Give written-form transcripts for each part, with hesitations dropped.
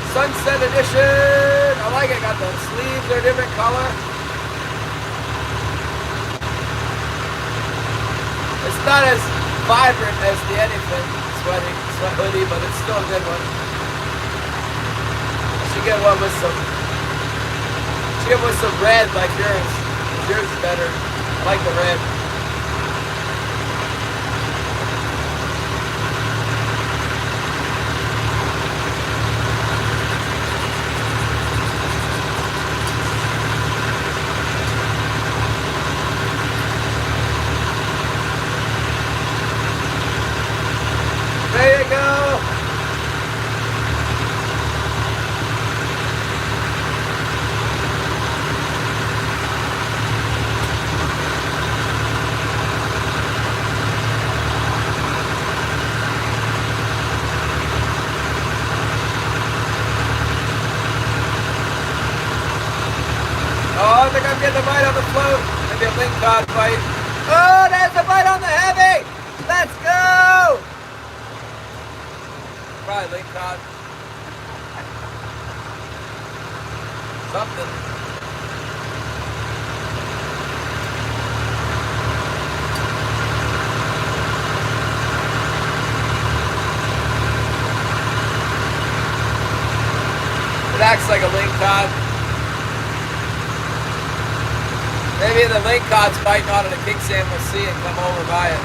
Sunset edition. I like it. Got the sleeves, they're different color. It's not as vibrant as the anything sweat hoodie, but it's still a good one. I should get one with some. Should get one with some red like yours. Yours is better. I like the red. There you go. Oh, I think I'm getting a bite on the float. Maybe a link cod bite. Oh, there's a bite on the heavy. Let's go. Probably link cod. Something. It acts like a link cod. Maybe the link cod's biting on it at King Sam will see and come over by it.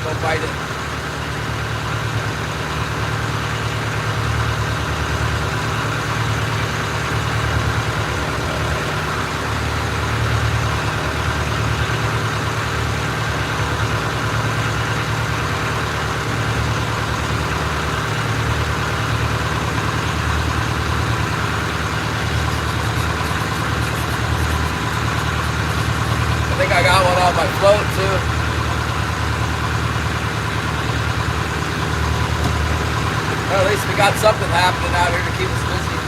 Go bite it. I think I got one on my float too. Well, at least we got something happening out here to keep us busy.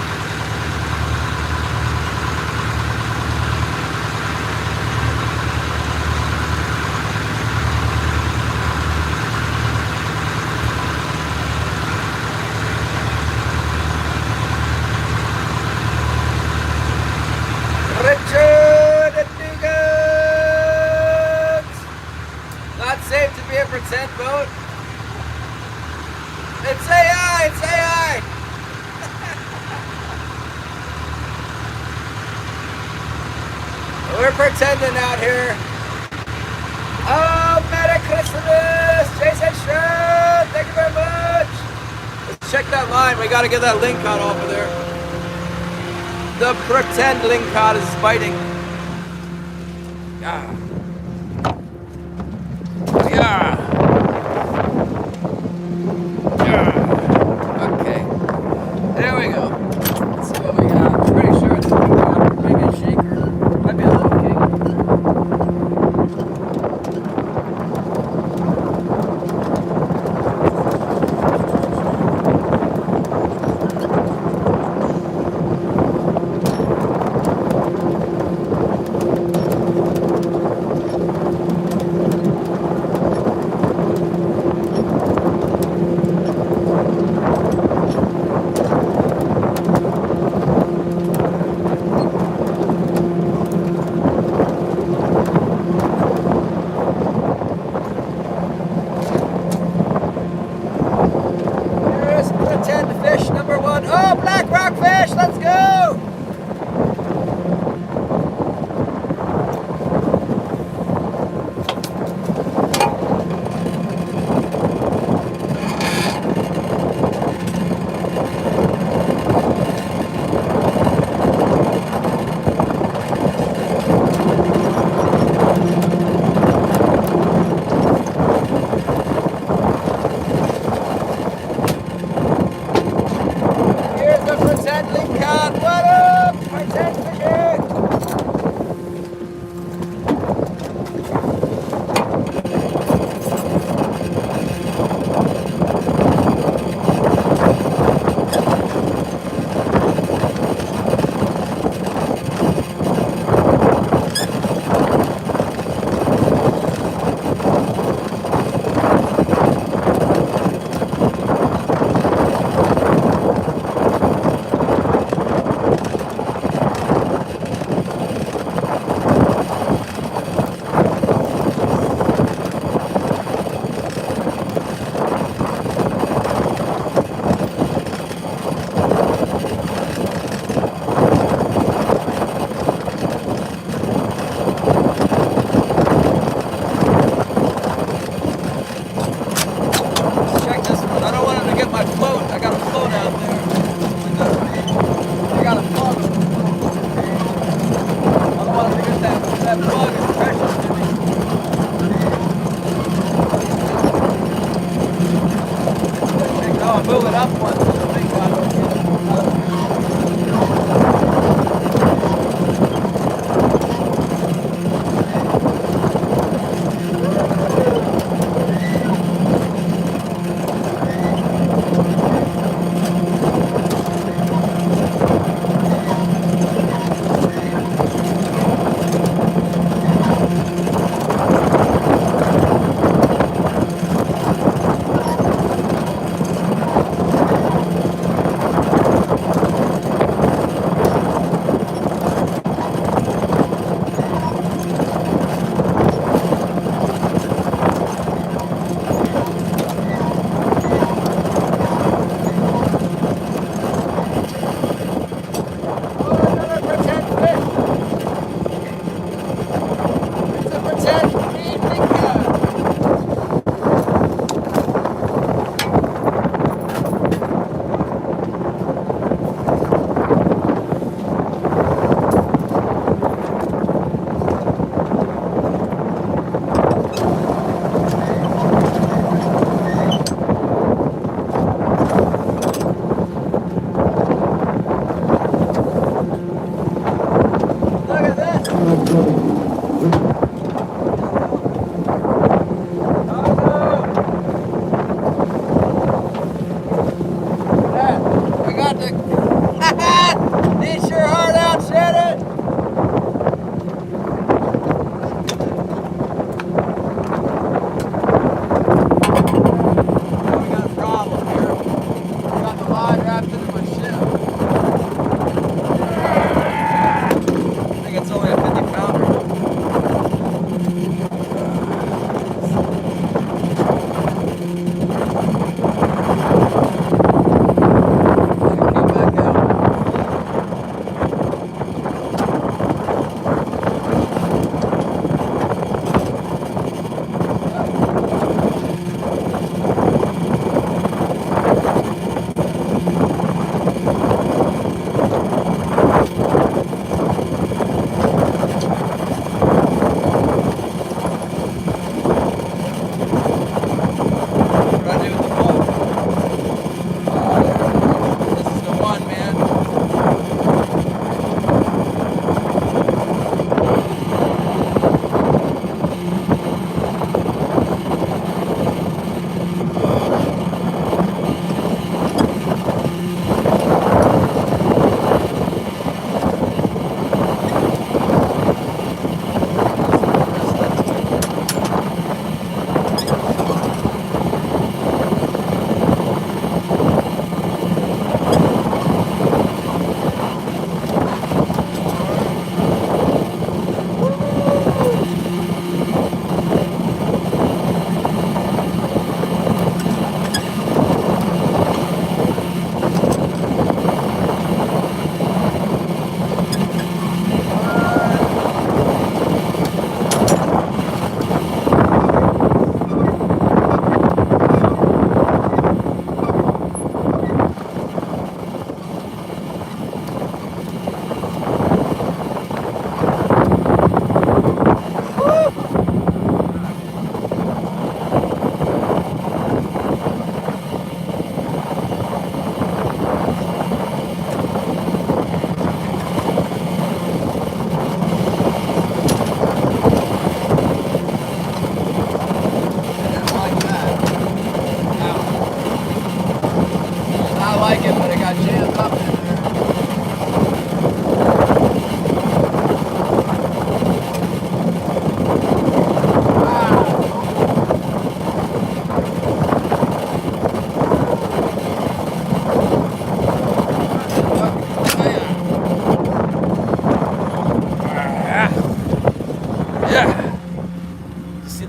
Richard and Nugans! Not safe to be a pretend boat. It's AI! It's AI! We're pretending out here. Oh, Merry Christmas! Jason Shred! Thank you very much! Let's check that line. We gotta get that link cod off of there. The pretend link cod is biting. Yeah. Yeah. Yeah. Okay. There we go. Let's see what we got. I'm pretty sure it's maybe a shaker. Might be a little king. Here's pretend fish number one. Oh, black rockfish. Let's go. Here's the pretend link cod. What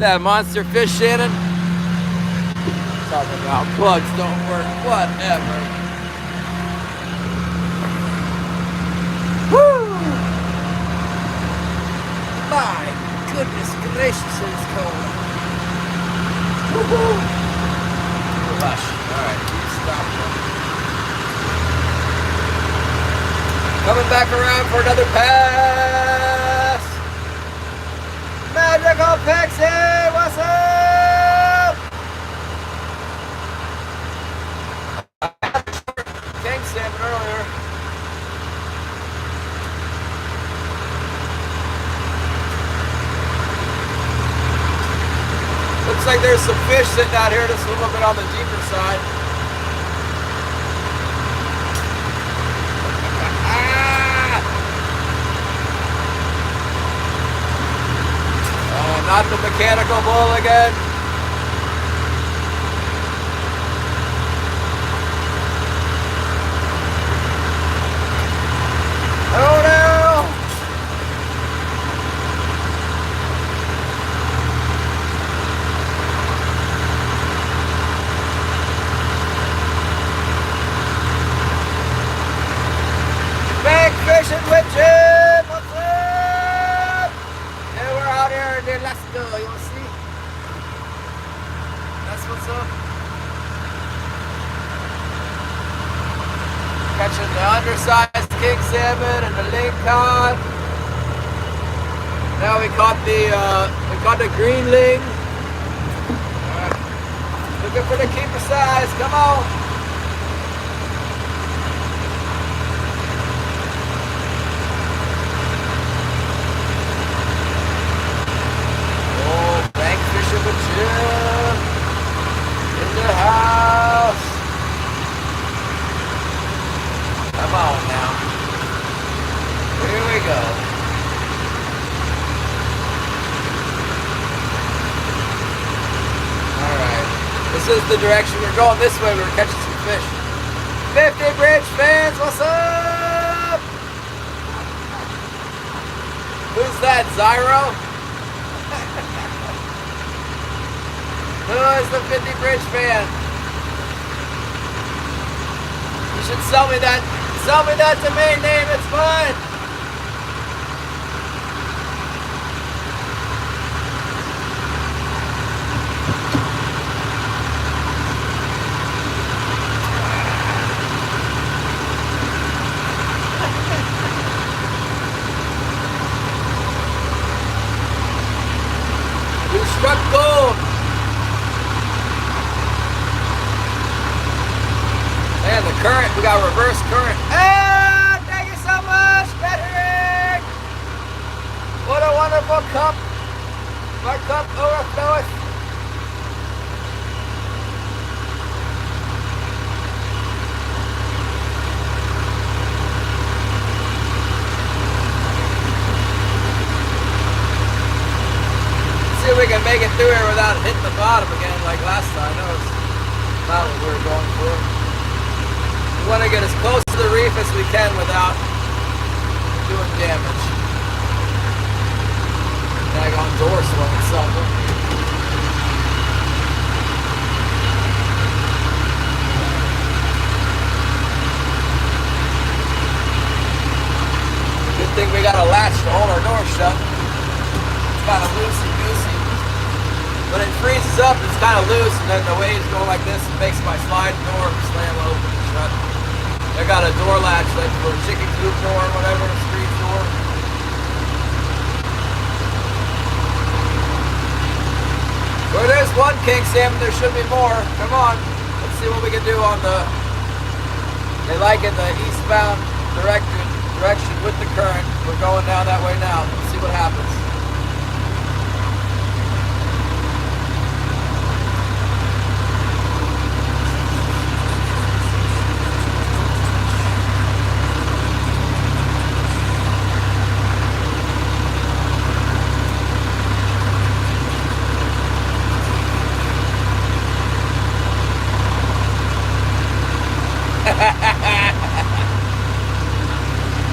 that monster fish, Shannon? Talking about plugs don't work. Whatever. Woo! My goodness gracious, it's cold. Woo-hoo! Hush. Alright, stop. Coming back around for another pass. Magical Pixie, what's up? I had a short king salmon earlier. Looks like there's some fish sitting out here just a little bit on the deeper side. Oh, not the mechanical bull again. Oh no! Fishing with Jim, what's up? Hey, we're out here in Alaska, you wanna see? That's what's up. Catching the undersized king salmon and the lingcod. Now we caught the greenling. Alright. Looking for the keeper size, come on. With Jim in the house. Come on now. Here we go. Alright. This is the direction we're going. This way we're catching some fish. 50 Bridge fans, what's up? Who's that, Zyro? Who is the 50 Bridge fan? You should sell me that. Sell me that domain name. It's fun. You struck gold. And the current, we got reverse current. Ah, thank you so much, Patrick! What a wonderful cup. My cup overfloweth. See if we can make it through here without hitting the bottom again like last time. That was not what we were going for. We want to get as close to the reef as we can without doing damage. Tag on dorsal and something. Good thing we got a latch to hold our door shut. It's kind of loosey-goosey. When it freezes up, it's kind of loose, and then the waves go like this. It makes my sliding door slam open and shut. I got a door latch like for a chicken coop door or whatever, a street door. Where there's one king salmon, there should be more. Come on, let's see what we can do on the. They like it the eastbound direction with the current. We're going down that way now. Let's see what happens.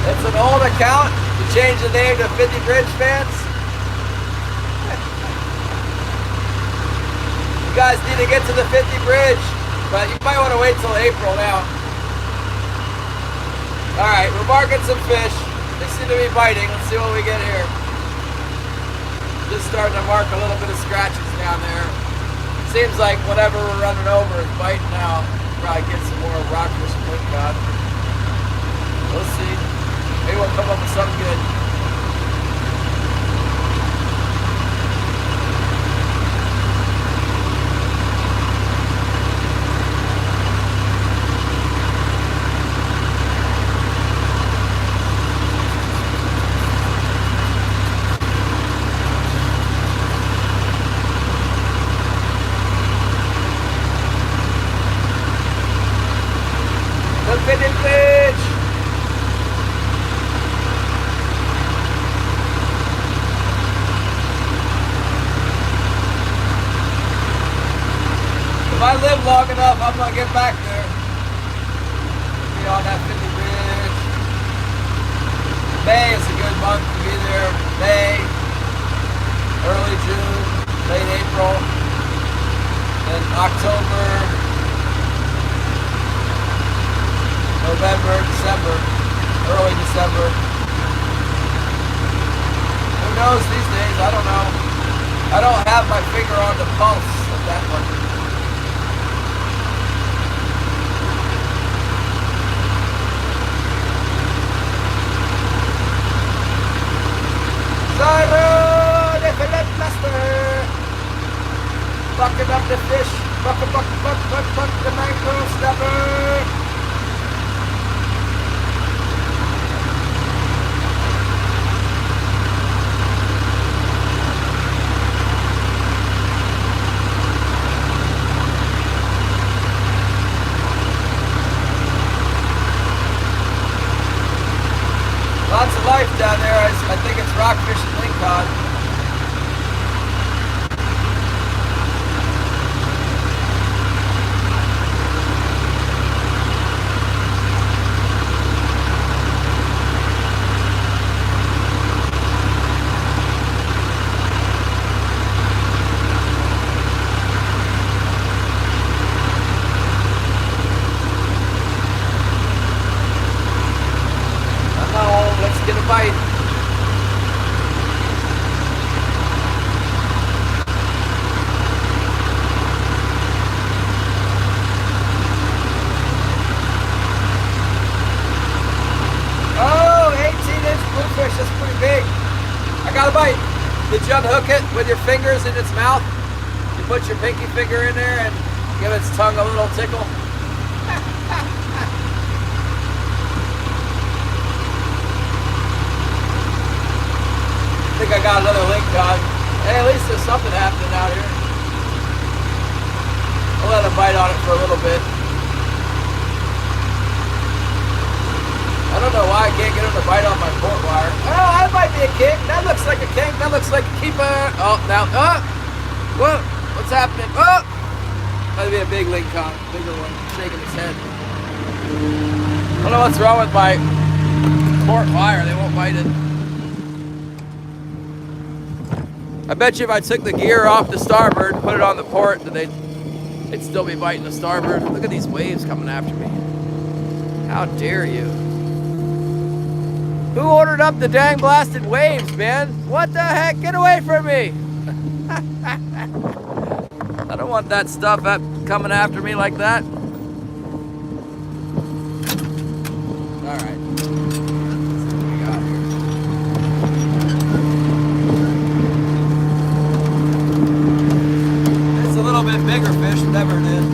It's an old account. You change the name to 50 Bridge fans. You guys need to get to the 50 bridge, but you might want to wait till April now. Alright, we're marking some fish. They seem to be biting. Let's see what we get here. Just starting to mark a little bit of scratches down there. Seems like whatever we're running over is biting now. Probably get some more rockfish and lingcod. We'll see. Maybe we'll come up with something good. The bridge! If I live long enough, I'm gonna get back there. Be on that 50 bridge. May is a good month to be there. May, early June, late April, and October, November, December, early December. Who knows these days? I don't know. I don't have my finger on the pulse of that one. Bucking up the fish, buck the mackerel snapper. Lots of life down there. I think it's rockfish and lingcod. Let's get a bite. Oh, 18-inch bluefish, that's pretty big. I got a bite. Did you unhook it with your fingers in its mouth? You put your pinky finger in there and give its tongue a little tickle? I think I got another lingcod. Hey, at least there's something happening out here. I'll let him bite on it for a little bit. I don't know why I can't get him to bite on my port wire. Oh, that might be a king. That looks like a king. That looks like a keeper. Oh, now, what? What's happening? Oh, that'd be a big lingcod, bigger one, shaking his head. I don't know what's wrong with my port wire. They won't bite it. I bet you if I took the gear off the starboard, put it on the port, that they'd still be biting the starboard. Look at these waves coming after me. How dare you? Who ordered up the dang blasted waves, man? What the heck? Get away from me! I don't want that stuff coming after me like that. All right. Bit bigger fish, whatever it is.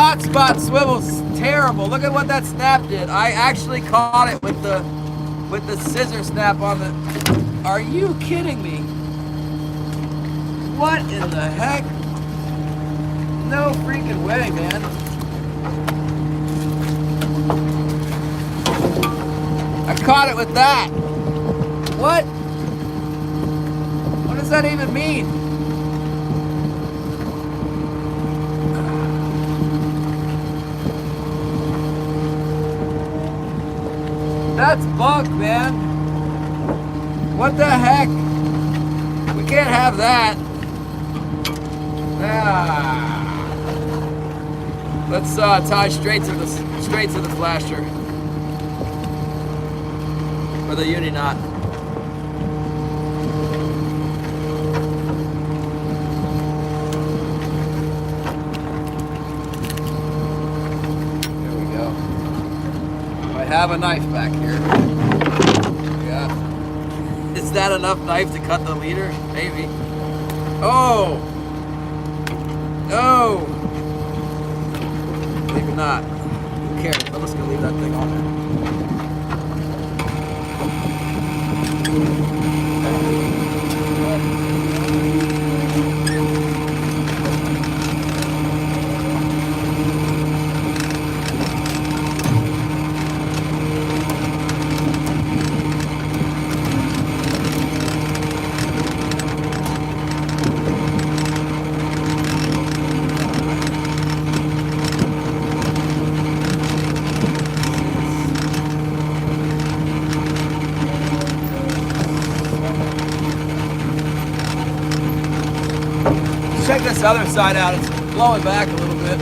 hotspot swivel's terrible. Look at what that snap did. I actually caught it with the scissor snap on the... Are you kidding me? What in the heck? No freaking way, man. I caught it with that. What? What does that even mean? That's bunk, man. What the heck? We can't have that. Let's tie straight to the flasher with a uni knot. There we go. I have a knife back here. Yeah. Is that enough knife to cut the leader? Maybe. Oh! No! Maybe not. Who cares? I'm just gonna leave that thing on there. Check this other side out. It's blowing back a little bit.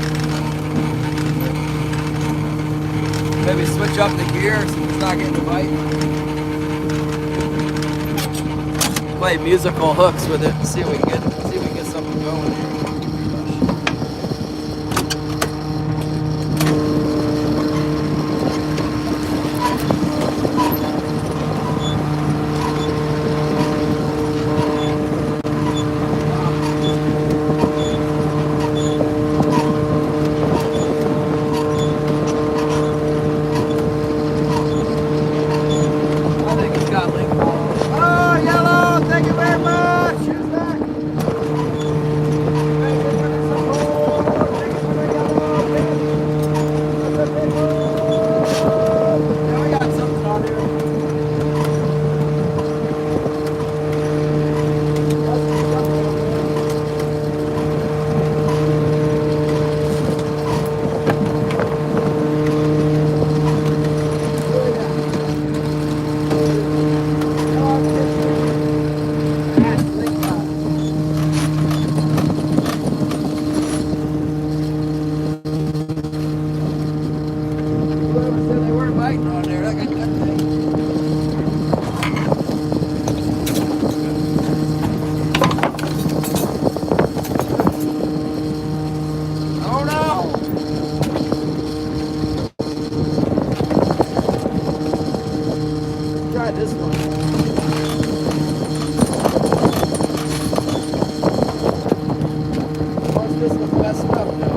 Maybe switch up the gear so it's not getting a bite. Play musical hooks with it and see if we can get something going here. This one. Watch this one messed up now.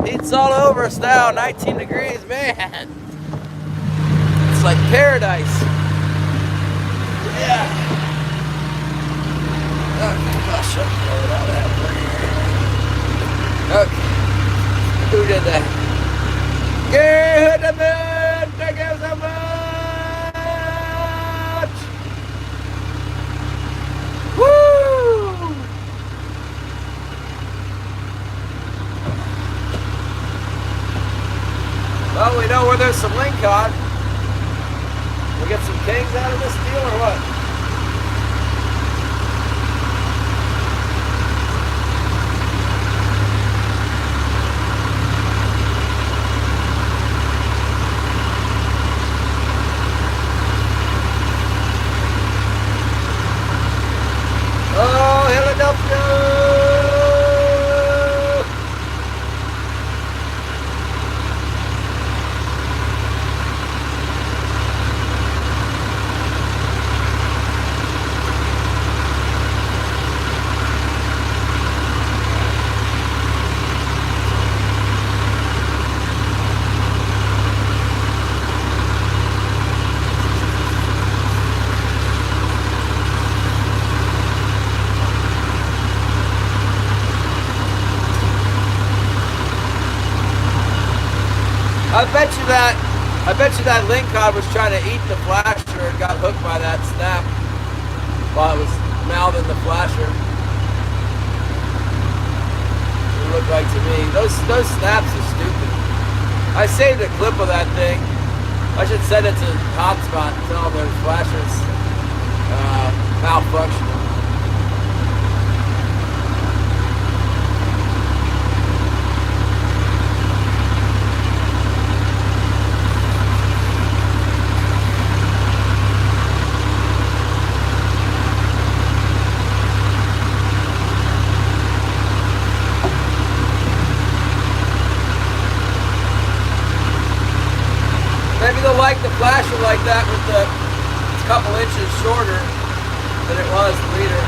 It's all over us now, 19 degrees, man. It's like paradise. Yeah. Okay, I'll show you all that. Okay. Who did that? Good the moon. Thank you so much. Woo! there's some link cod. We'll get some kings out of this deal or what? Oh, Philadelphia! I bet you that link cod was trying to eat the flasher and got hooked by that snap while it was mouthing the flasher. It looked like to me. Those snaps are stupid. I saved a clip of that thing. I should send it to Hotspot and tell them their flashers malfunctioning. Maybe they'll like the flasher like that with the it's a couple inches shorter than it was the leader.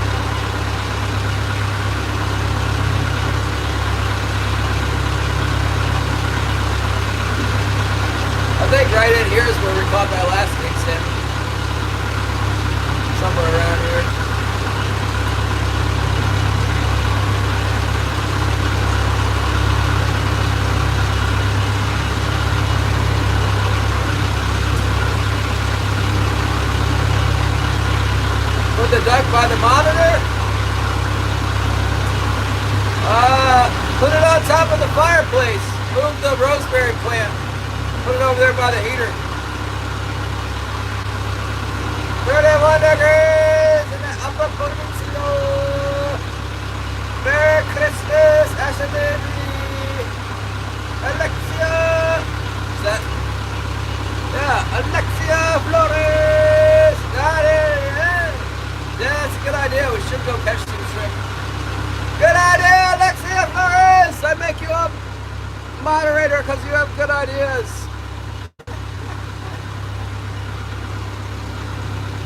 I think right in here is where we caught that last big salmon. Somewhere around here. Put the duck by the monitor. Put it on top of the fireplace. Move the rosemary plant. Put it over there by the heater. 31 degrees in the upper peninsula. Merry Christmas, Asha baby. Alexia. Is that? Yeah, Alexia Flores. Got it. Yeah, that's a good idea. We should go catch some shrimp. Good idea, Alexia Flores! I make you a moderator because you have good ideas.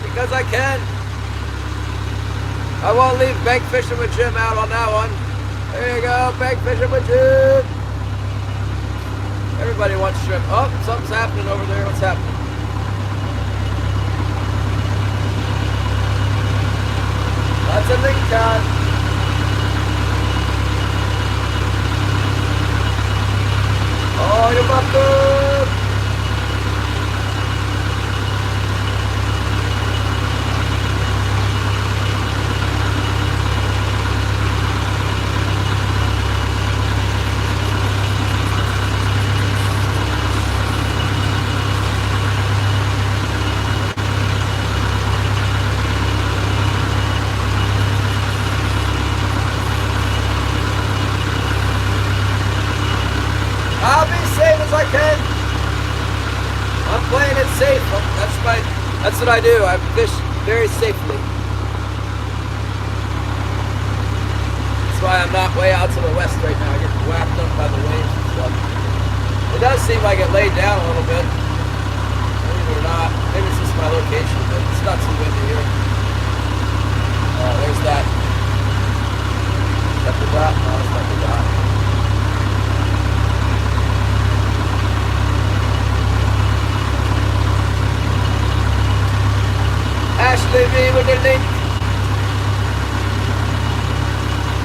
Because I can. I won't leave bank fishing with Jim out on that one. There you go, bank fishing with Jim. Everybody wants shrimp. Oh, something's happening over there. What's happening? That's a link cod. Oh, you're buckled. I'll be safe as I can. I'm playing it safe. That's what I do. I fish very safely. That's why I'm not way out to the west right now. I get whacked up by the waves and stuff. It does seem like it laid down a little bit. Believe it or not. Maybe it's just my location, but it's not too windy here. Oh, there's that. Is that the dot? No, it's not the dot. Ashley B with the link.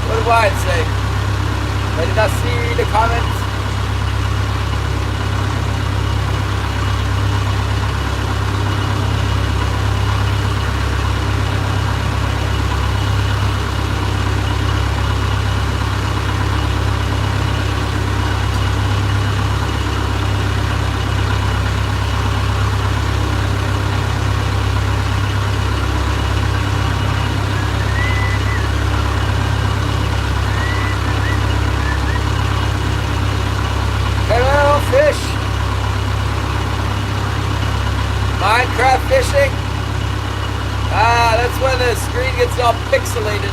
What do I say? I did not see the comments. fishing? Ah, that's when the screen gets all pixelated.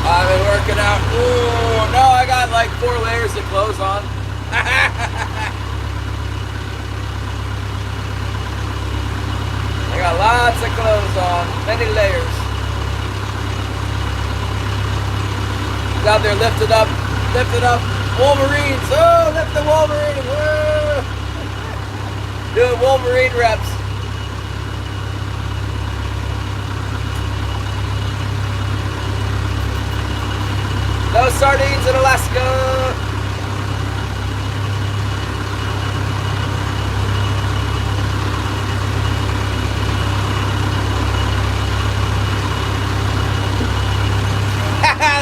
I've been working out. Ooh, no, I got like 4 layers of clothes on. I got lots of clothes on, many layers. He's out there lifting up Wolverines. Oh, lift the Wolverine. Whoa. Doing Wolverine reps. No sardines in Alaska.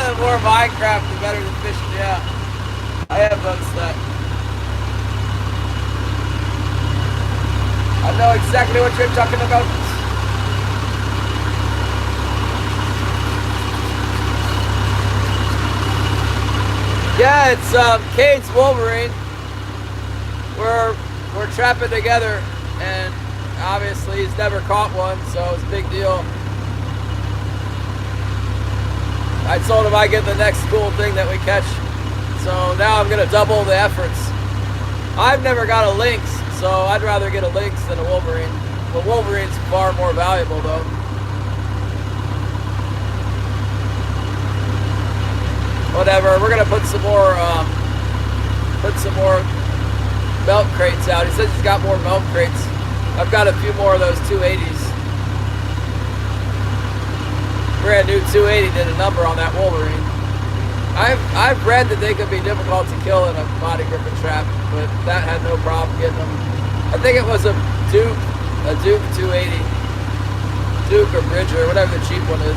The more Minecraft, the better the fishing. Yeah, I have noticed that. I know exactly what you're talking about. Yeah, it's Cade's Wolverine. We're trapping together, and obviously he's never caught one, so it's a big deal. I told him I get the next cool thing that we catch, so now I'm gonna double the efforts. I've never got a lynx, so I'd rather get a lynx than a Wolverine. The Wolverine's far more valuable though. Whatever, we're gonna put some more milk crates out. He says he's got more milk crates. I've got a few more of those 280s. Brand new 280 did a number on that Wolverine. I've read that they could be difficult to kill in a body gripping trap, but that had no problem getting them. I think it was a Duke 280, Duke or Bridger, whatever the cheap one is.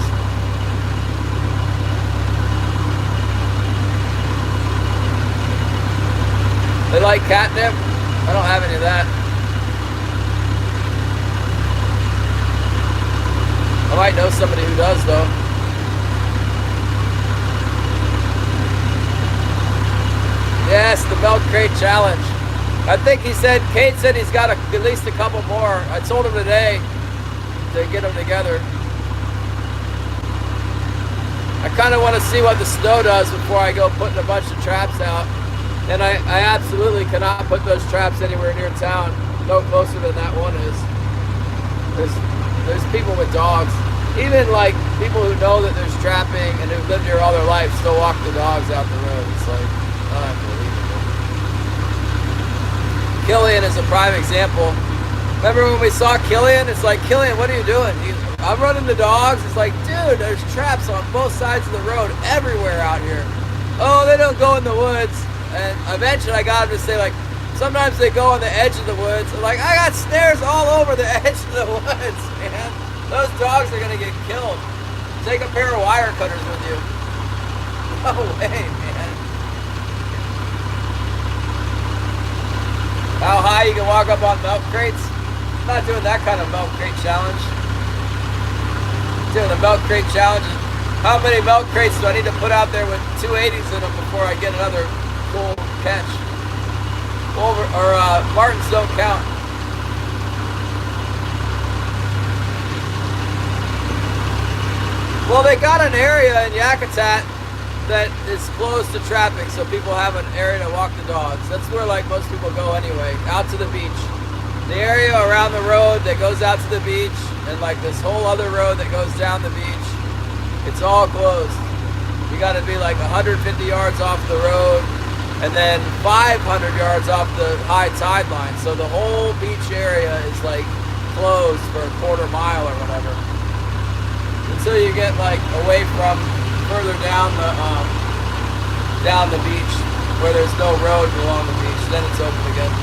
They like catnip? I don't have any of that. I might know somebody who does though. Yes, the milk crate challenge. I think Kate said he's got at least a couple more. I told him today to get them together. I kind of want to see what the snow does before I go putting a bunch of traps out. And I absolutely cannot put those traps anywhere near town, no closer than that one is. There's people with dogs. Even like people who know that there's trapping and who've lived here all their life still walk the dogs out the road. It's like unbelievable. Killian is a prime example. Remember when we saw Killian? It's like, Killian, what are you doing? I'm running the dogs. It's like, dude, there's traps on both sides of the road everywhere out here. Oh, they don't go in the woods. And eventually I got him to say, like, sometimes they go on the edge of the woods. I'm like, I got snares all over the edge of the woods, man. Those dogs are gonna get killed. Take a pair of wire cutters with you. No way, man. How high you can walk up on milk crates? I'm not doing that kind of milk crate challenge. Doing the milk crate challenge. How many milk crates do I need to put out there with 280s in them before I get another cool catch? Martins don't count. Well, they got an area in Yakutat that is closed to traffic, so people have an area to walk the dogs. That's where like most people go anyway, out to the beach. The area around the road that goes out to the beach and like this whole other road that goes down the beach, it's all closed. You got to be like 150 yards off the road and then 500 yards off the high tide line. So the whole beach area is like closed for a quarter mile or whatever. Until you get like away from further down the beach where there's no road along the beach, then it's open again.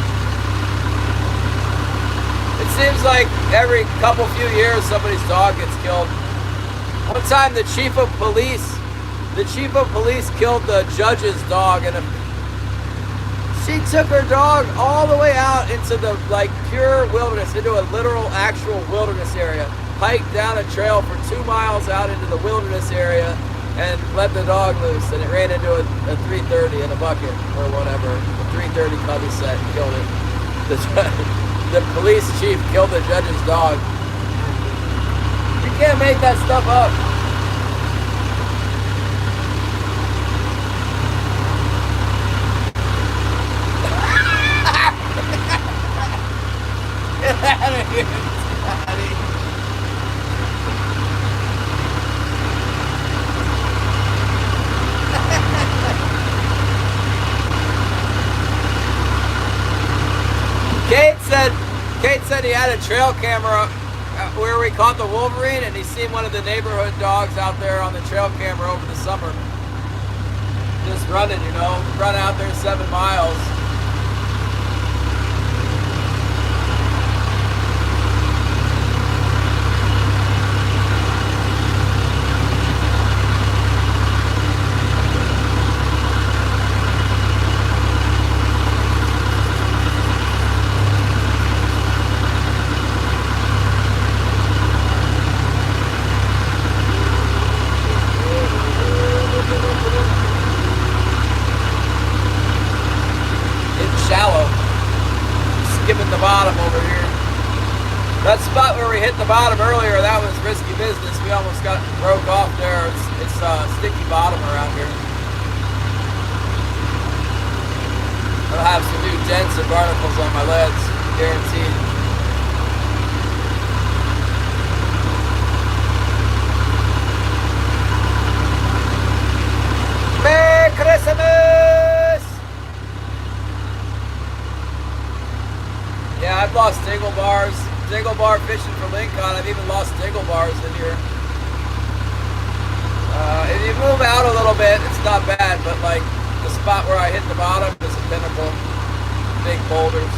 It seems like every few years somebody's dog gets killed. One time the chief of police killed the judge's dog, and she took her dog all the way out into the like pure wilderness, into a literal actual wilderness area. Hiked down a trail for 2 miles out into the wilderness area and let the dog loose, and it ran into a 330 in a bucket or whatever. A 330 cubby set and killed it. The police chief killed the judge's dog. You can't make that stuff up. Get out of here, Daddy. Kate said he had a trail camera where we caught the wolverine, and he seen one of the neighborhood dogs out there on the trail camera over the summer. Just running, you know, run out there 7 miles. The bottom over here. That spot where we hit the bottom earlier, that was risky business. We almost got broke off there. It's sticky bottom around here. I'll have some new dents and barnacles on my legs, guaranteed. Merry Christmas! Yeah, I've lost dingle bars, dingle bar fishing for lingcod. I've even lost dingle bars in here. If you move out a little bit, it's not bad, but like the spot where I hit the bottom is a pinnacle, big boulders.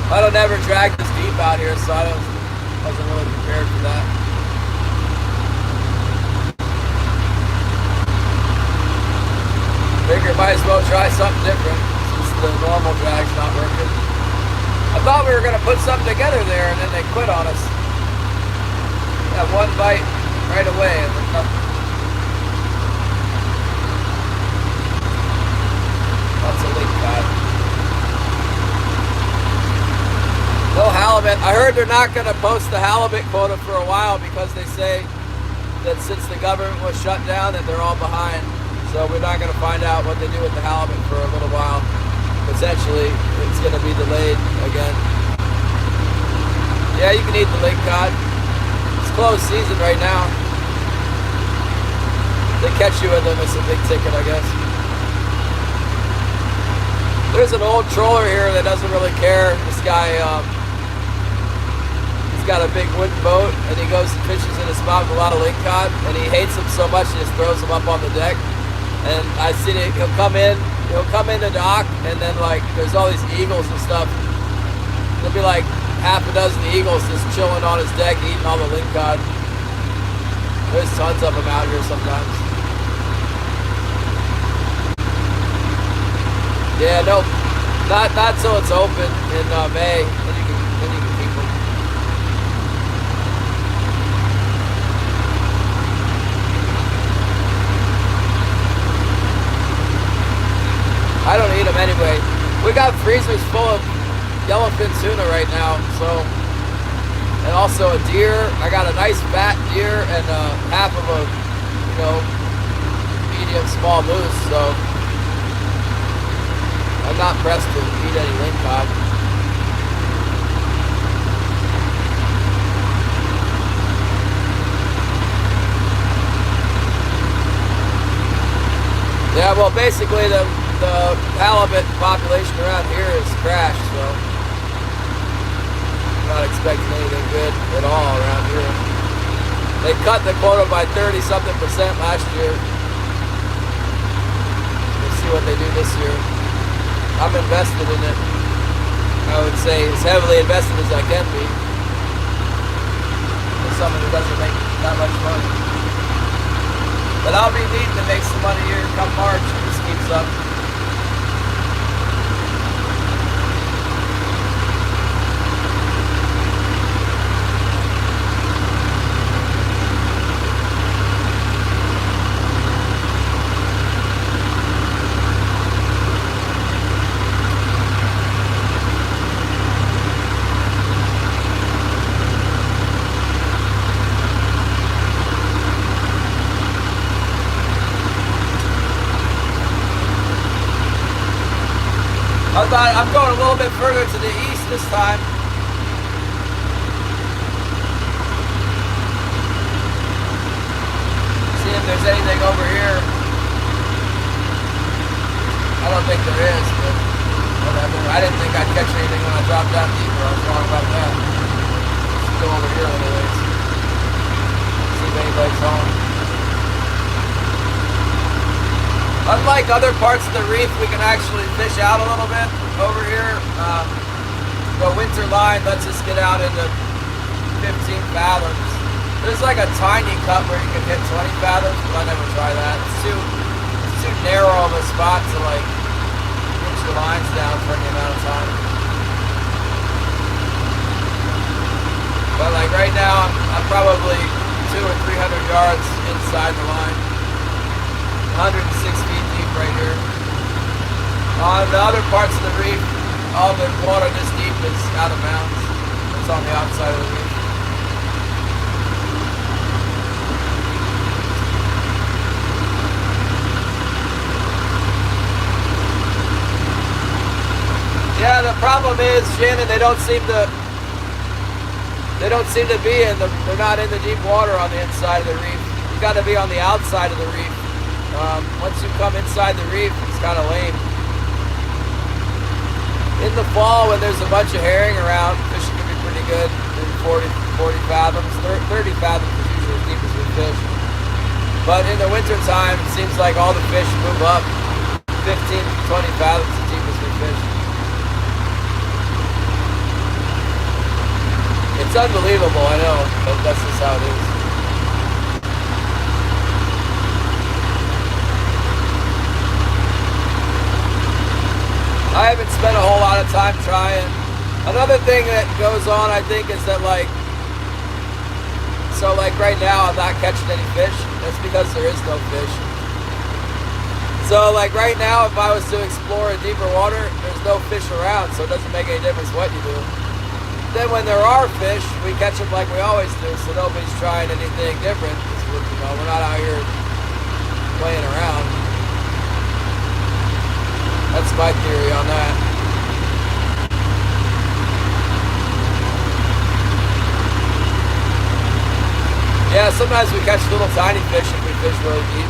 I don't ever drag this deep out here, so I wasn't really prepared for that. Figure might as well try something different. The normal drag's not working. I thought we were going to put something together there, and then they quit on us. That one bite right away, and then nothing. That's a lingcod. No halibut. I heard they're not going to post the halibut quota for a while because they say that since the government was shut down, that they're all behind. So we're not going to find out what they do with the halibut for a little while. Potentially, it's going to be delayed again. Yeah, you can eat the lingcod. It's closed season right now. They catch you with them, it's a big ticket, I guess. There's an old troller here that doesn't really care. This guy, he's got a big wooden boat, and he goes and fishes in a spot with a lot of lingcod, and he hates them so much he just throws them up on the deck. And I see it, he'll come in the dock, and then like there's all these eagles and stuff. There'll be like half a dozen eagles just chilling on his deck eating all the lingcod. There's tons of them out here sometimes. Yeah, no, not till it's open in May, then you can keep them. I don't eat them anyway. We got freezers full of yellowfin tuna right now, so, and also a deer. I got a nice fat deer and half of a, medium small moose, so I'm not pressed to eat any lingcod. Yeah, well, basically the halibut population around here is crashed, so I'm not expecting anything good at all around here. They cut the quota by 30-something% last year. We'll see what they do this year. I'm invested in it. I would say as heavily invested as I can be. For someone who doesn't make that much money. But I'll be needing to make some money here come March if this keeps up. I'm going a little bit further to the east this time. See if there's anything over here. I don't think there is, but whatever. I didn't think I'd catch anything when I dropped down deeper. I was wrong about that. Let's go over here a little ways. See if anybody's home. Unlike other parts of the reef, we can actually fish out a little bit over here. The winter line lets us get out into 15 fathoms. There's like a tiny cut where you can hit 20 fathoms, but I never try that. It's too narrow of a spot to like pinch the lines down for any amount of time. But like right now, I'm probably 200 or 300 yards inside the line. 106 feet deep right here. On the other parts of the reef, all the water this deep is out of bounds. It's on the outside of the reef. Yeah, the problem is, Shannon, they don't seem to be in the, they're not in the deep water on the inside of the reef. You got to be on the outside of the reef. Once you come inside the reef, it's kind of lame. In the fall, when there's a bunch of herring around, fishing can be pretty good. 40 fathoms, 30 fathoms is usually as deep as we fish. But in the winter time, it seems like all the fish move up 15 to 20 fathoms as deep as we fish. It's unbelievable, I know, but that's just how it is. I haven't spent a whole lot of time trying. Another thing that goes on, I think, is that like right now I'm not catching any fish. That's because there is no fish. So like right now, if I was to explore in deeper water, there's no fish around, so it doesn't make any difference what you do. Then when there are fish, we catch them like we always do, so nobody's trying anything different. We're not out here playing around. That's my theory on that. Yeah, sometimes we catch little tiny fish if we fish really deep.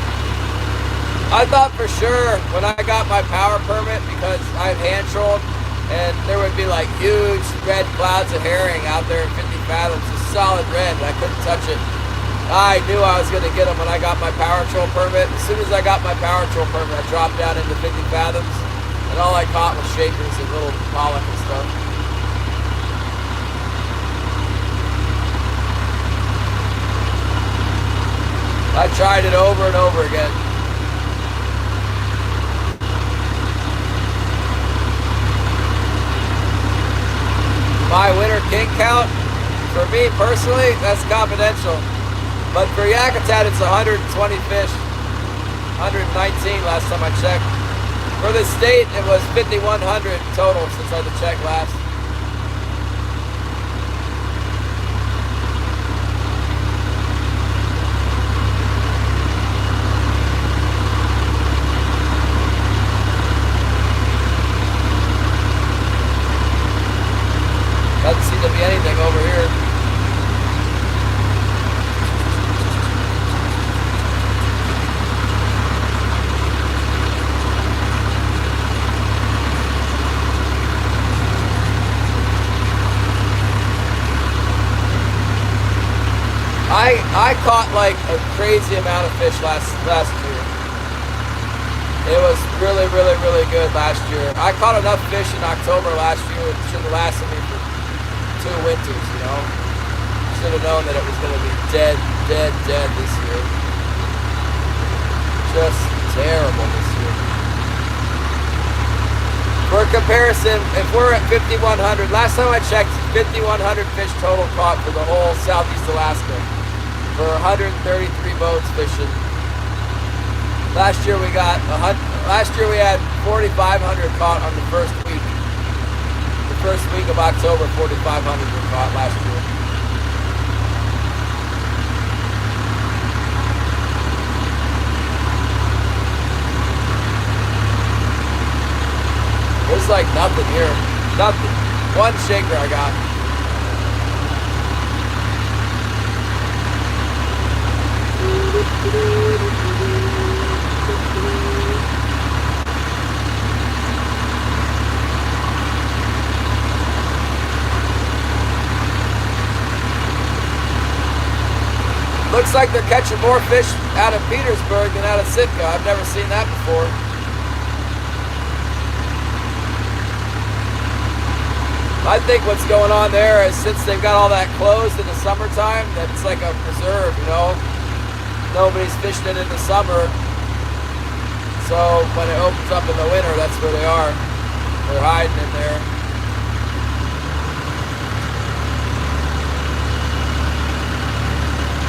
I thought for sure when I got my power permit, because I've hand trolled, and there would be like huge red clouds of herring out there in 50 fathoms, a solid red, and I couldn't touch it. I knew I was going to get them when I got my power troll permit. As soon as I got my power troll permit, I dropped down into 50 fathoms, and all I caught was shakers and little pollock and stuff. I tried it over and over again. My winter king count, for me personally, that's confidential. But for Yakutat, it's 120 fish. 119 last time I checked. For the state, it was 5,100 total since I checked last. Doesn't seem to be anything over here. I caught like a crazy amount of fish last year. It was really, really, really good last year. I caught enough fish in October last year. It should have lasted me for 2 winters, you know. Should have known that it was going to be dead this year. Just terrible this year. For comparison, if we're at 5,100, last time I checked, 5,100 fish total caught for the whole Southeast Alaska for 133 boats fishing. Last year we had 4,500 caught on the first week. The first week of October, 4,500 were caught last year. There's like nothing here. Nothing. One shaker I got. Looks like they're catching more fish out of Petersburg than out of Sitka. I've never seen that before. I think what's going on there is since they've got all that closed in the summertime, that it's like a preserve, you know. Nobody's fishing it in the summer. So when it opens up in the winter, that's where they are. They're hiding in there.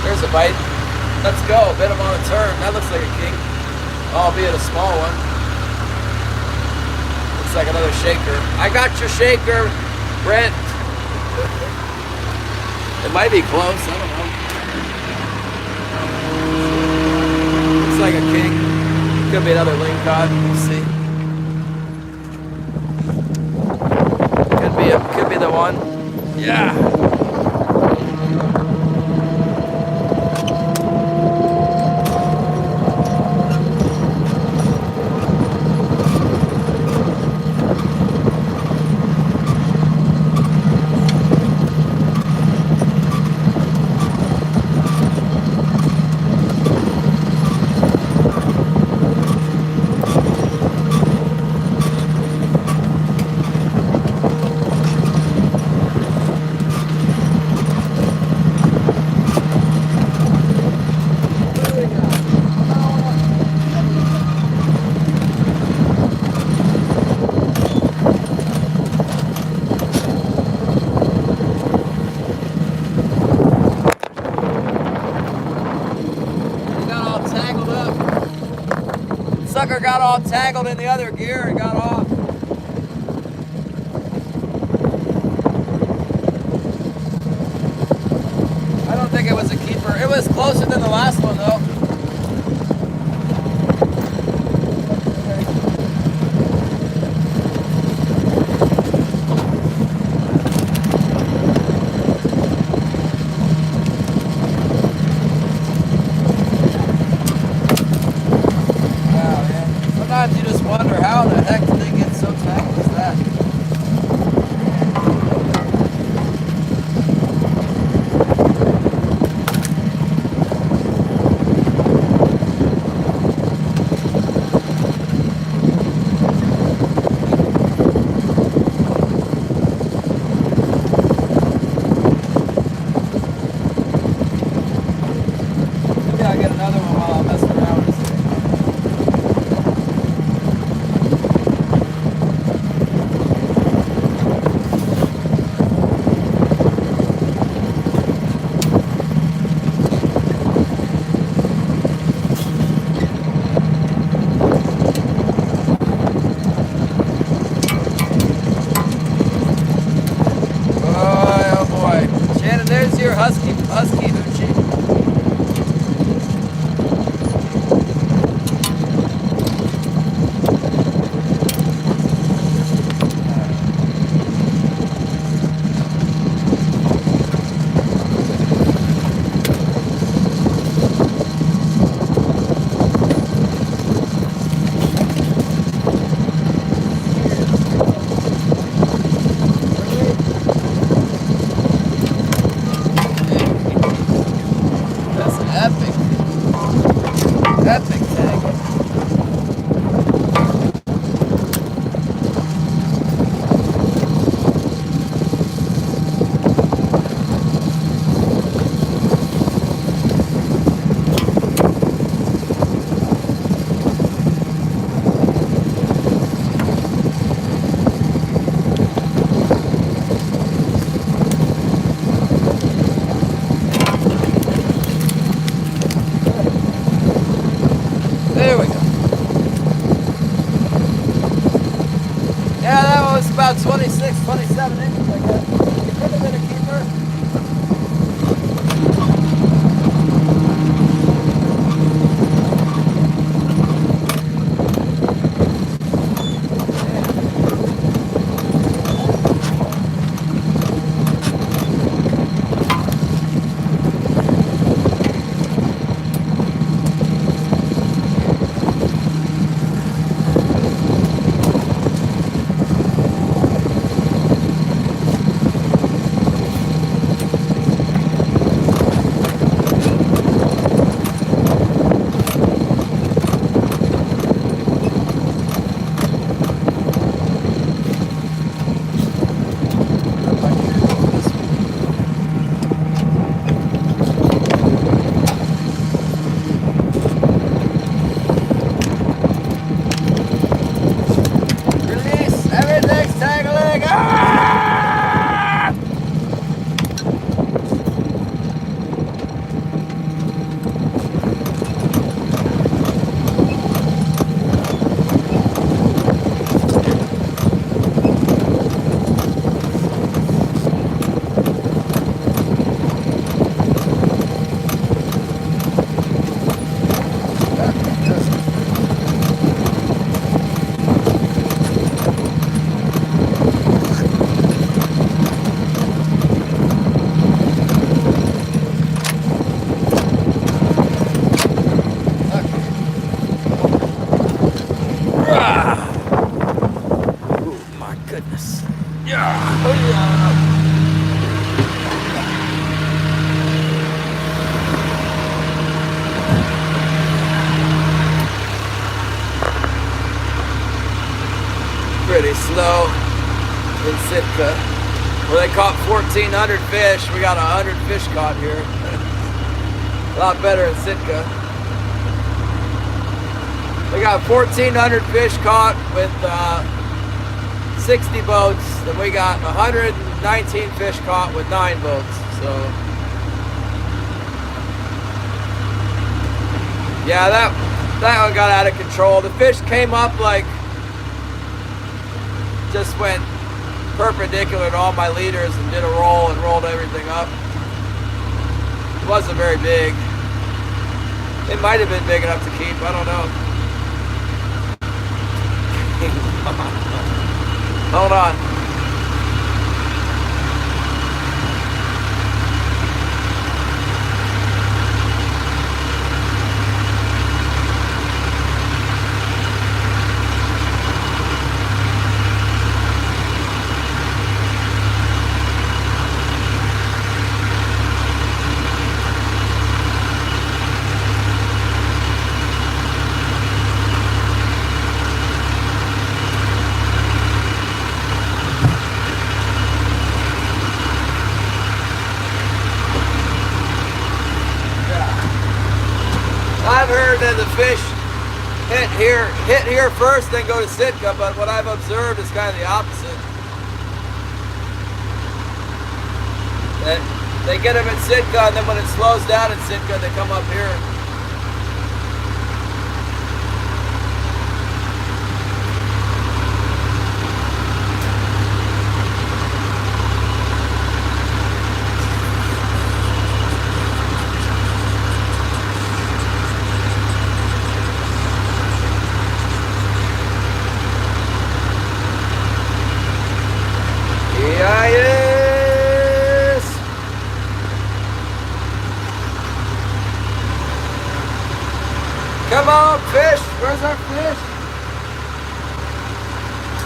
There's a bite. Let's go. Bit him on a turn. That looks like a king, albeit a small one. Looks like another shaker. I got your shaker, Brent. It might be close. I don't know. Looks like a king. Could be another lingcod. We'll see. Could be the one. Yeah. Sucker got all tangled in the other gear and got off. I don't think it was a keeper. It was closer than the last one though. Sometimes you just wonder how the heck did they get so tangled as that? in Sitka, where they caught 1,400 fish. We got 100 fish caught here. A lot better in Sitka. We got 1,400 fish caught with 60 boats, and we got 119 fish caught with 9 boats. So yeah, that one got out of control. The fish came up like, just went perpendicular to all my leaders and did a roll and rolled everything up. It wasn't very big. It might have been big enough to keep, I don't know. Hold on. I've heard that the fish hit here first, then go to Sitka, but what I've observed is kind of the opposite. That they get them in Sitka, and then when it slows down in Sitka, they come up here. Yes. Come on, fish. Where's our fish?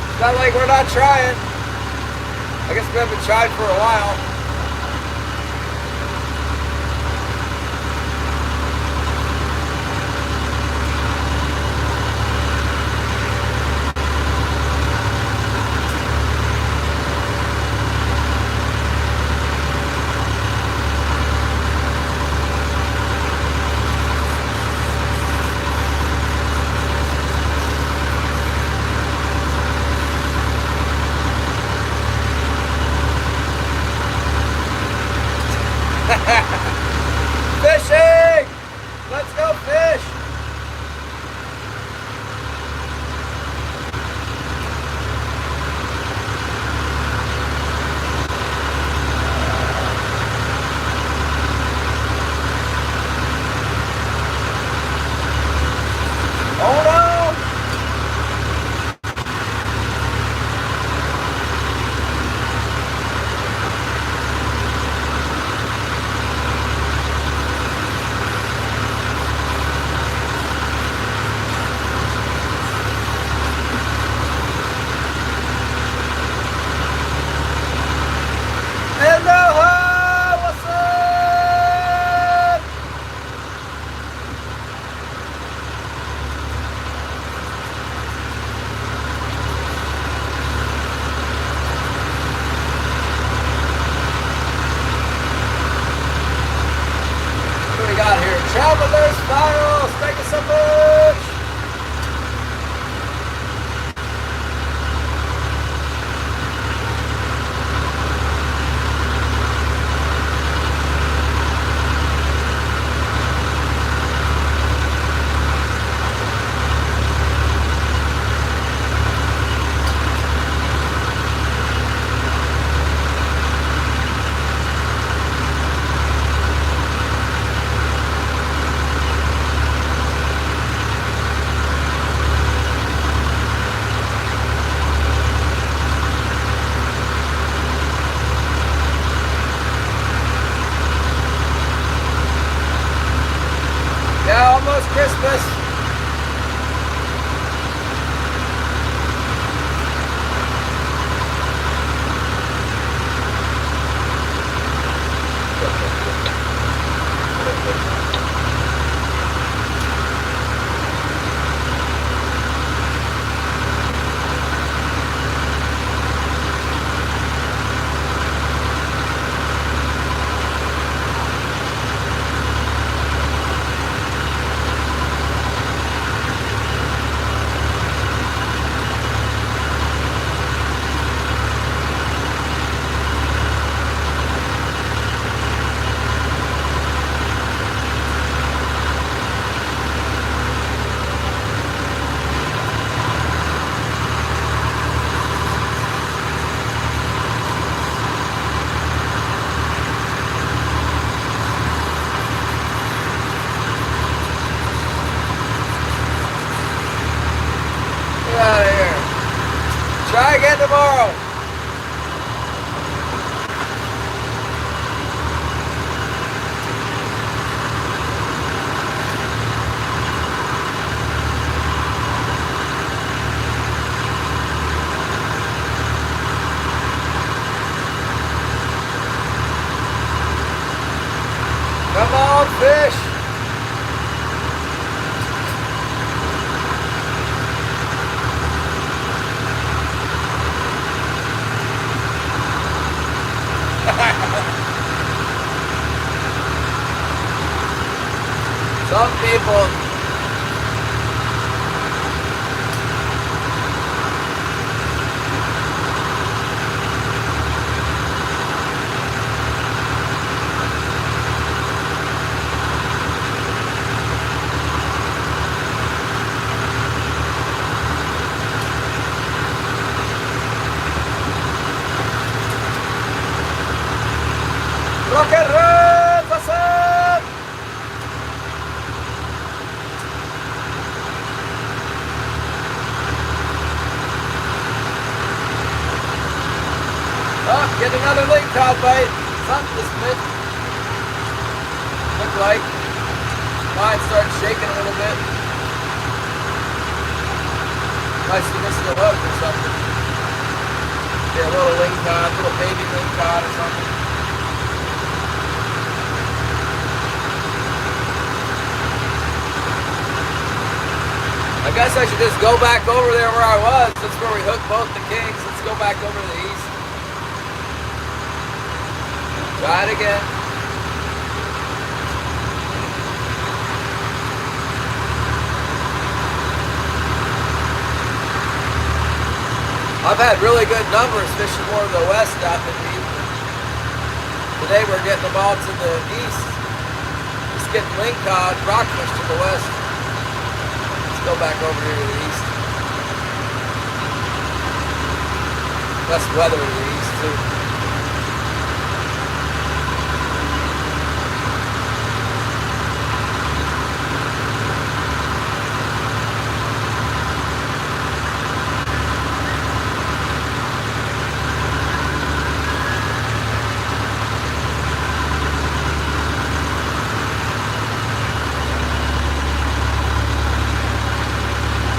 It's not like we're not trying. I guess we haven't tried for a while. Fishing! Let's go fish! Oh no! What's up? What do we got here? Traveler's Files. Thank you so much. Yeah, almost Christmas. tomorrow. Come on, fish. Some people. Rock and roll, what's up? Oh, get another link cod bite. Something this bit. Look like. Mine starts shaking a little bit. Nice to miss the hook or something. Get a little link cod, little baby link cod or something. I guess I should just go back over there where I was. That's where we hooked both the kings. Let's go back over to the east. Try it again. I've had really good numbers fishing more to the west out than the east. Today we're getting them all to the east. Just getting link cod, rockfish to the west. Go back over here to the east. Less weather to the east too.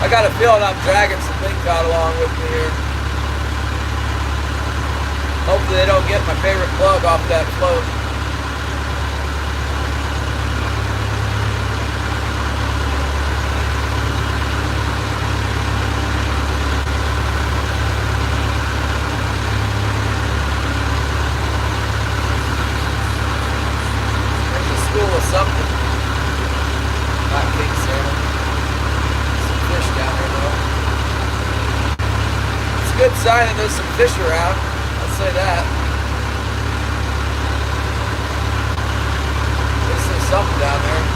I got a feeling I'm dragging some link cod along with me here. Hopefully they don't get my favorite plug off that float. There's a school of something. Not king salmon. Fish down there though. It's a good sign that there's some fish around, I'll say that. At least there's something down there.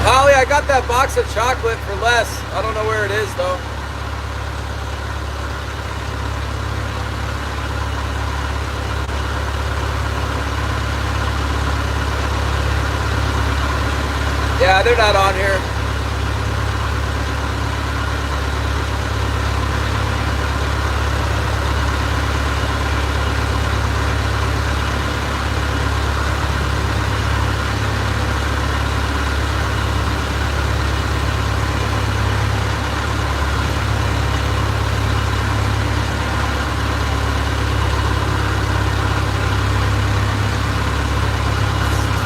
Holly, I got that box of chocolate for less. I don't know where it is though. Yeah, they're not on here.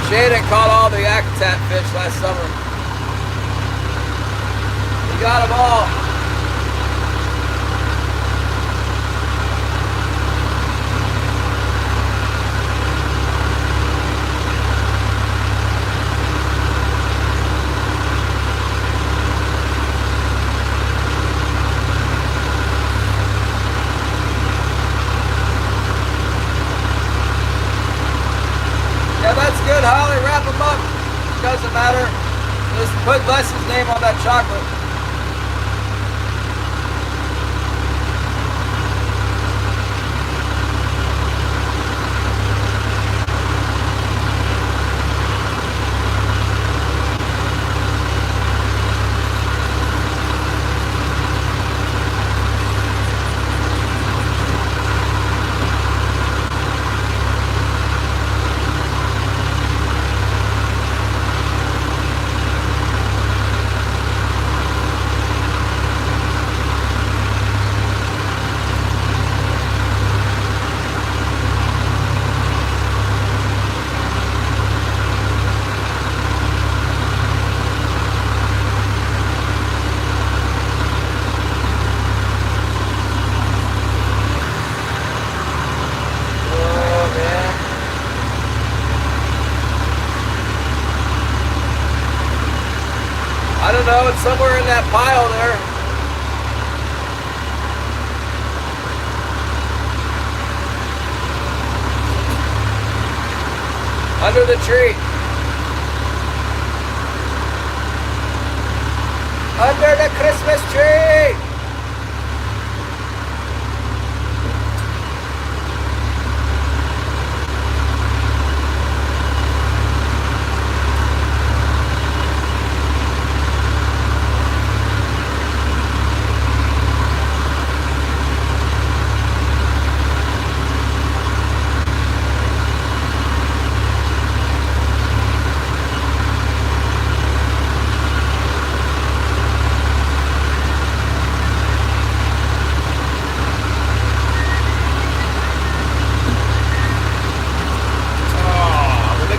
Shannon caught all the Akatat fish last summer. He got them all. Yeah, that's good, Holly. Wrap them up. Doesn't matter. Just put Les's name on that chocolate. somewhere in that pile there. Under the tree. Under the Christmas tree.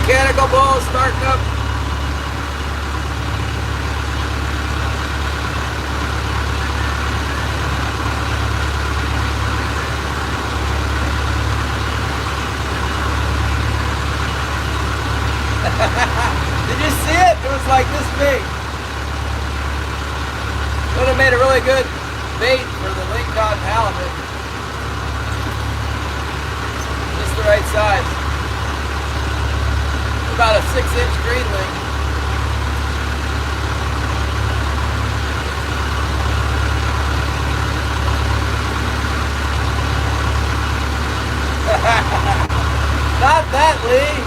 Mechanical bull starting up. Did you see it? It was like this big. Would have made a really good bait for the lingcod and halibut. Just the right size. About a 6-inch greenling. Not that, Lee.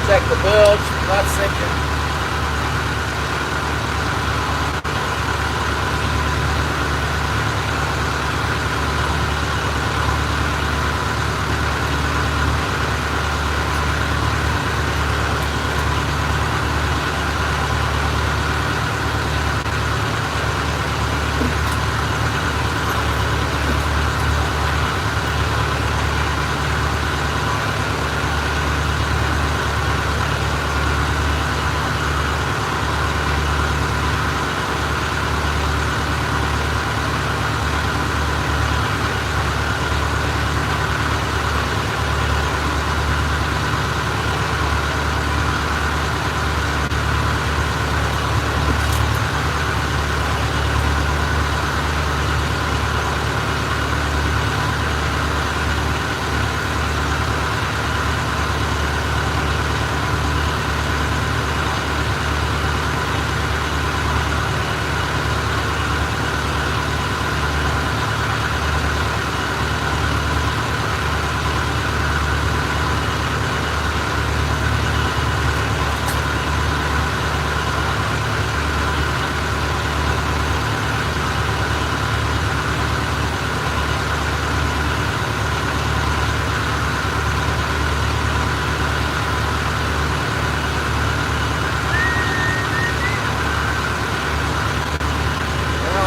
Check the bilge, not sinking.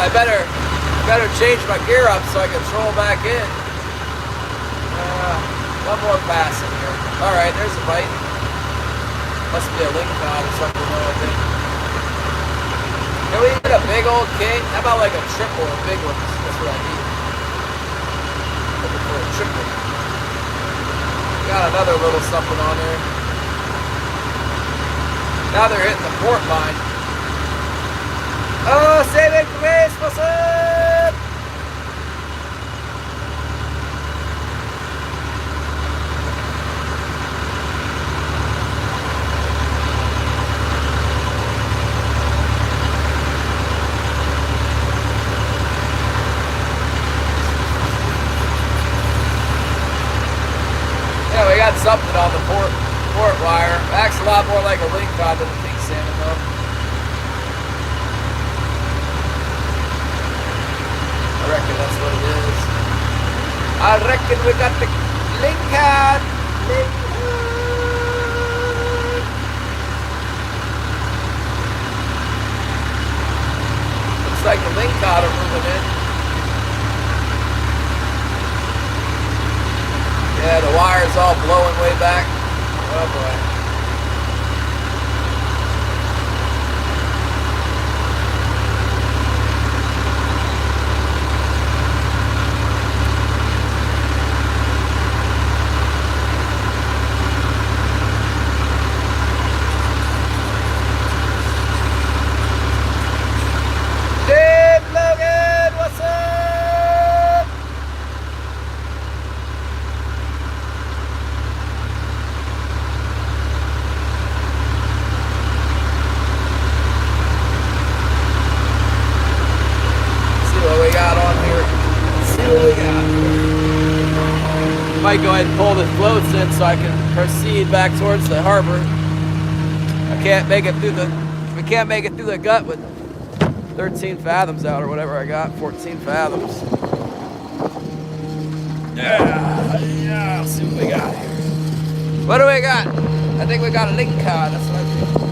I better change my gear up so I can troll back in. One more pass in here. Alright, there's a bite. Must be a lingcod or something though, I think. Can we get a big old king? How about like a triple of big ones? That's what I need. Looking for a triple. Got another little something on there. Now they're hitting the port line. Oh, saving grace, what's up? Yeah, we got something on the port wire. Acts a lot more like a lingcod than a pink salmon though. I reckon that's what it is. I reckon we got the Link cod. Looks like the link cod are moving in. Yeah, the wire's all blowing way back. Oh boy. Might go ahead and pull the floats in so I can proceed back towards the harbor. I can't make it through the gut with 13 fathoms out or whatever I got, 14 fathoms. Yeah, let's see what we got here. What do we got? I think we got a link cod, that's what I think.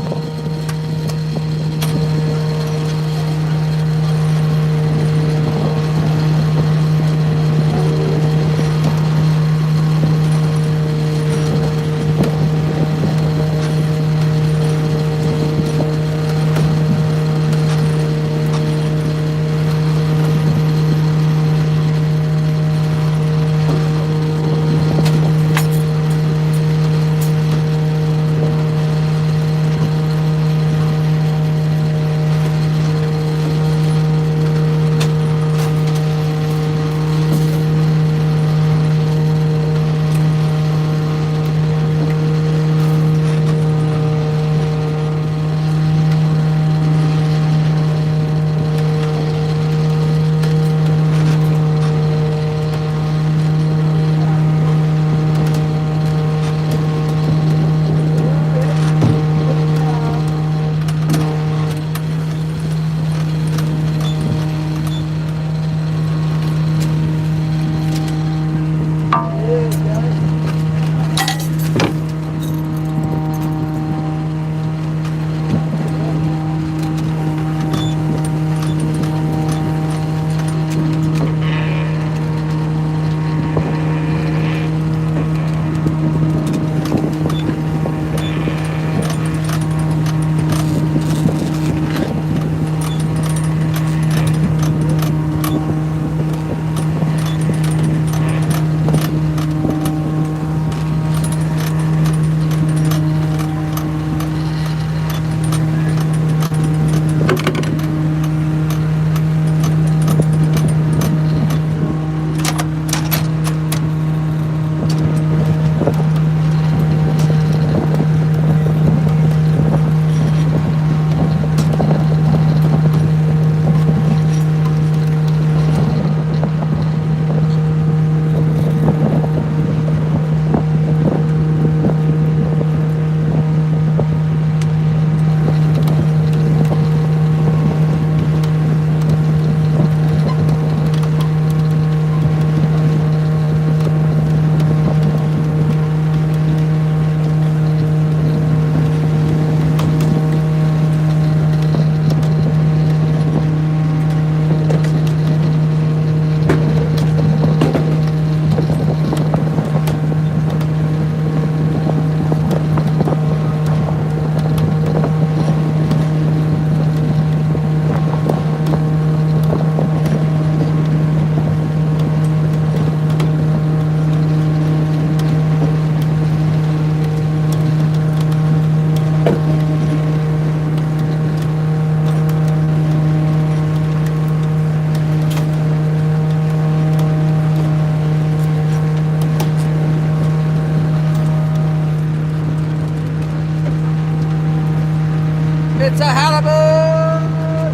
It's a halibut!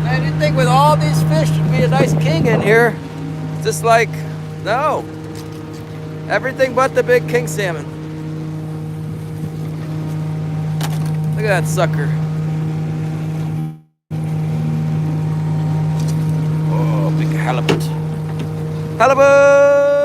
Man, you'd think with all these fish there'd be a nice king in here. It's just like, no. Everything but the big king salmon. Look at that sucker. Oh, big halibut. Halibut!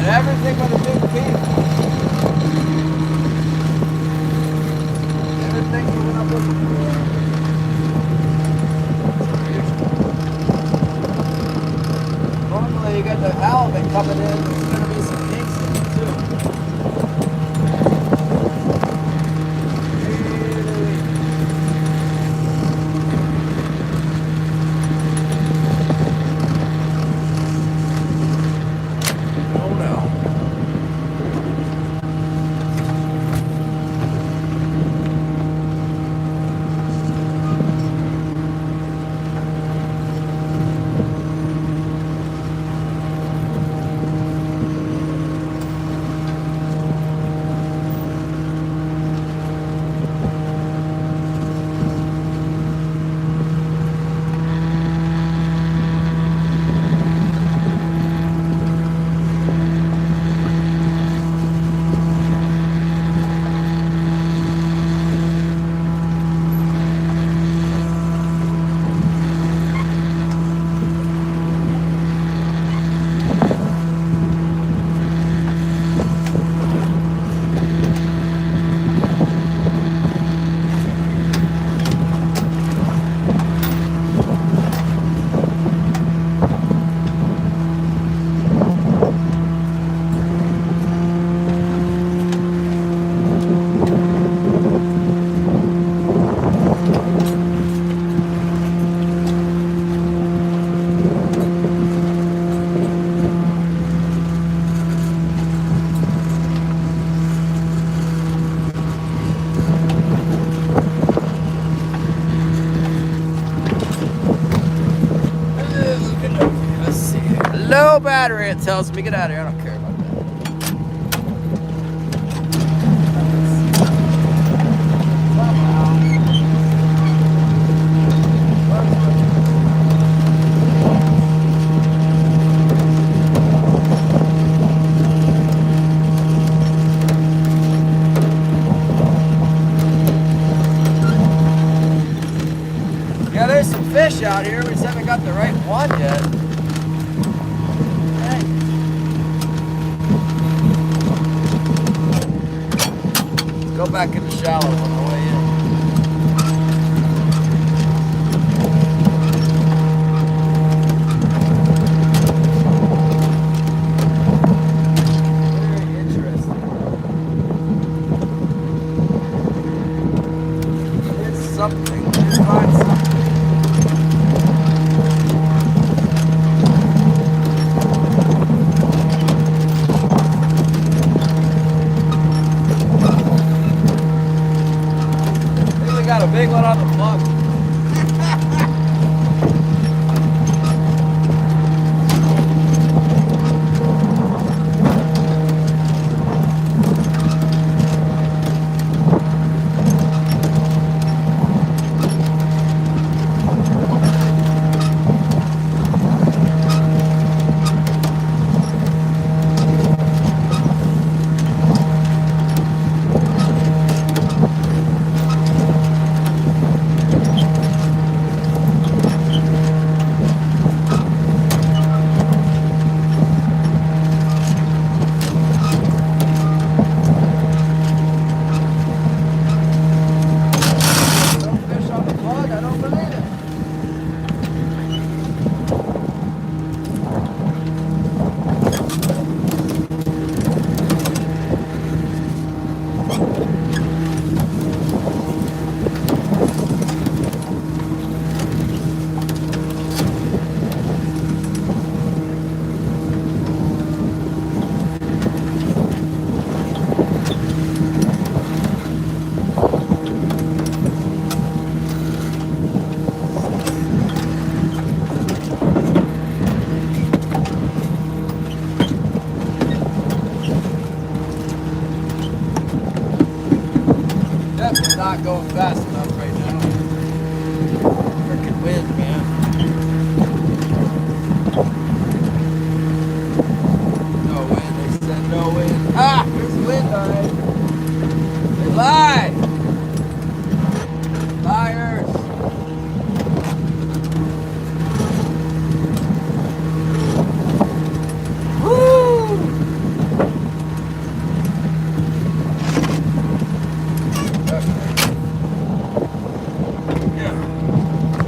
Everything with a big P. Everything moving up with normally you got the halibut coming in. There's going to be some kinks in it too. Low battery, it tells me. Get out of here. I don't care about that. Yeah, there's some fish out here. We just haven't got the right one yet. Go back in the shallow on the way in. Very interesting. It's something. It's find something.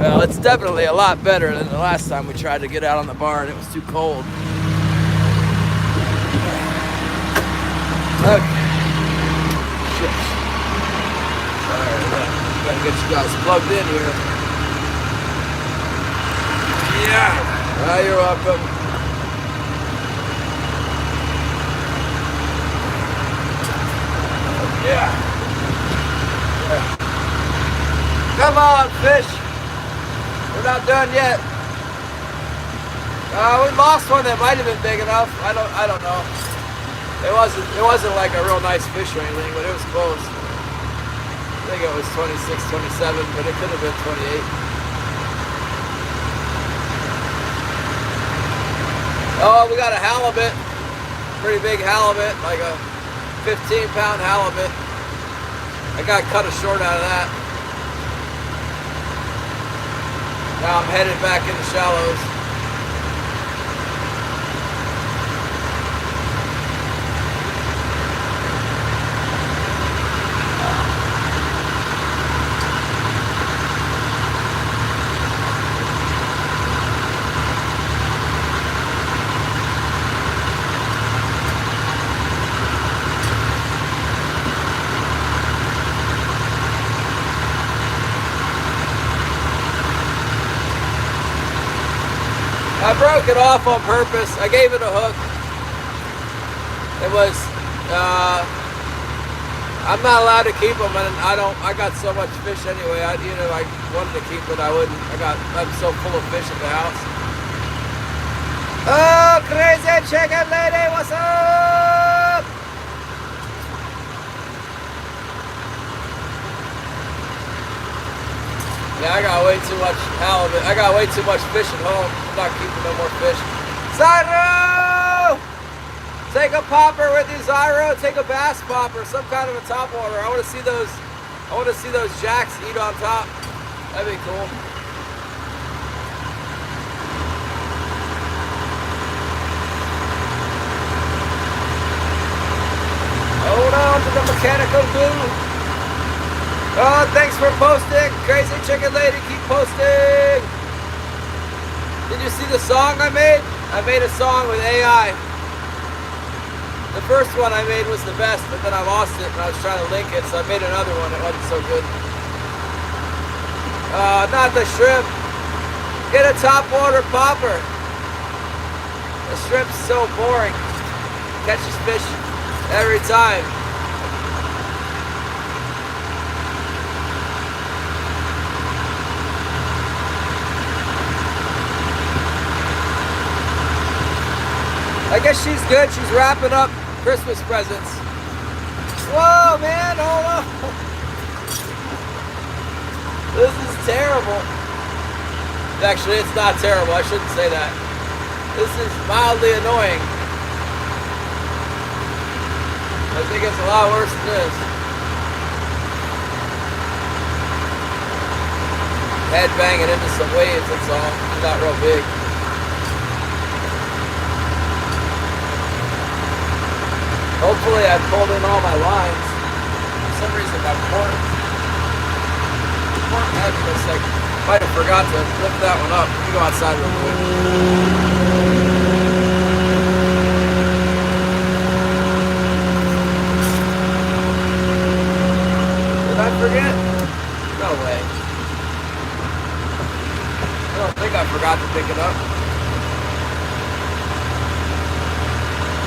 Well, it's definitely a lot better than the last time we tried to get out on the bar and it was too cold. Okay. Shit. Alright, gotta get you guys plugged in here. Yeah. Ah, you're welcome. Yeah. Come on, fish. We're not done yet. We lost one that might have been big enough. I don't know. It wasn't like a real nice fish or anything, but it was close. I think it was 26, 27, but it could have been 28. Oh, we got a halibut. Pretty big halibut, like a 15-pound halibut. I got cut a short out of that. Now I'm headed back into shallows. I broke it off on purpose. I gave it a hook. It was, I'm not allowed to keep them, and I got so much fish anyway. I wanted to keep it, I wouldn't. I'm so full of fish at the house. Oh, crazy chicken lady, what's up? Yeah, I got way too much halibut. I got way too much fish at home. I'm not keeping no more fish. Zyro! Take a popper with you, Zyro. Take a bass popper, some kind of a topwater. I want to see those jacks eat on top. That'd be cool. Hold on to the mechanical glue. Oh, thanks for posting. Crazy chicken lady, keep posting. Did you see the song I made? I made a song with AI. The first one I made was the best, but then I lost it and I was trying to link it, so I made another one. It wasn't so good. Not the shrimp. Get a topwater popper. The shrimp's so boring. Catches fish every time. I guess she's good. She's wrapping up Christmas presents. Whoa, man, hold on. This is terrible. Actually, it's not terrible. I shouldn't say that. This is mildly annoying. I think it's a lot worse than this. Head banging into some waves, that's all. It's not real big. Hopefully I pulled in all my lines. For some reason my port head looks like might have forgot to lift that one up. Let me go outside real quick. Did I forget? No way. I don't think I forgot to pick it up.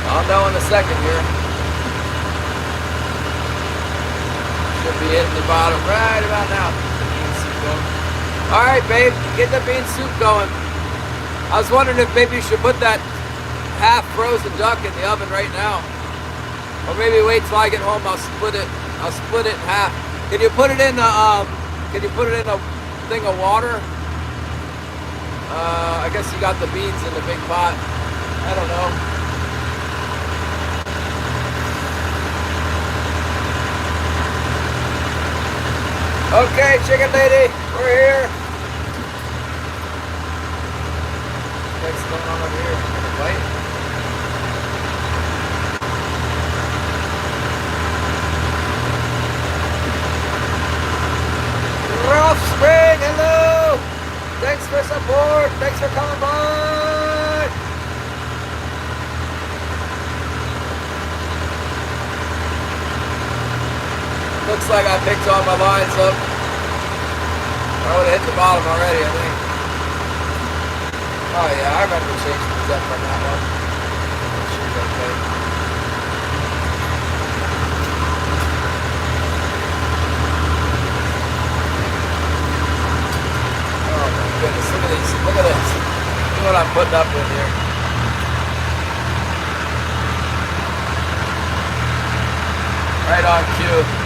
I'll know in a second here. Should be hitting the bottom right about now. Bean soup going. All right, babe, get the bean soup going. I was wondering if maybe you should put that half-frozen duck in the oven right now, or maybe wait till I get home. I'll split it. I'll split it in half. Can you put it in a? Can you put it in a thing of water? I guess you got the beans in the big pot. I don't know. Okay, chicken lady, we're here. What's going on over here? Wait. Rough Spring, hello. looks like I picked all my lines up. I would have hit the bottom already, I think. Oh yeah, I remember changing the depth on that one. She's okay. Oh my goodness, look at these. Look at this. Look what I'm putting up with here. Right on cue.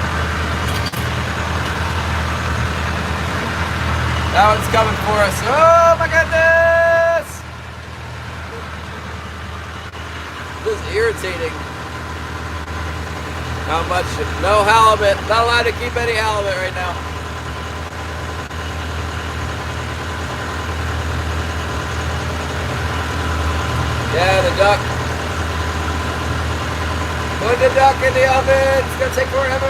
That one's coming for us. Oh my goodness! This is irritating. How much? No halibut. Not allowed to keep any halibut right now. Yeah, the duck. Put the duck in the oven. It's gonna take forever.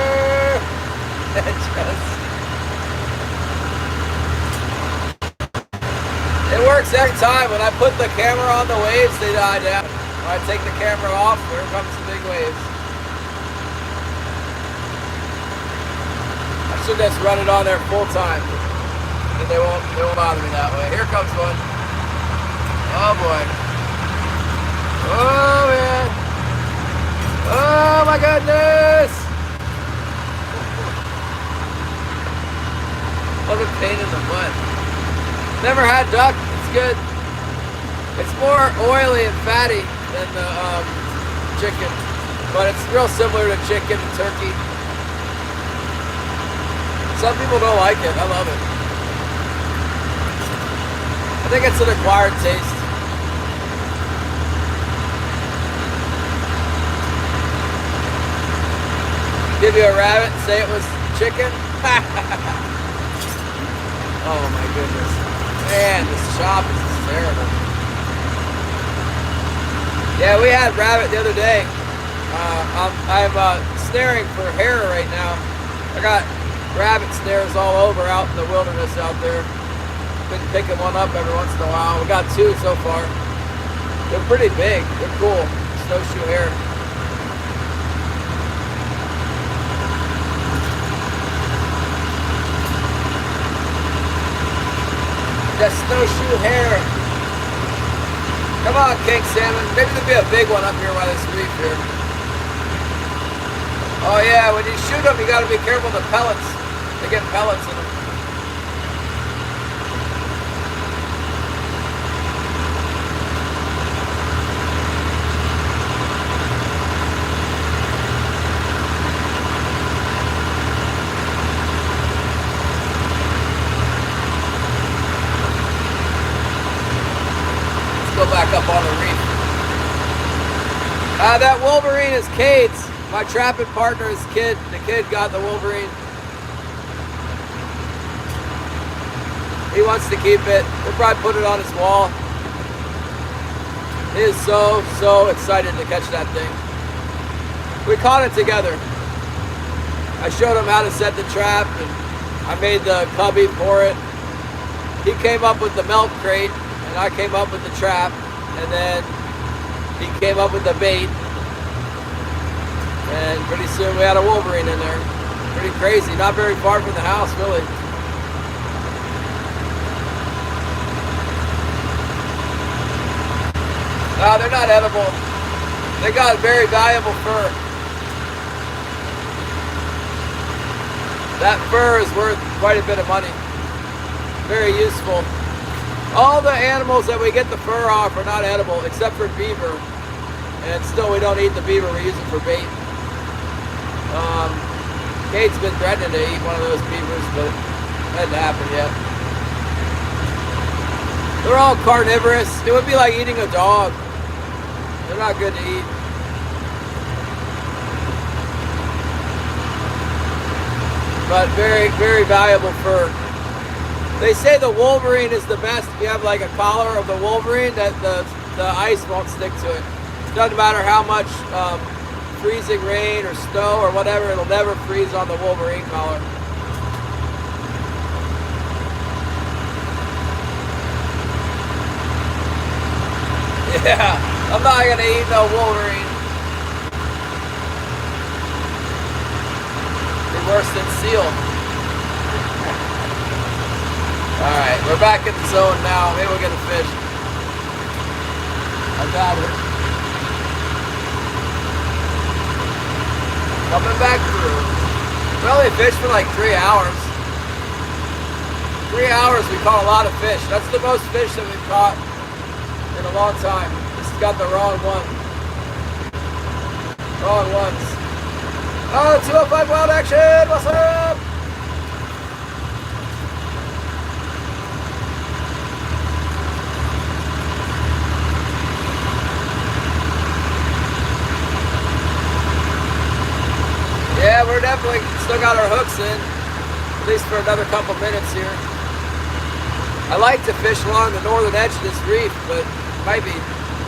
It works every time. When I put the camera on the waves, they die down. When I take the camera off, here comes the big waves. I should just run it on there full time. And they won't bother me that way. Here comes one. Oh boy. Oh man. Oh my goodness. What a pain in the butt. Never had duck. It's good. It's more oily and fatty than the chicken, but it's real similar to chicken and turkey. Some people don't like it. I love it. I think it's an acquired taste. Give you a rabbit and say it was chicken? Oh my goodness. Man, this shop is terrible. Yeah, we had rabbit the other day. I'm snaring for hare right now. I got rabbit snares all over out in the wilderness out there. Been picking one up every once in a while. We got 2 so far. They're pretty big. They're cool. Snowshoe hare. That snowshoe hare. Come on, king salmon. Maybe there'll be a big one up here by this reef here. Oh yeah, when you shoot them, you gotta be careful of the pellets. They get pellets in them. Go back up on the reef. That Wolverine is Cade's. My trapping partner is Kid. The kid got the Wolverine. He wants to keep it. We'll probably put it on his wall. He is so excited to catch that thing. We caught it together. I showed him how to set the trap and I made the cubby for it. He came up with the milk crate. And I came up with the trap, and then he came up with the bait, and pretty soon we had a Wolverine in there. Pretty crazy, not very far from the house, really. No, they're not edible. They got very valuable fur. That fur is worth quite a bit of money. Very useful. All the animals that we get the fur off are not edible, except for beaver. And still, we don't eat the beaver, we use it for bait. Kate's been threatening to eat one of those beavers, but it hasn't happened yet. They're all carnivorous. It would be like eating a dog. They're not good to eat. But very, very valuable fur. They say the Wolverine is the best. If you have like a collar of the Wolverine, that the ice won't stick to it. It doesn't matter how much freezing rain or snow or whatever, it'll never freeze on the Wolverine collar. Yeah, I'm not gonna eat no Wolverine. worse than seal. Alright, we're back in the zone now. Maybe we'll get a fish. I got it. Coming back through. We only fished for like 3 hours. 3 hours we caught a lot of fish. That's the most fish that we've caught in a long time. This has got the wrong one. Wrong ones. Oh, 205 wild action! What's up? Yeah, we're definitely still got our hooks in, at least for another couple minutes here. I like to fish along the northern edge of this reef, but it might be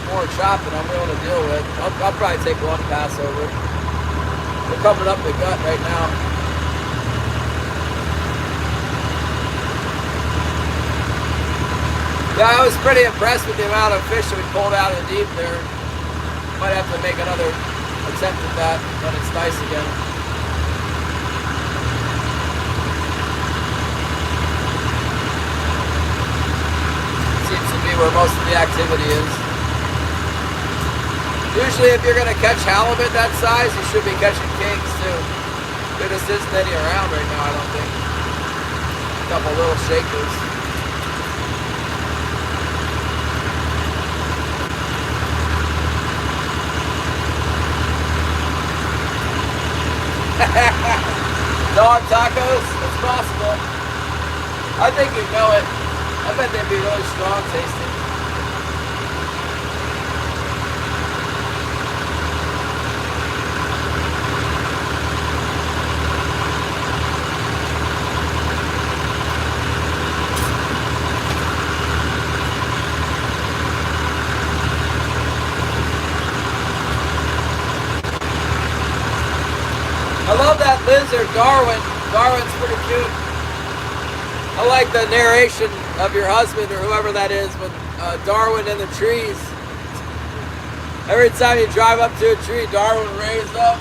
more chopping I'm willing to deal with. I'll probably take one pass over it. We're coming up the gut right now. Yeah, I was pretty impressed with the amount of fish that we pulled out of the deep there. Might have to make another attempt at that when it's nice again. Seems to be where most of the activity is. Usually if you're going to catch halibut that size, you should be catching kings too. There just isn't any around right now, I don't think. A couple little shakers. Dog tacos? It's possible. I think you know it. I bet they'd be really strong tasting. I love that lizard, Darwin. Darwin's pretty cute. I like the narration of your husband or whoever that is with Darwin in the trees. Every time you drive up to a tree, Darwin raised up.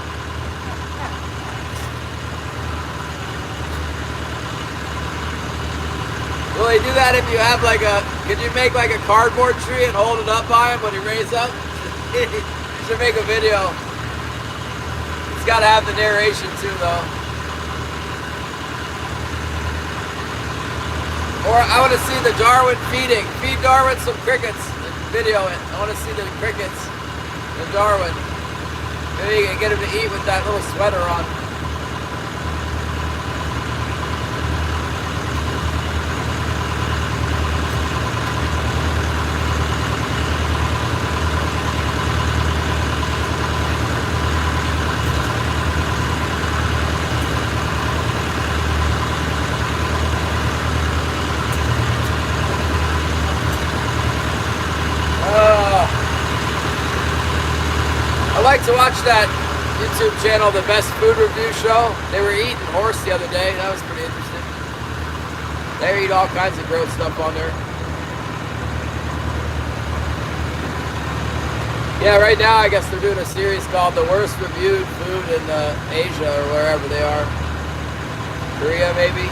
Will he do that if you have like a, could you make like a cardboard tree and hold it up by him when he raises up? You should make a video. It's got to have the narration too, though. Or I want to see the Darwin feeding. Feed Darwin some crickets and video it. I want to see the crickets and Darwin. Maybe you can get him to eat with that little sweater on. I like to watch that YouTube channel, The Best Food Review Show. They were eating horse the other day. That was pretty interesting. They eat all kinds of gross stuff on there. Yeah, right now I guess they're doing a series called The Worst Reviewed Food in Asia or wherever they are. Korea maybe?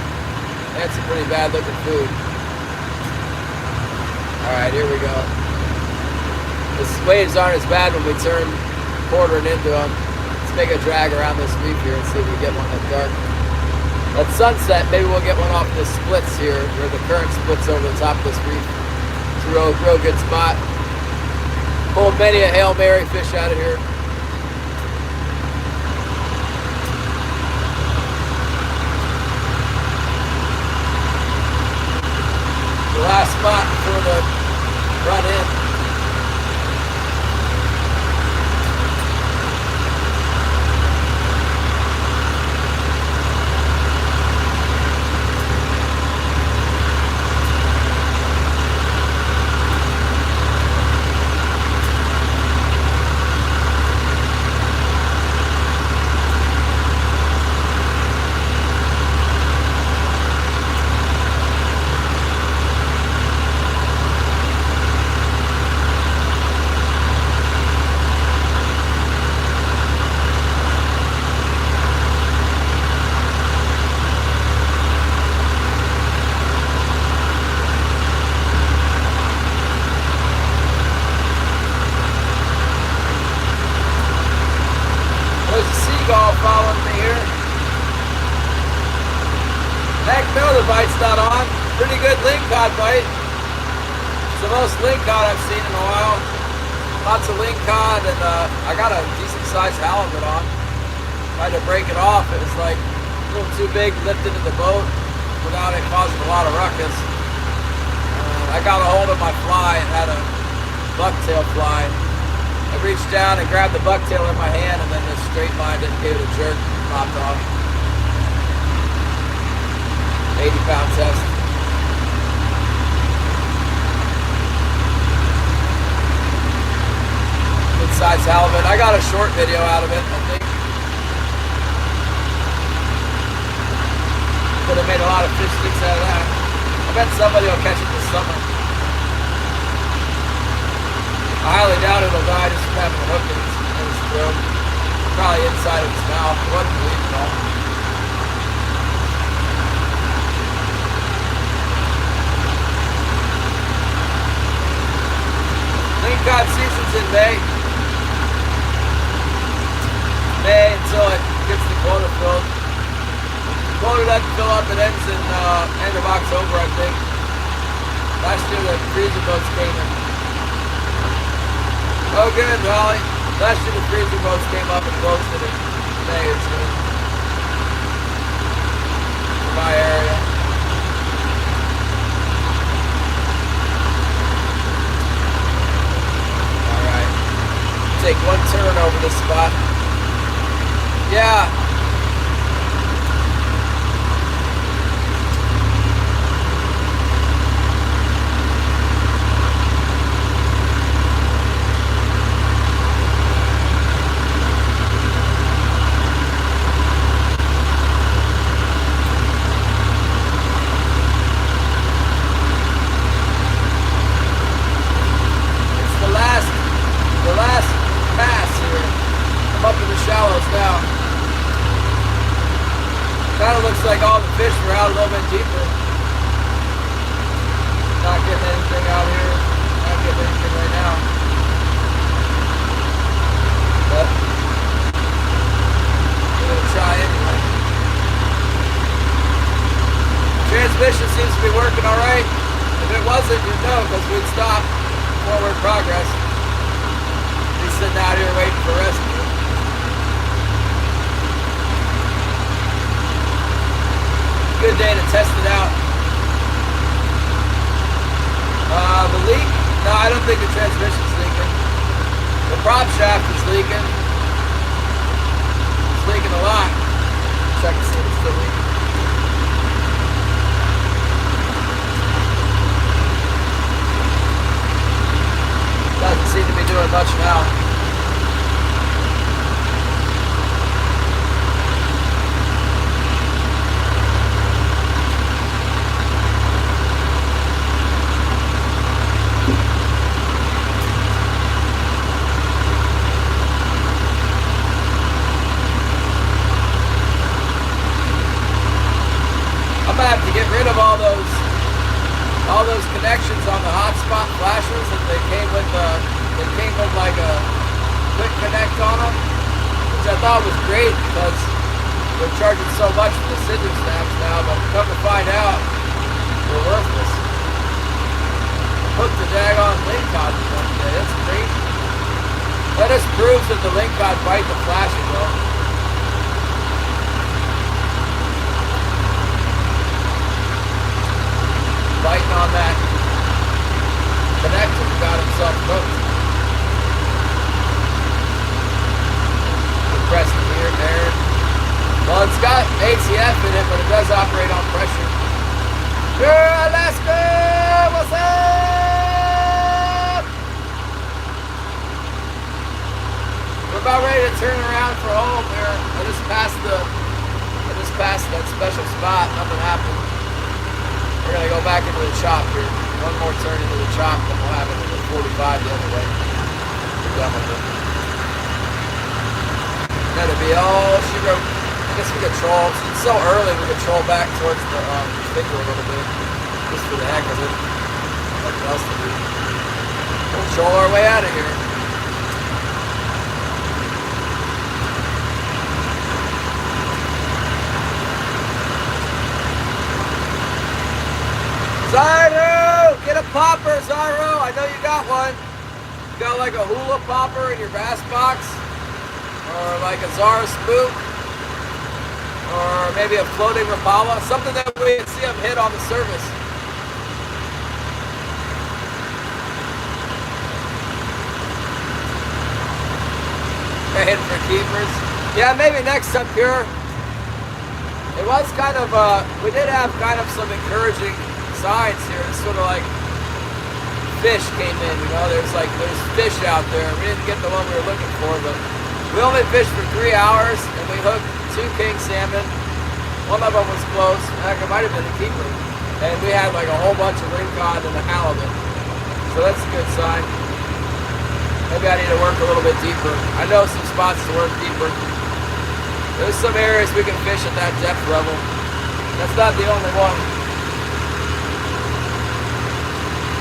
That's some pretty bad looking food. Alright, here we go. The waves aren't as bad when we turn quartering into them. Let's make a drag around this reef here and see if we get one that's dark. At sunset, maybe we'll get one off the splits here, where the current splits over the top of this reef. It's a real good spot. Pulled many a Hail Mary fish out of here. The last spot before the run in. right? It's the most lingcod I've seen in a while. Lots of lingcod, and I got a decent sized halibut on. Tried to break it off. It was like a little too big to lift into the boat without it causing a lot of ruckus. I got a hold of my fly and had a bucktail fly. I reached down and grabbed the bucktail in my hand, and then just straight lined it and gave it a jerk, popped off. 80-pound test. Good size halibut. I got a short video out of it, I think. Could have made a lot of fish sticks out of that. I bet somebody will catch it this summer. I highly doubt it'll die just from having a hook in his throat. Probably inside of his mouth. It wasn't bleeding at all. Lingcod season's in May. May until it gets the quota filled. The quota doesn't fill up, it ends in end of October, I think. Last year the freezer boats came in. Oh good, Holly. Last year the freezer boats came up and closed it in May or June. In my area. Alright. Take one turn over this spot. Yeah. The last pass here. I'm up in the shallows now. Kind of looks like all the fish were out a little bit deeper. Not getting anything out here. Not getting anything right now. But we're gonna try anyway. Transmission seems to be working all right. If it wasn't, you'd know, because we'd stop forward progress. He's sitting out here waiting for rescue. Good day to test it out. The leak? No, I don't think the transmission's leaking. The prop shaft is leaking. It's leaking a lot. Check to see if it's still leaking. Doesn't seem to be doing much now. I'm gonna have to get rid of all those connections on the hotspot flashers that they came with like a quick connect on them, which I thought was great because they're charging so much for the scissor snaps now, but come to find out, they're worthless. Hooked the daggone lingcod one day, that's crazy. That just proves that the lingcod bite the flasher though. Biting on that connector, got himself hooked. Pressed it here and there. Well, it's got ATF in it, but it does operate on pressure. Sure, Alaska, what's up? We're about ready to turn around for home here. I just passed that special spot. Nothing happened. We're gonna go back into the chop here. One more turn into the chop, then we'll have it into 45 the other way. We're done with it. That'll be all she wrote. I guess we could troll. It's so early, we could troll back towards the finger a little bit. Just for the heck of it. Nothing else to do. We'll troll our way out of here. Siders! got one, you got like a hula popper in your bass box, or like a Zara spook, or maybe a floating Rapala, something that we can see them hit on the surface. They're hitting for keepers. Yeah, maybe next time, Pure. It was kind of, we did have kind of some encouraging signs here. It's sort of like fish came in, you know, there's fish out there. We didn't get the one we were looking for, but we only fished for 3 hours, and we hooked 2 king salmon. One of them was close. Heck, it might have been a keeper. And we had like a whole bunch of lingcod and a halibut. So that's a good sign. Maybe I need to work a little bit deeper. I know some spots to work deeper. There's some areas we can fish at that depth level. That's not the only one.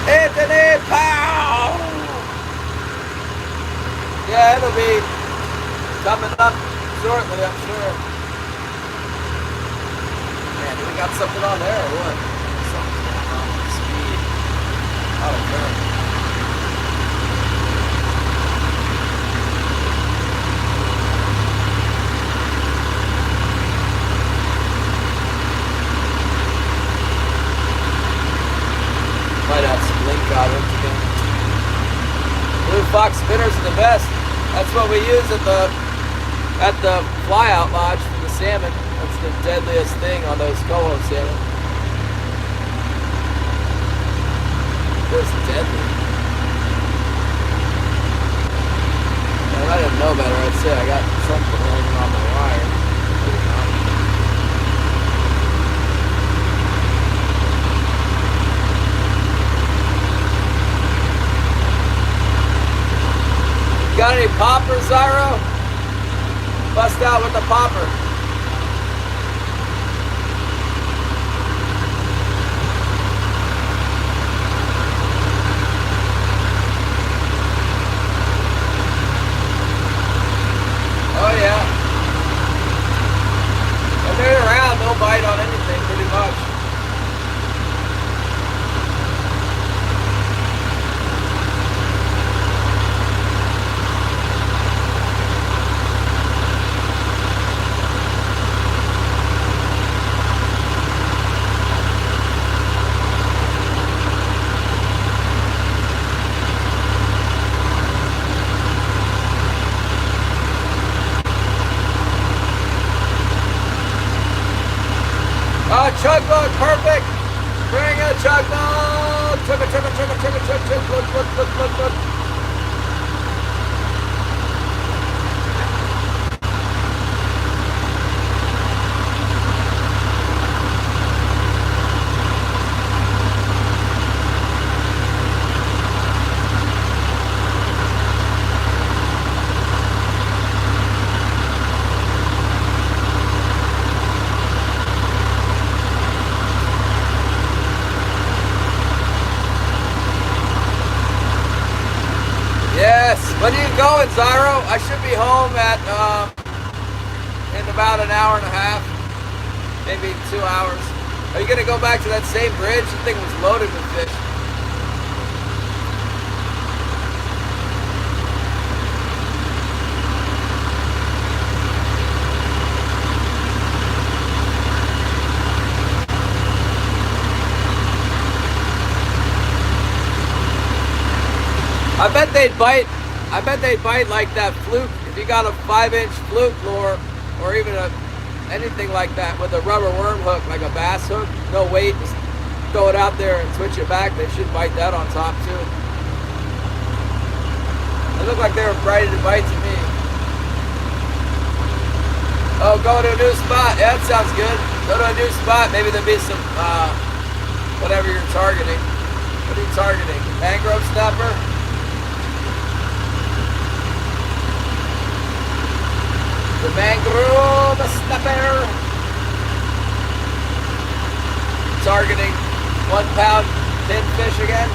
Anthony Powell! Yeah, it'll be coming up shortly, I'm sure. Man, do we got something on there or what? Something's going on with the speed. I don't care. Might have some lingcod hooked again. Blue fox spinners are the best. That's what we use at the fly out lodge for the salmon. That's the deadliest thing on those coho salmon. It's deadly. If I didn't know better, I'd say I got something hanging on my wire. Got any poppers, Zyro? Bust out with the popper. Oh yeah. When they're around, they'll bite on anything pretty much. Chugboat, perfect. Bring a chugboat. Chug. Look. When are you going, Zyro? I should be home in about an hour and a half, maybe 2 hours. Are you going to go back to that same bridge? The thing was loaded with fish. I bet they'd bite like that fluke. If you got a 5-inch fluke lure, or even anything like that with a rubber worm hook, like a bass hook, no weight, just throw it out there and switch it back. They should bite that on top too. They look like they were ready to bite to me. Oh, go to a new spot. Yeah, that sounds good. Go to a new spot. Maybe there'll be some, whatever you're targeting. What are you targeting? Mangrove snapper? The mangrove snapper. Targeting 1 pound thin fish again.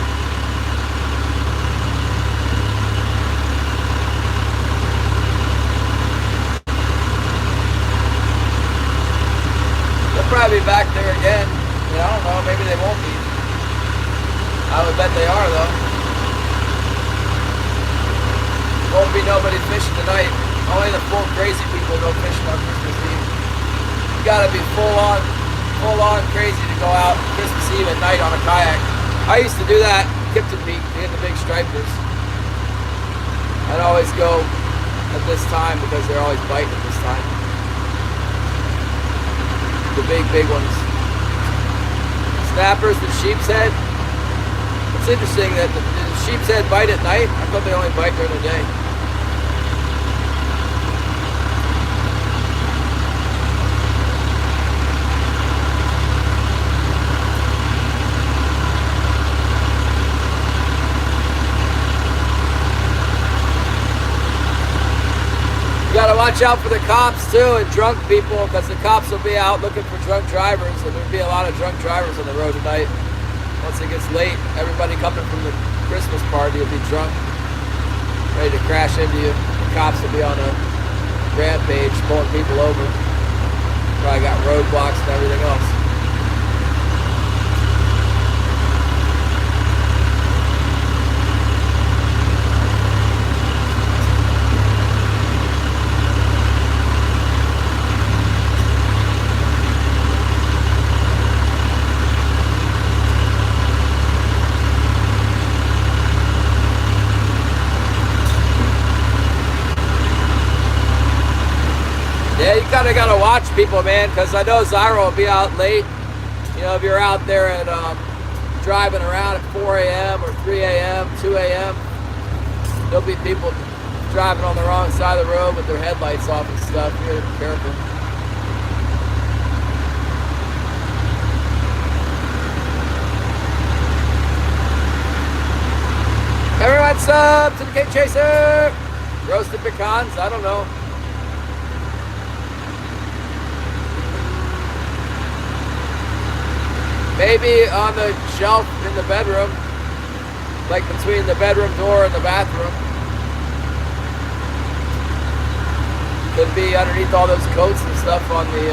They'll probably be back there again. I don't know, maybe they won't be. I would bet they are though. Won't be nobody fishing tonight. Only the full crazy people go fishing on Christmas Eve. You gotta be full on crazy to go out Christmas Eve at night on a kayak. I used to do that, Kipton Peak, to get the big stripers. I'd always go at this time because they're always biting at this time. The big ones. Snappers, the sheep's head. It's interesting that the sheep's head bite at night. I thought they only bite during the day. You gotta watch out for the cops too and drunk people, because the cops will be out looking for drunk drivers, and there'll be a lot of drunk drivers on the road tonight. Once it gets late, everybody coming from the Christmas party will be drunk, ready to crash into you. The cops will be on a rampage, pulling people over. Probably got roadblocks and everything else. Yeah, you kind of got to watch people, man, because I know Zyro will be out late. You know, if you're out there at driving around at 4 a.m. or 3 a.m., 2 a.m., there'll be people driving on the wrong side of the road with their headlights off and stuff. You gotta be careful. Everyone's up to the Cape Chaser. Roasted pecans, I don't know. Maybe on the shelf in the bedroom, like between the bedroom door and the bathroom. Could be underneath all those coats and stuff on the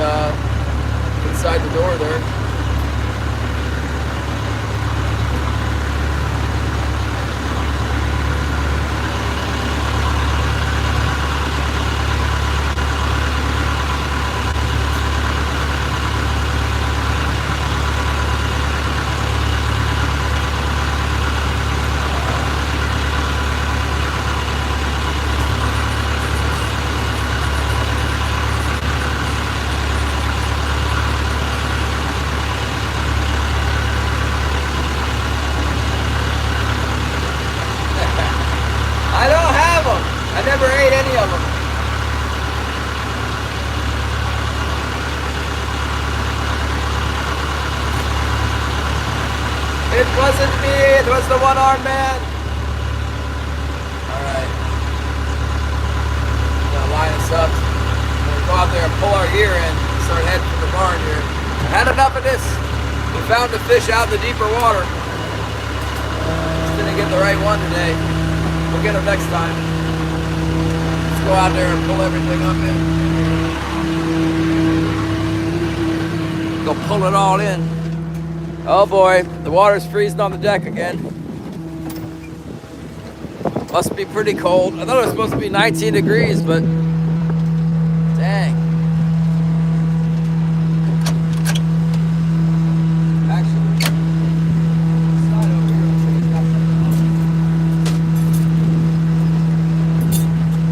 inside the door there. I never ate any of them. It wasn't me, it was the one-armed man. Alright. Gonna line us up. We're gonna go out there and pull our gear in and start heading for the barn here. Had enough of this. We found the fish out in the deeper water. Just didn't get the right one today. We'll get them next time. Go out there and pull everything up in. Go pull it all in. Oh boy, the water's freezing on the deck again. Must be pretty cold. I thought it was supposed to be 19 degrees, but dang.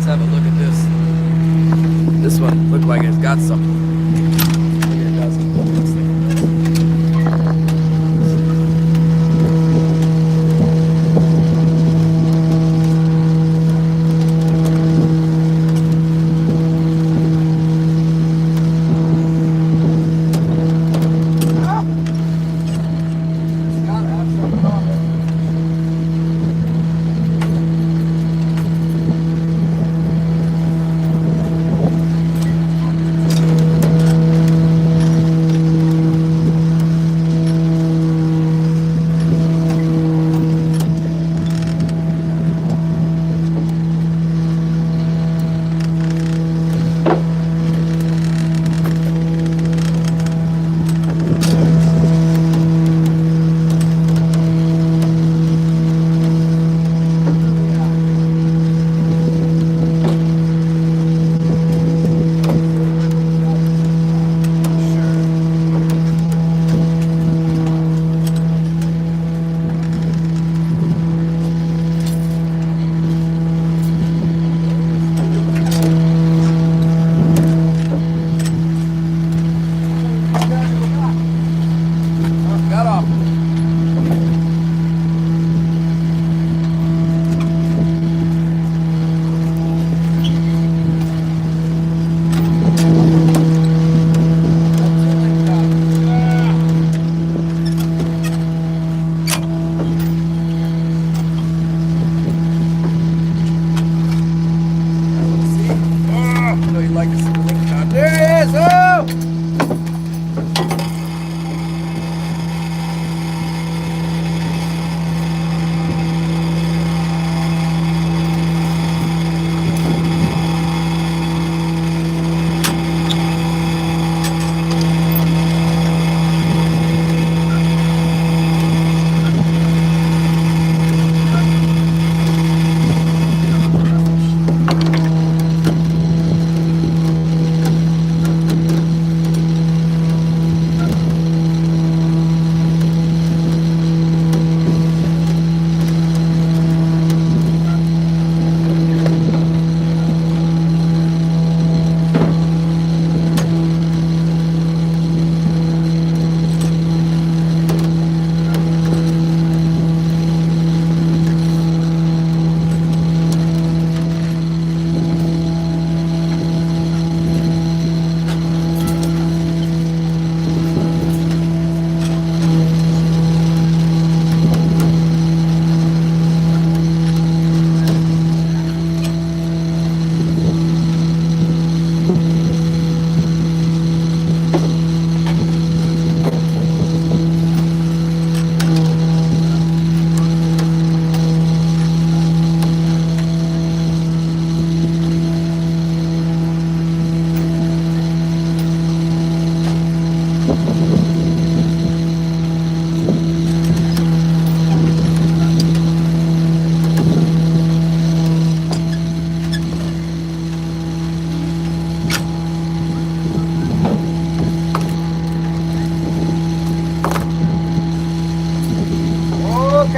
Have a look at this. This one looked like it's got something. Maybe it doesn't. It's gotta have something on it.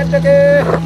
Kentucky.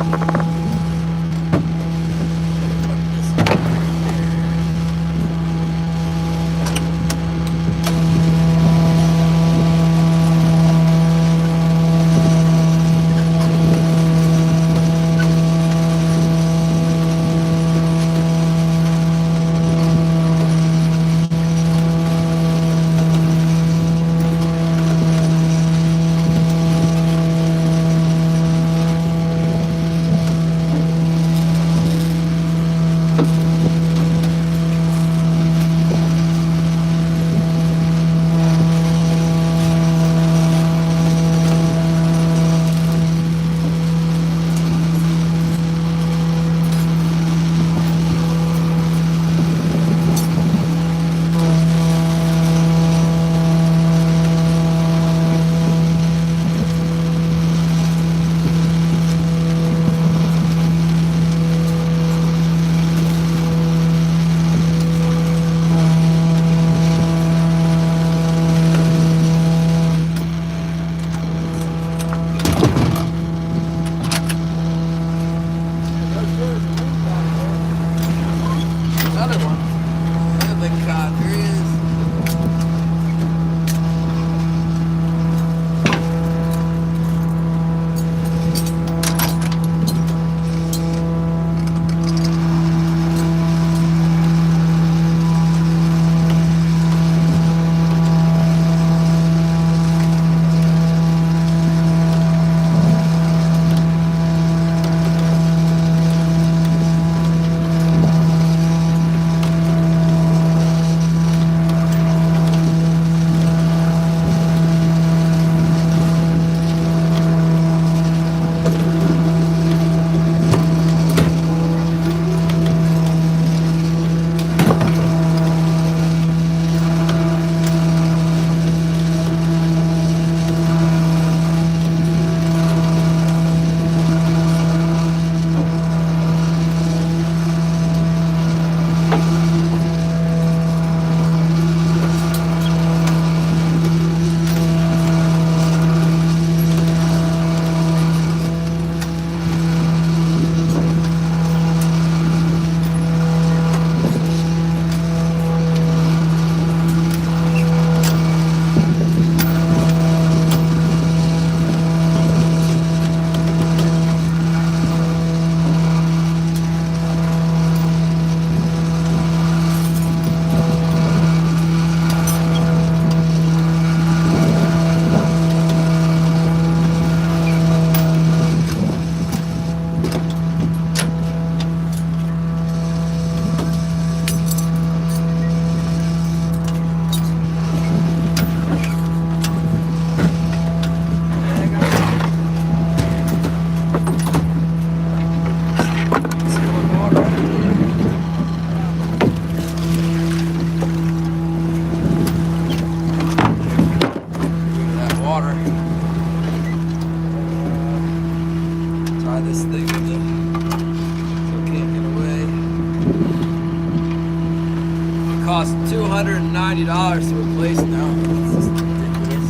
Cost $290 to replace now. It's just ridiculous.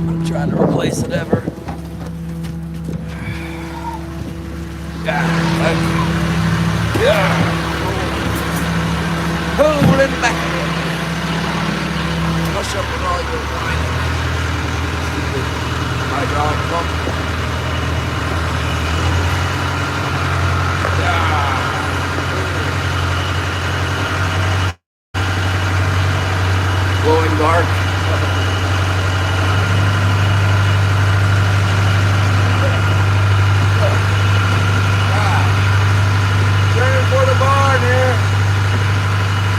I'm trying to replace it ever. Pulling back. Push up with all your whining. Hydraulic pump. Glowing dark. Turning for the barn here.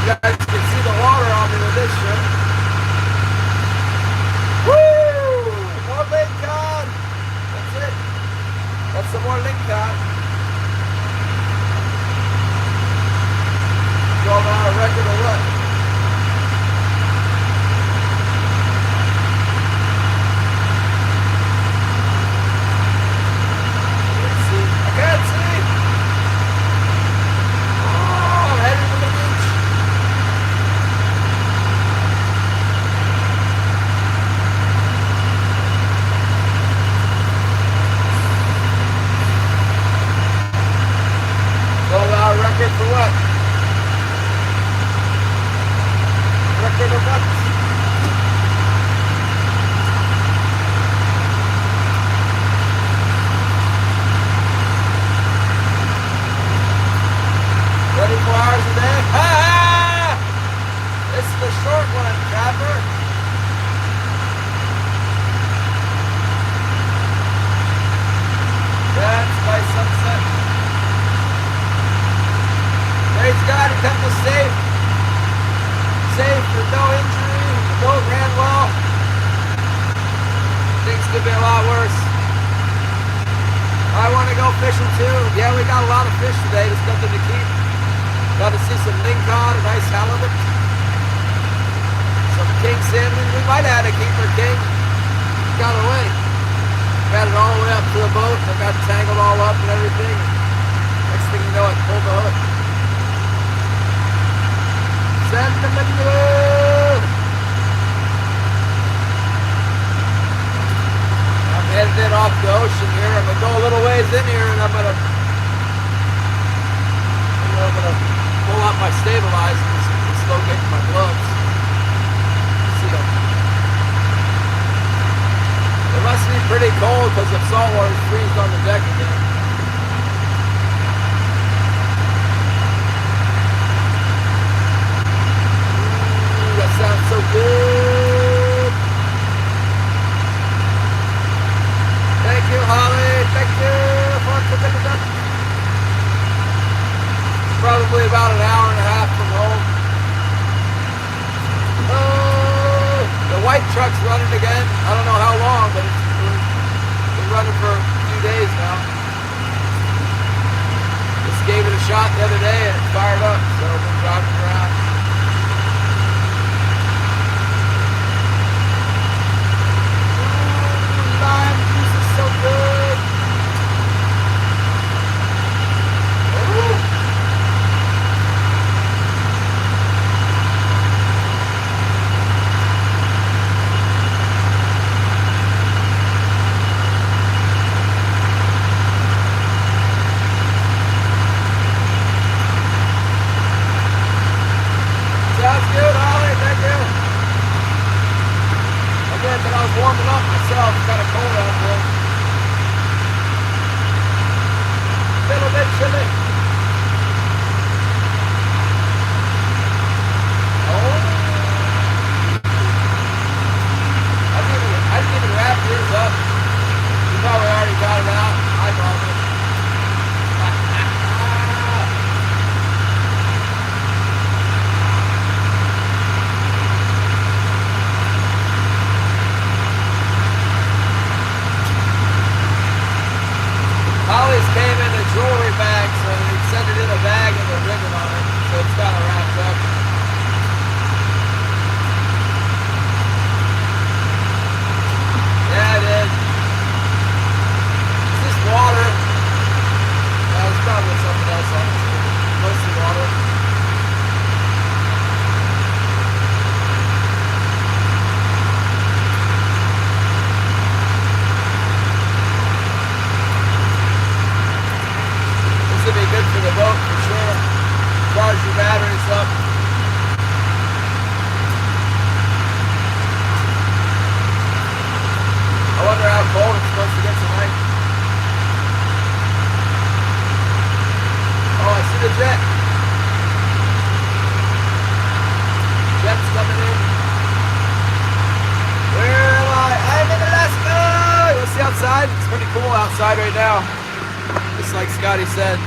You guys can see the water on me with this shit. Woo! More Lincoln. That's it. That's some more Lincoln. Going on a record or what? with no injury. The boat ran well. Things could be a lot worse. I want to go fishing too. Yeah, we got a lot of fish today. There's nothing to keep. Got to see some lingcod, a nice halibut. Some king salmon. We might have had a keeper king. Got away. Got it all the way up to the boat. I got tangled all up and everything. Next thing you know, I pulled the hook. Send them in the road. I'm headed in off the ocean here. I'm gonna go a little ways in here, and I'm gonna pull out my stabilizers and dislocate my gloves. See them. It must be pretty cold because the salt water's freezing on the deck again. Ooh, that sounds so good. Thank you, Holly. Thank you for cooking it up. Probably about an hour and a half from home. Oh, the white truck's running again. I don't know how long, but it's been running for a few days now. Just gave it a shot the other day and it fired up, so I've been driving around. Ooh, lime juice is so good. Ooh. Sounds good, Holly. Thank you. I did, but I was warming up myself. It's kind of cold out there. A little bit chilly. Oh. I didn't even wrap yours up. You probably already got it out. I probably. Holly's came in a jewelry bag, so they sent it in a bag with a ribbon on it, so it's kind of wrapped up. Yeah, it is. Is this water? No, it's probably something else on it. Mostly water. This would be good for the boat for sure. Charge your batteries up. I wonder how cold it's supposed to get tonight. Oh, I see the jet. Jet's coming in. Where am I? I'm in Alaska! You want to see outside? It's pretty cool outside right now. Just like Scotty said.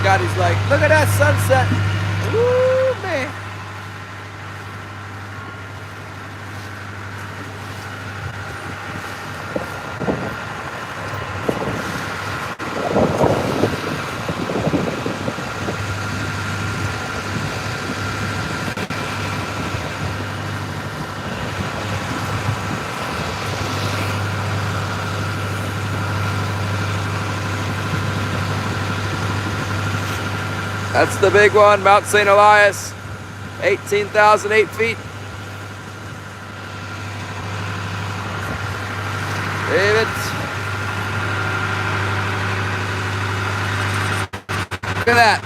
Scotty's like, look at that sunset. Woo, man. That's the big one, Mount St. Elias, 18,008 feet. David. Look at that.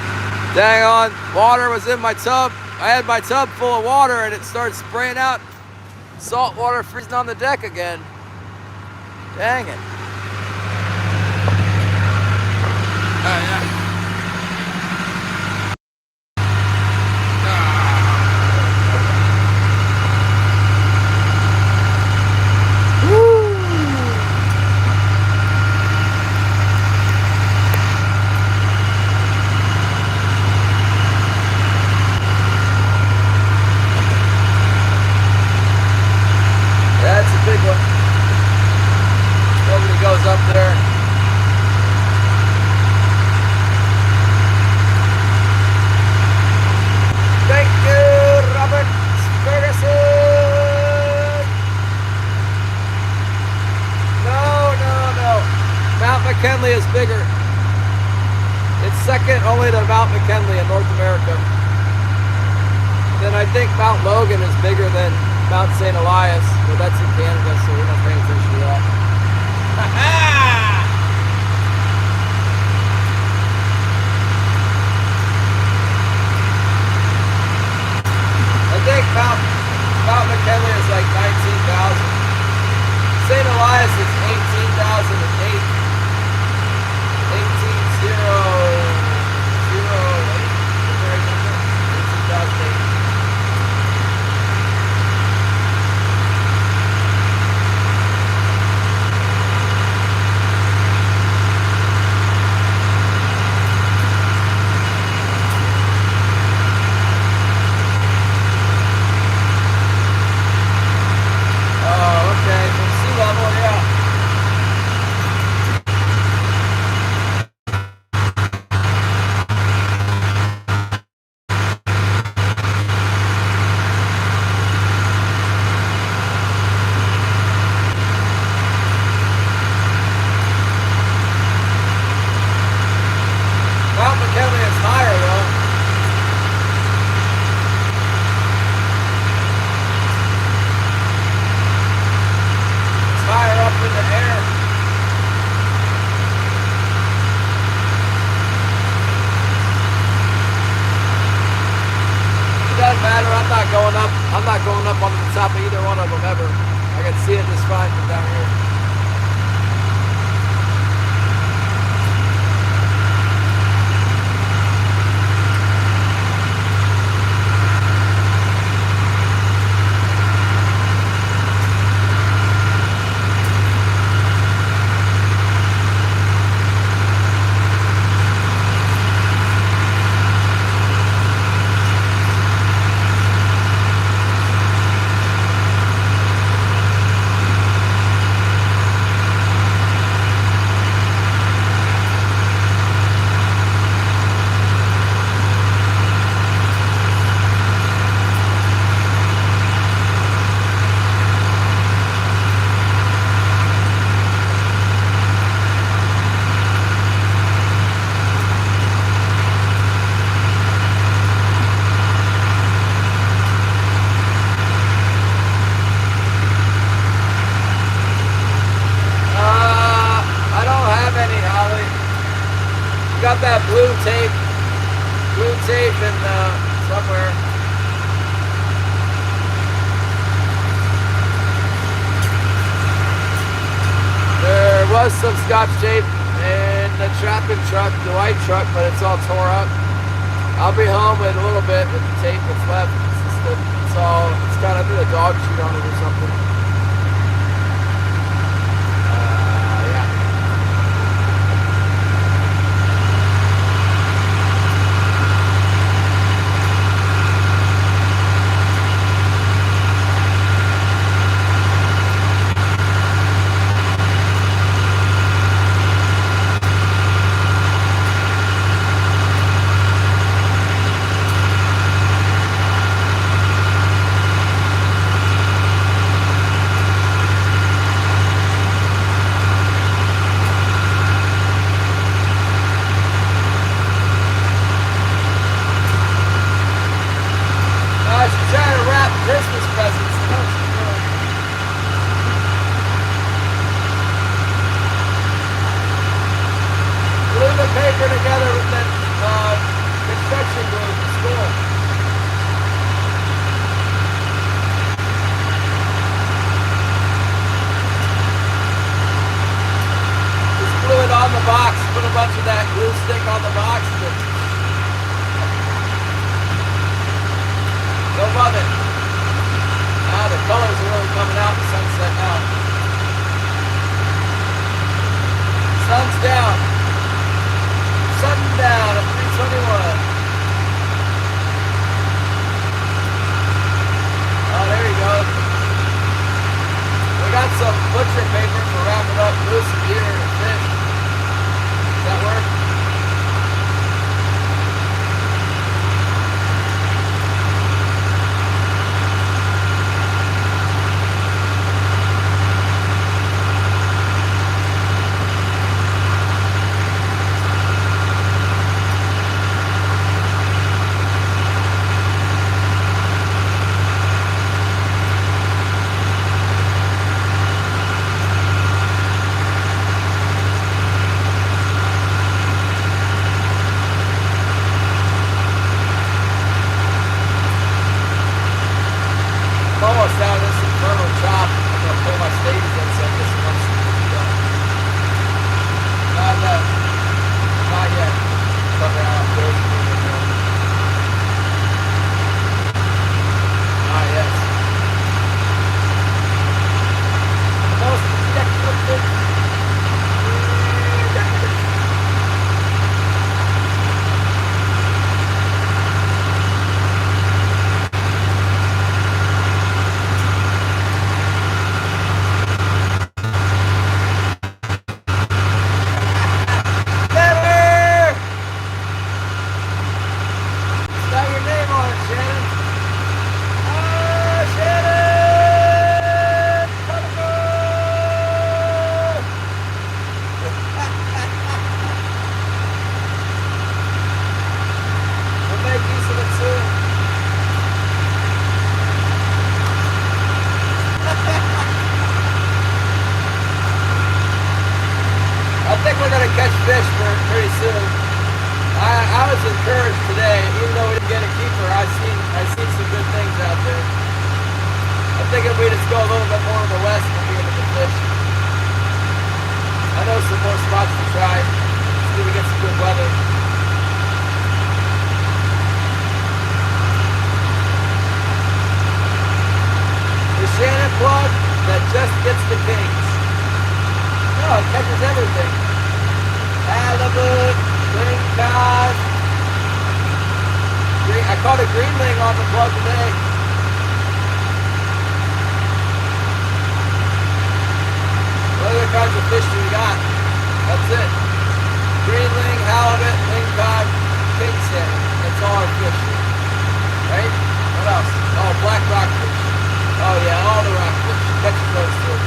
Dang on, water was in my tub. I had my tub full of water and it started spraying out. Salt water freezing on the deck again. Dang it. Oh, yeah. McKinley is bigger. It's second only to Mount McKinley in North America. Then I think Mount Logan is bigger than Mount St. Elias, but that's in Canada, so we're not paying attention to that. I think Mount McKinley is like 19,000. St. Elias is 18,008. 18,008. I'm not going up on the top of either one of them ever. I can see it just fine from down here. Got that blue tape in somewhere. There was some Scotch tape in the trapping truck, the white truck, but it's all tore up. I'll be home in a little bit with the tape that's left. It's got under the dog sheet on it or something. Christmas presents. Glue the paper together with that construction glue from school. Just glue it on the box. Put a bunch of that glue stick on the box. Go above it. Now the colors are really coming out in the sunset now. Sun's down. Sundown at 3:21. Oh, there you go. We got some butcher paper for wrapping up moose and deer and fish. Does that work? fish for pretty soon. I was encouraged today, even though we didn't get a keeper. I've seen some good things out there. I'm thinking we just go a little bit more to the west and be able to fish. I know some more spots to try. See if we get some good weather. The Shannon plug that just gets the kings. No, it catches everything. Halibut, lingcod. I caught a greenling on the plug today. What other kinds of fish do we got? That's it. Greenling, halibut, lingcod, king salmon. That's all our fish. Right? What else? Oh, black rockfish. Oh yeah, all the rockfish. Catches those too.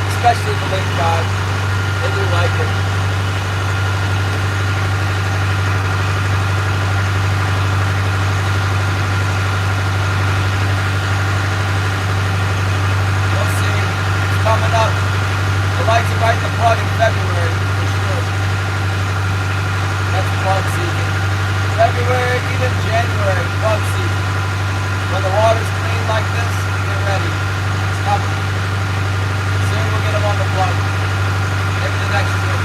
Especially the lingcod. They do like it. We'll see. It's coming up. I like to bite the plug in February for sure. That's plug season. February, even January, plug season. When the water's clean like this, get ready. It's coming. Soon we'll get them on the plug. Maybe the next trip.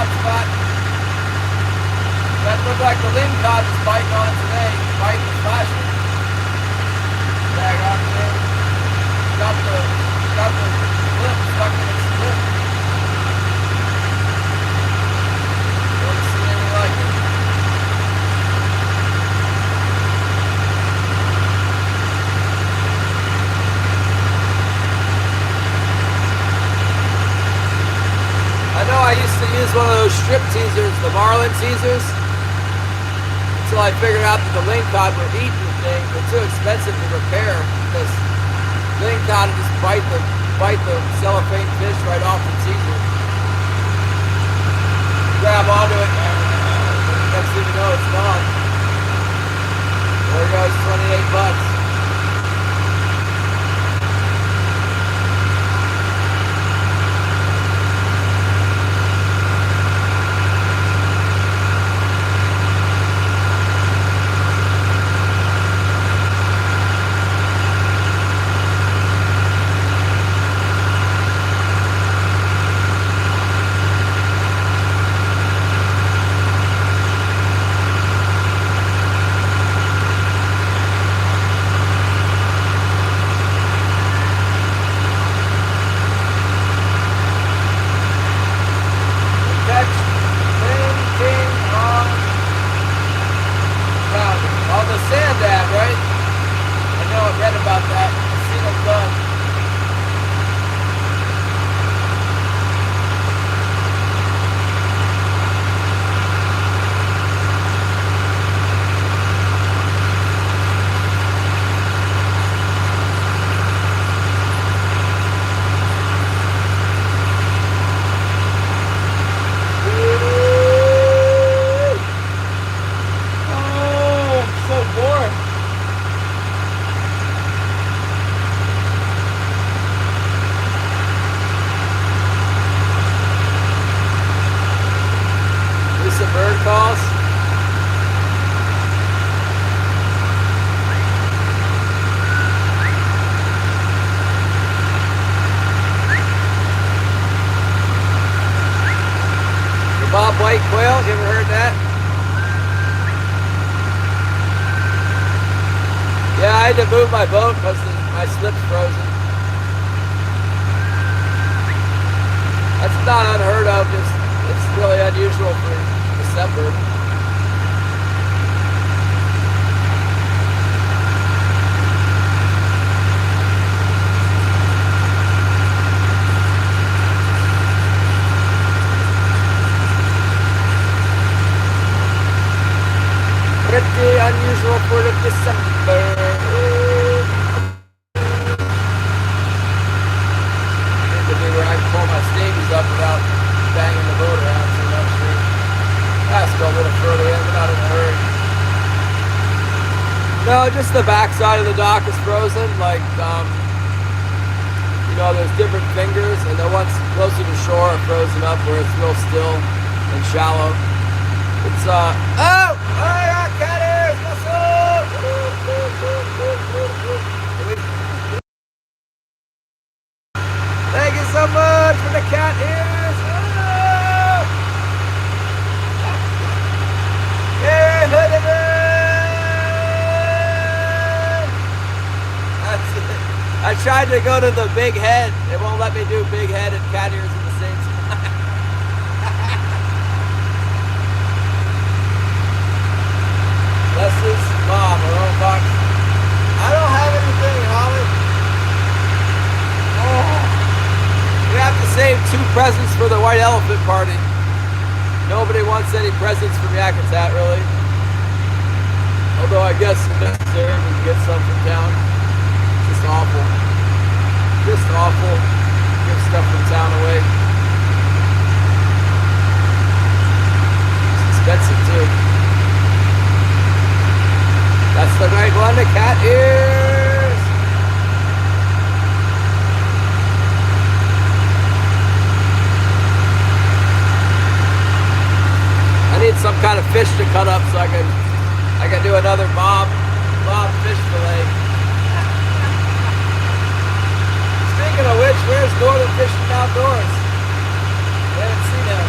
hot spot. That looked like the lingcod was biting on it today. Biting and flashing. Bag on there. Got the lip stuck in its lip. Don't see anything like it. I know I used to use one of those strip teasers, the marlin teasers, until I figured out that the lingcod were eating the thing. They're too expensive to repair because lingcod just bite the cellophane fish right off the teaser. Grab onto it, next thing you know, it's gone. There goes 28 bucks. White quail, you ever heard that? Yeah, I had to move my boat because my slip's frozen. That's not unheard of, just it's really unusual for December. Pretty unusual for the December. Need to be where I can pull my stages up without banging the boat around too much. Has to go a little further in, but not in a hurry. No, just the back side of the dock is frozen. Like, you know, there's different fingers, and the ones closer to shore are frozen up where it's real still and shallow. It's, oh, I got cutters, what's up? Thank you so much for the cat ears. Oh. Yeah, that's it. I tried to go to the big head. It won't let me do big head and cat ears at the same time. Leslie's mom, her own box. I don't have anything, Holly. Oh. We have to save 2 presents for the white elephant party. Nobody wants any presents from Yakutat, really. Although I guess if necessary, we can get some from town. Just awful. Just awful. Give stuff from town away. It's expensive, too. That's the right one, the cat ears. I need some kind of fish to cut up so I can do another mob fish fillet. Speaking of which, where's Northern Fishing Outdoors? I haven't seen them.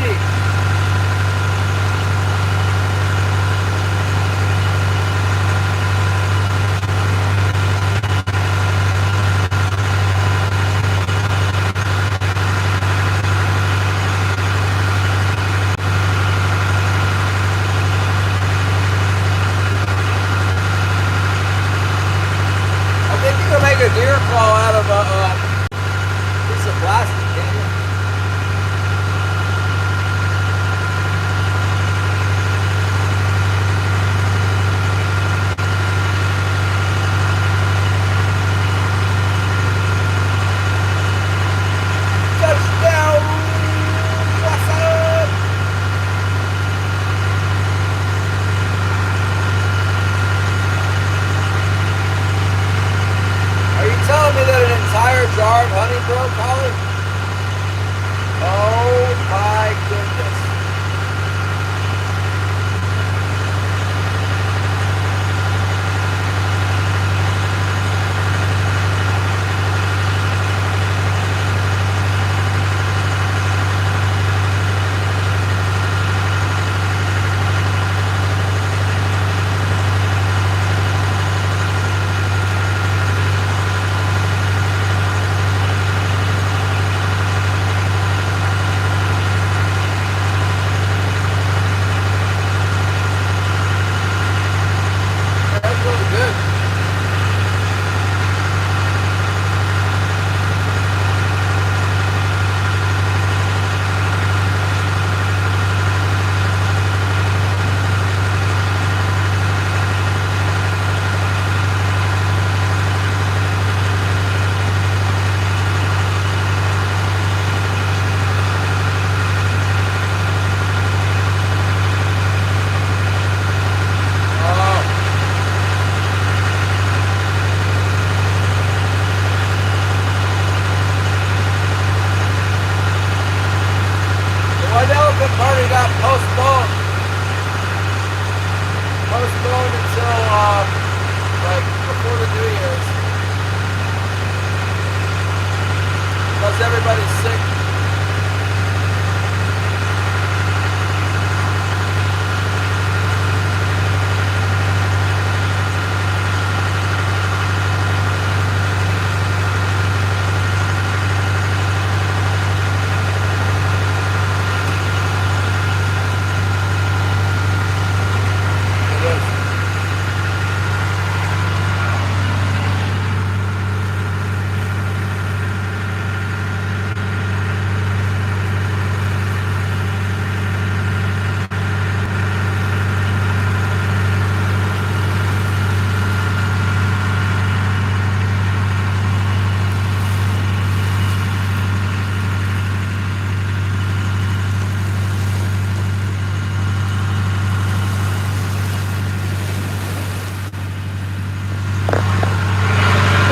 Speedy. I think you can make a deer claw out of a piece of plastic, can't you? Touchdown! What's up? Are you telling me that an entire jar of honey broke, Holly? Oh my goodness. That's really good. Oh, the White Elephant party got postponed. Postponed until like before the New Year's. Because everybody's sick. It is.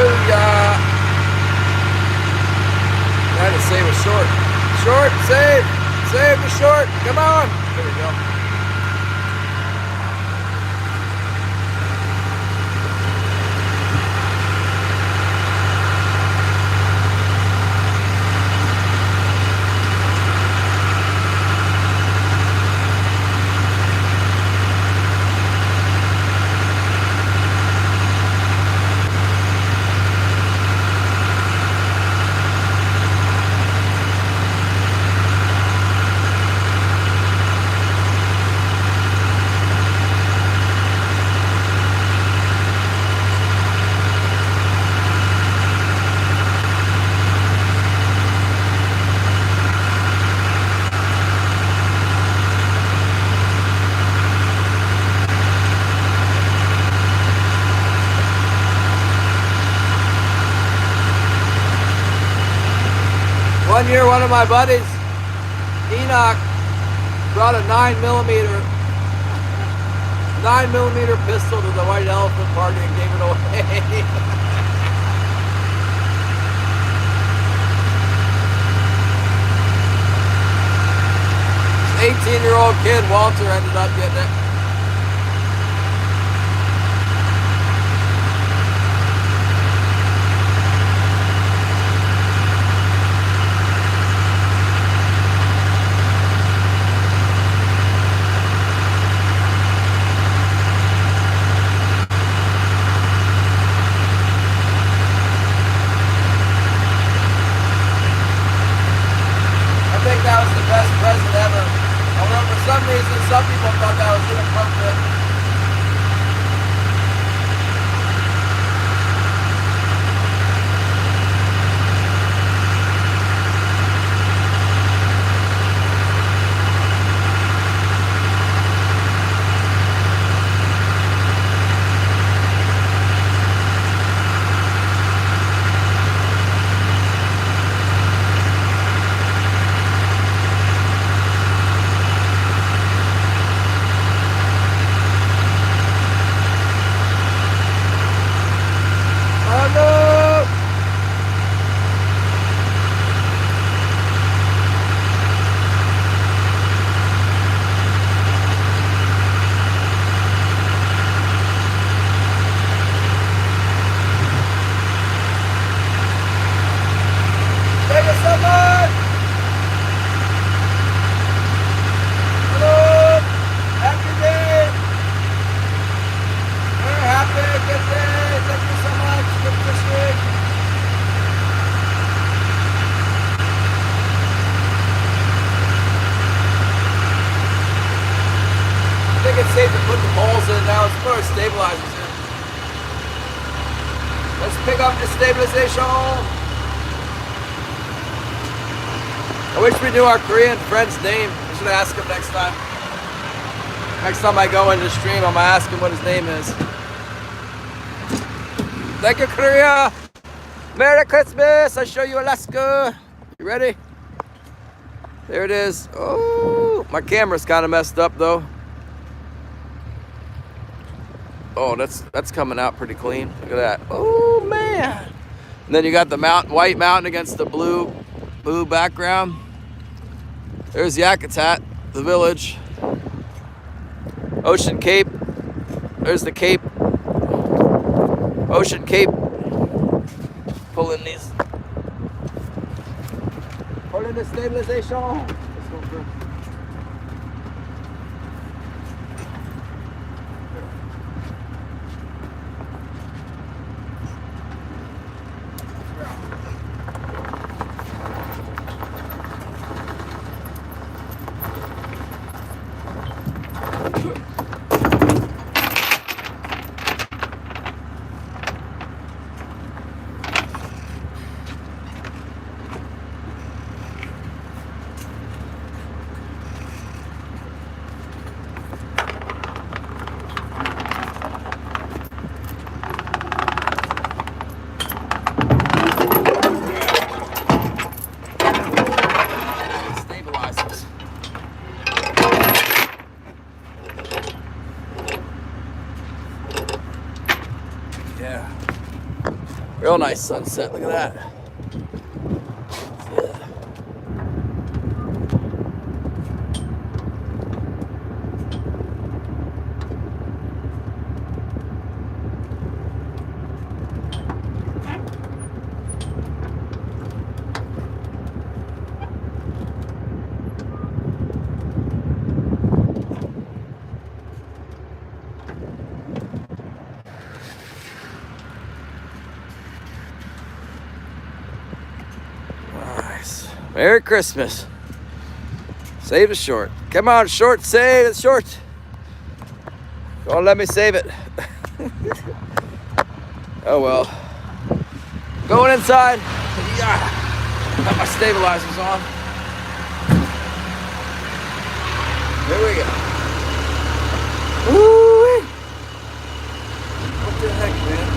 Booyah! Trying to save a short. Short, save! Save the short! Come on! There we go. One year, one of my buddies, Enoch, brought a 9mm pistol to the White Elephant party and gave it away. 18-year-old kid, Walter, ended up getting it. some people thought that was inappropriate. It's safe to put the poles in now. Let's put our stabilizers in. Let's pick up the stabilization. I wish we knew our Korean friend's name. I should ask him next time. Next time I go into the stream, I'm gonna ask him what his name is. Thank you, Korea. Merry Christmas. I'll show you Alaska. You ready? There it is. Oh, my camera's kind of messed up though. Oh, that's coming out pretty clean. Look at that. Oh man. And then you got the white mountain against the blue background. There's Yakutat, the village. Ocean Cape. There's the Cape. Ocean Cape. Pulling these. Pulling the stabilization. Let's go through. Yeah. Real nice sunset. Look at that. Yeah. Merry Christmas. Save the short. Come on, short, save it short. Don't let me save it. Oh well. Going inside. Yeah. Got my stabilizers on. Here we go. Woo-wee. What the heck, man?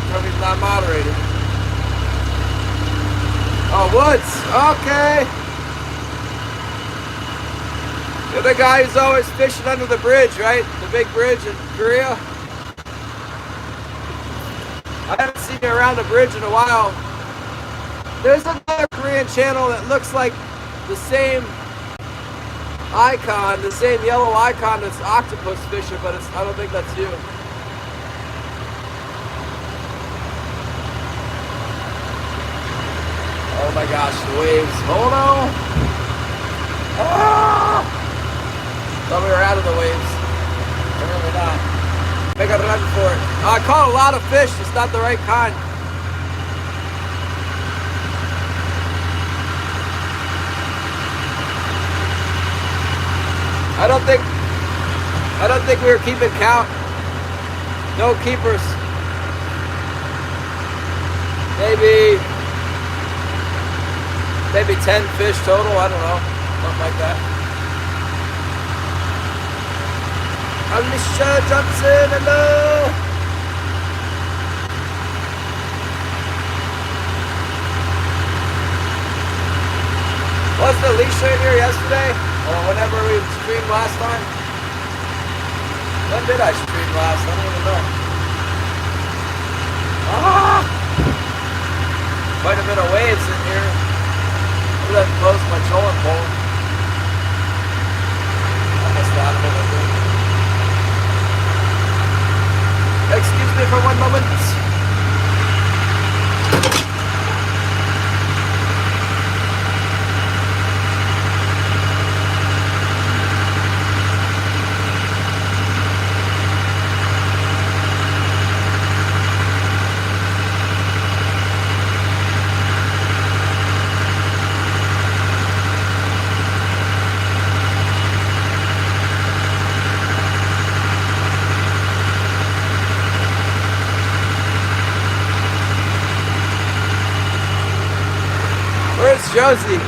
Probably not moderated. Oh, Woods. Okay. You're the guy who's always fishing under the bridge, right? The big bridge in Korea. I haven't seen you around the bridge in a while. There's another Korean channel that looks like the same icon, the same yellow icon that's octopus fishing, but I don't think that's you. Oh my gosh, the waves. Hold on. Ah! Thought we were out of the waves. Apparently not. Make a run for it. I caught a lot of fish, just not the right kind. I don't think we were keeping count. No keepers. Maybe 10 fish total. I don't know, something like that. Alicia Johnson, hello. Wasn't Alicia in here yesterday? Or whenever we streamed last time? When did I stream last? I don't even know. Ah! Quite a bit of waves in here. I'm gonna close my trolling pole. Almost out of it, I think. Excuse me for one moment. Where's Josie?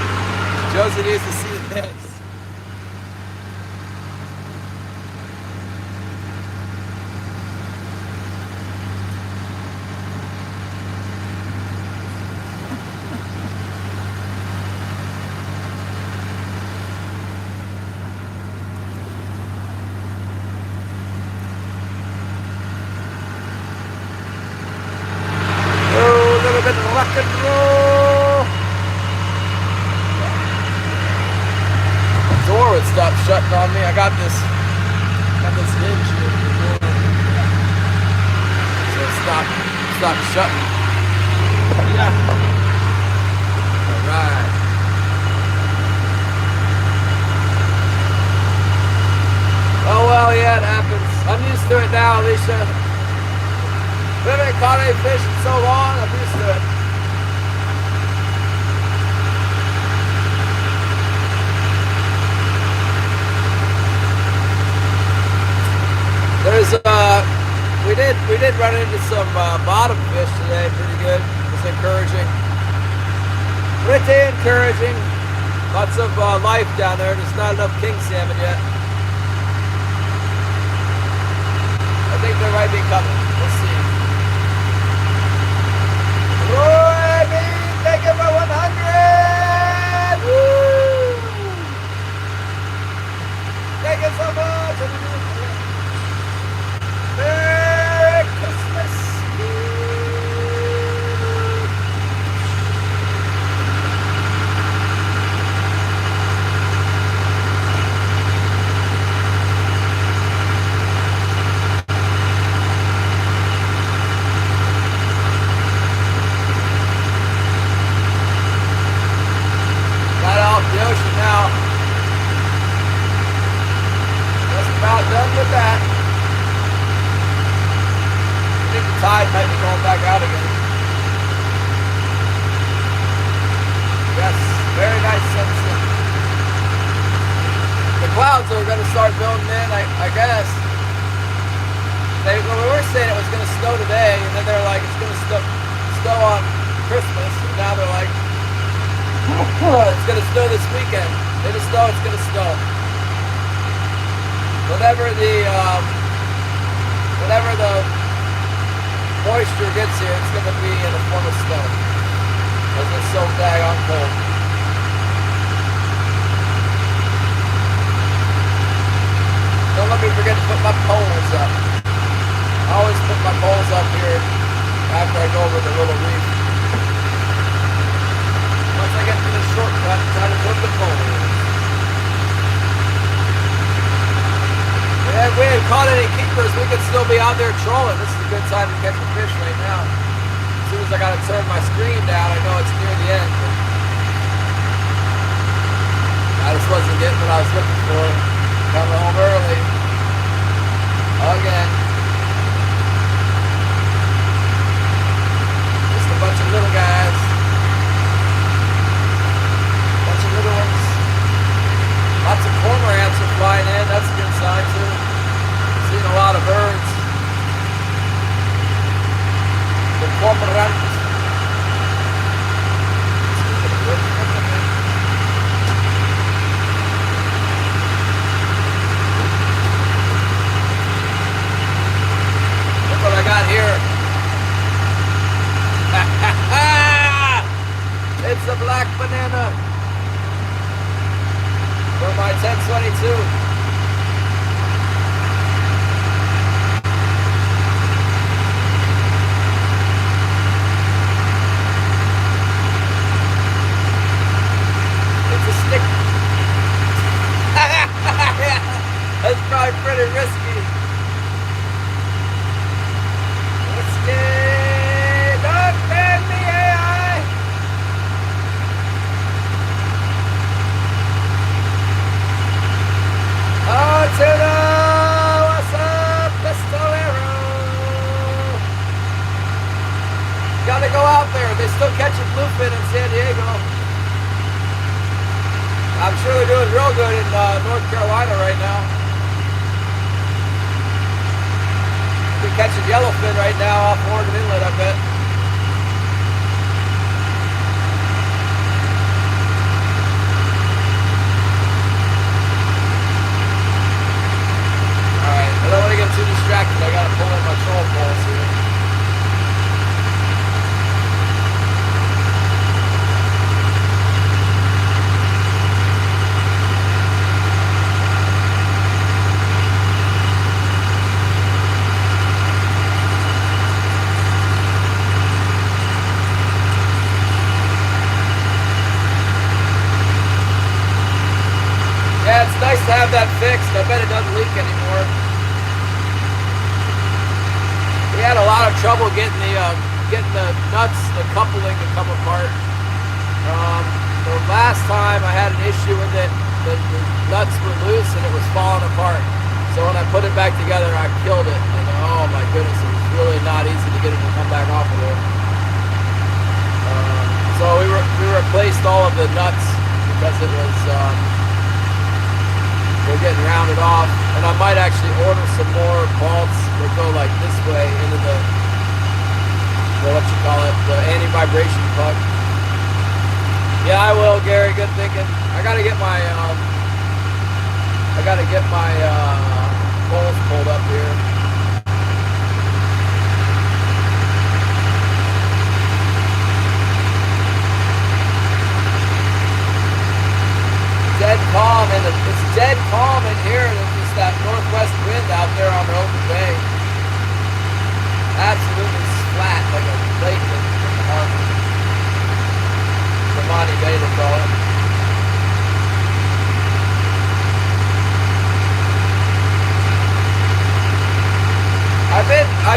Josie needs to see the dance. Oh, a little bit of rock and roll. Door would stop shutting on me. I got this hinge here for the door. So it stopped shutting. Yeah. Alright. Oh well, yeah, it happens. I'm used to it now, Alicia. We haven't caught any fish in so long, I'm used to it. There's we did run into some bottom fish today, pretty good. It was encouraging. Pretty encouraging. Lots of life down there. There's not enough king salmon yet. I think they might be coming. We'll see. Roy B, thank you for 100! Woo! Thank you so much! Merry Christmas! Got off the ocean now. Just about done with that. I think the tide might be going back out again. Yes, very nice sunset. The clouds are going to start building in, I guess. When we were saying it was going to snow today, and then they're like, it's going to snow on Christmas, and now they're like, it's going to snow this weekend. It is snow, it's going to snow. Whenever the moisture gets here, it's going to be in the form of snow. Because it's so daggone cold. Don't let me forget to put my poles up. I always put my poles up here after I go over the little reef. Once I get to the shortcut, try to put the poles. If we hadn't caught any keepers, we could still be out there trolling. This is a good time to catch a fish right now. As soon as I got to turn my screen down, I know it's near the end. I just wasn't getting what I was looking for. Coming home early. Again. Just a bunch of little guys. Bunch of little ones. Lots of cormorants are flying in. 1022. It's a stick. That's probably pretty risky. Risky. Don't bend the AI. Oh, tuna! What's up, Pistolero? Gotta go out there. They still catching bluefin in San Diego. I'm sure they're doing real good in North Carolina right now. They're catching yellowfin right now off Oregon Inlet, I bet. Alright, I don't want to get too distracted. I gotta pull in my troll poles here. Yeah, it's nice to have that fixed. I bet it doesn't leak anymore. We had a lot of trouble getting the nuts, the coupling to come apart. The last time I had an issue with it, the nuts were loose and it was falling apart. So when I put it back together, I killed it. And oh my goodness, it was really not easy to get it to come back off of there. So we replaced all of the nuts because it was they're getting rounded off, and I might actually order some more bolts that go like this way into the what you call it, the anti-vibration plug. Yeah, I will, Gary. Good thinking. I gotta get my poles pulled up here. Dead calm, and it's dead calm in here. There's just that northwest wind out there on the open bay. Absolutely flat, like a lake in the harbor. Ramani Bay, they call it. I've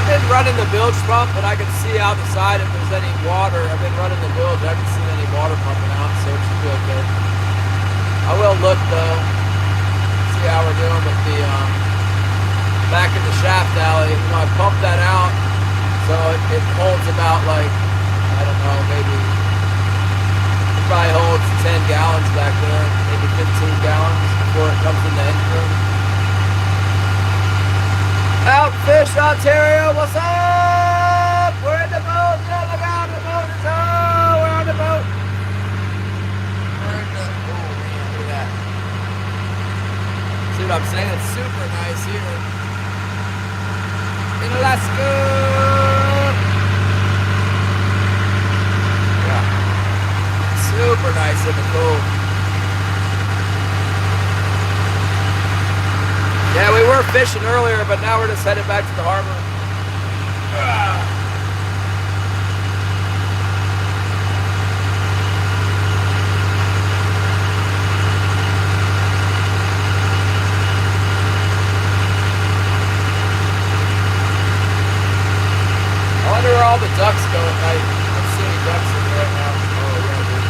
been running the bilge pump, and I can see out the side if there's any water. I've been running the bilge. I haven't seen any water pumping out, so it should be okay. I will look though, see how we're doing with the back in the shaft alley. You know, I pumped that out, so it holds about like, I don't know, maybe it probably holds 10 gallons back there, maybe 15 gallons before it comes in the engine room. Outfish Ontario, what's up? We're in the boat. Yeah, look out, the boat is on. We're on the boat. See what I'm saying? It's super nice here in Alaska. Yeah, super nice in the cold. Yeah, we were fishing earlier, but now we're just headed back to the harbor. I wonder where all the ducks go at night. I don't see any ducks in here right now. Oh, yeah, dude.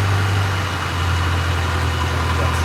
Ducks.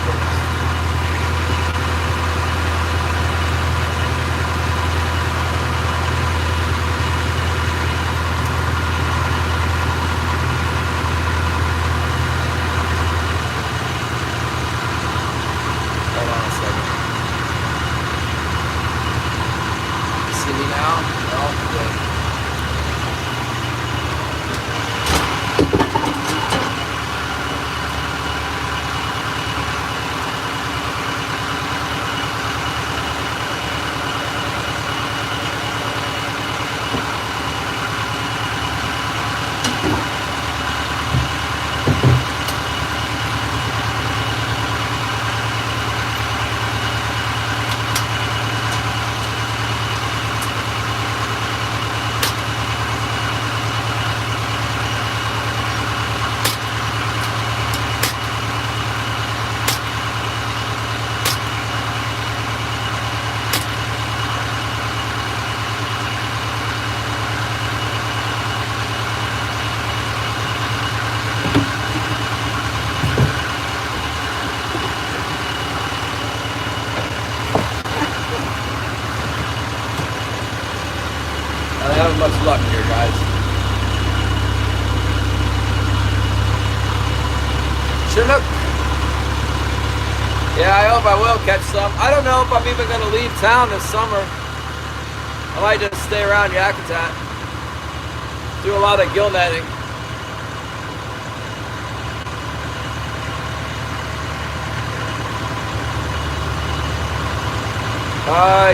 much luck here, guys. Chinook. Yeah, I hope I will catch some. I don't know if I'm even going to leave town this summer. I might just stay around Yakutat. Do a lot of gill netting.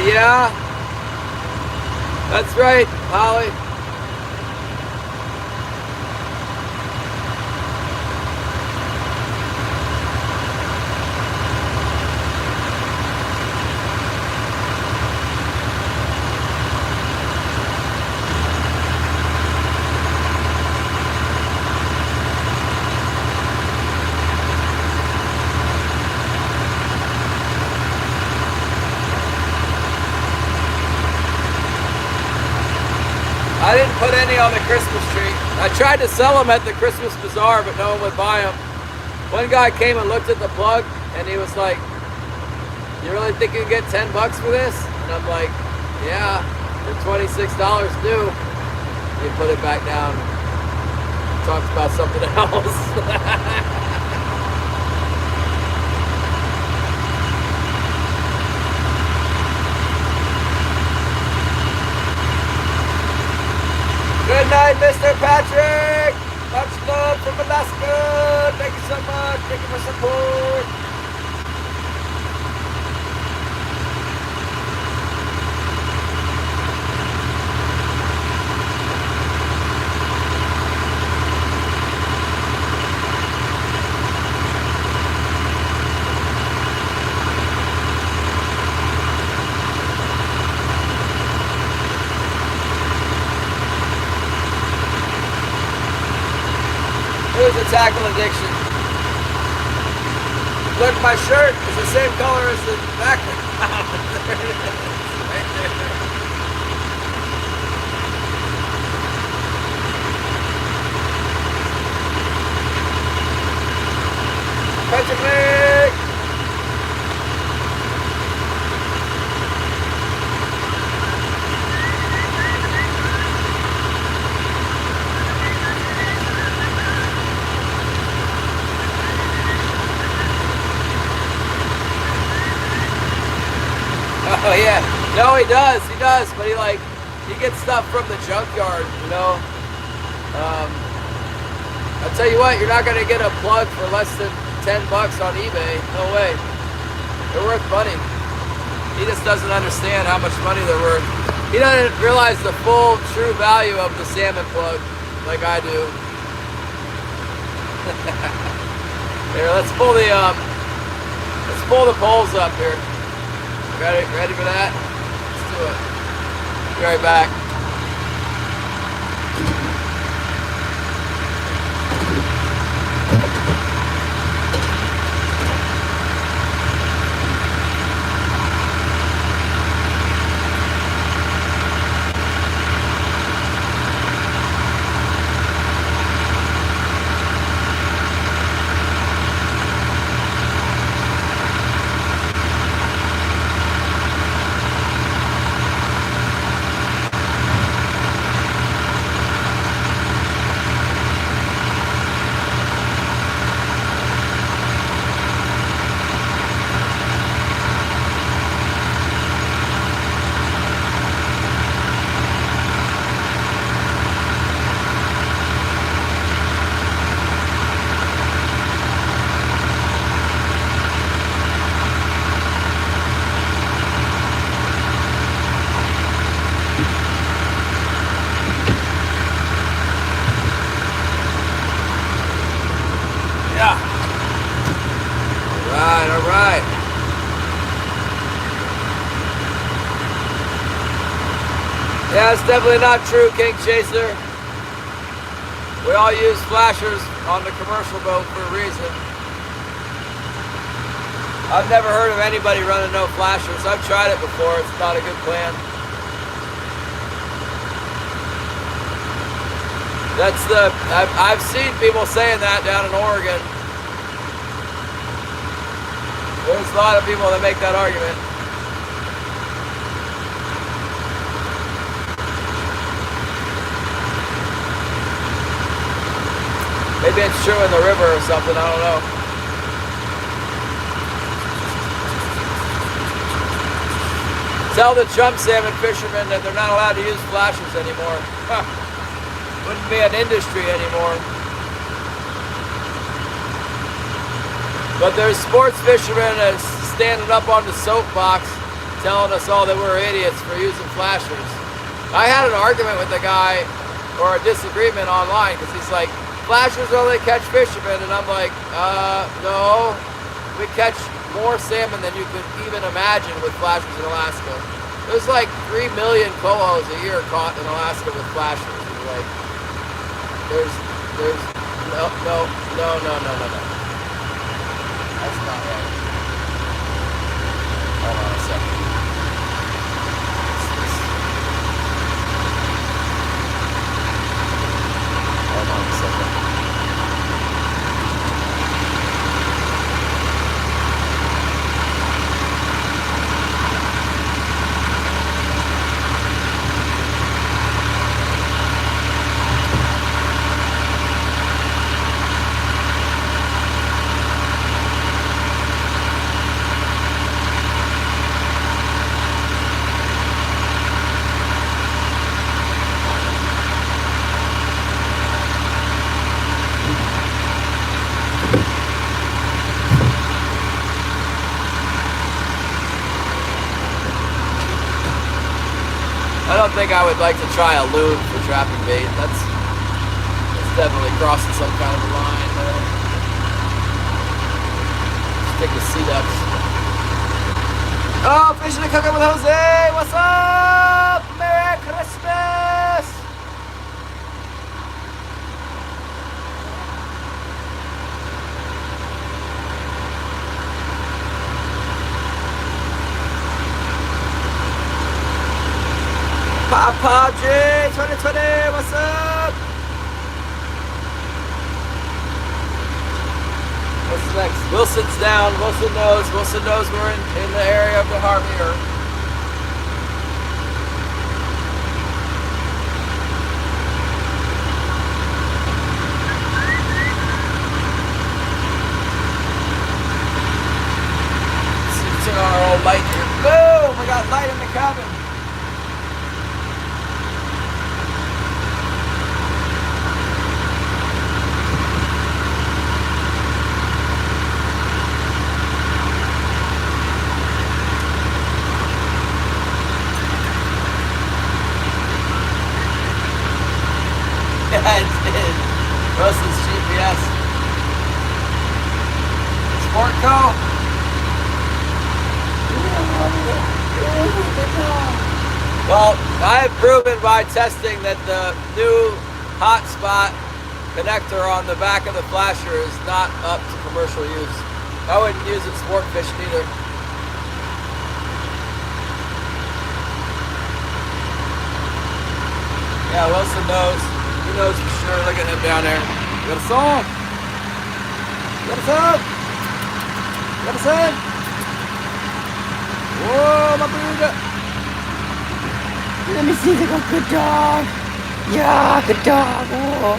Yeah. That's right, Holly. I didn't put any on the Christmas tree. I tried to sell them at the Christmas bazaar, but no one would buy them. One guy came and looked at the plug, and he was like, "You really think you can get 10 bucks for this?" And I'm like, "Yeah, for $26 new." He put it back down. Talked about something else. Good night, Mr. Patrick. Much love from Alaska. Thank you so much. Thank you for support. Who's a tackle addiction? Look, my shirt is the same color as the background. There it is. Right there. Patrick! Oh yeah, no, he does, but he gets stuff from the junkyard, you know. I'll tell you what, you're not gonna get a plug for less than 10 bucks on eBay. No way. They're worth money. He just doesn't understand how much money they're worth. He doesn't realize the full, true value of the salmon plug, like I do. Here, let's pull the poles up here. Ready for that? Let's do it. Be right back. Yeah, it's definitely not true, King Chaser. We all use flashers on the commercial boat for a reason. I've never heard of anybody running no flashers. I've tried it before. It's not a good plan. I've seen people saying that down in Oregon. There's a lot of people that make that argument. Maybe it's true in the river or something, I don't know. Tell the jump salmon fishermen that they're not allowed to use flashers anymore. Huh. Wouldn't be an industry anymore. But there's sports fishermen that's standing up on the soapbox telling us all that we're idiots for using flashers. I had an argument with a guy, or a disagreement online, because he's like, flashers only catch fishermen, and I'm like, no, we catch more salmon than you could even imagine with flashers in Alaska. There's like 3 million cohos a year caught in Alaska with flashers. It's like, there's no. That's not right. Hold on a second. Hold on a second. I don't think I would like to try a loon for trapping bait. That's definitely crossing some kind of a line. Stick with sea ducks. Oh, fishing and cooking with Jose. What's up? Merry Christmas. Papa J 2020, what's up? What's next? Wilson's down. Wilson knows we're in the area of the Harvey Earth. Let's turn on our old light here. Boom! We got light in the cabin. Russell's GPS. Sportco. Well, I have proven by testing that the new hotspot connector on the back of the flasher is not up to commercial use. I wouldn't use it sport fishing either. Yeah, Wilson knows. He knows for sure. Look at him down there. You got a song? You got a song? You got a song? Whoa, my burger. Let me see. They go, good dog. Yeah, good dog. Whoa.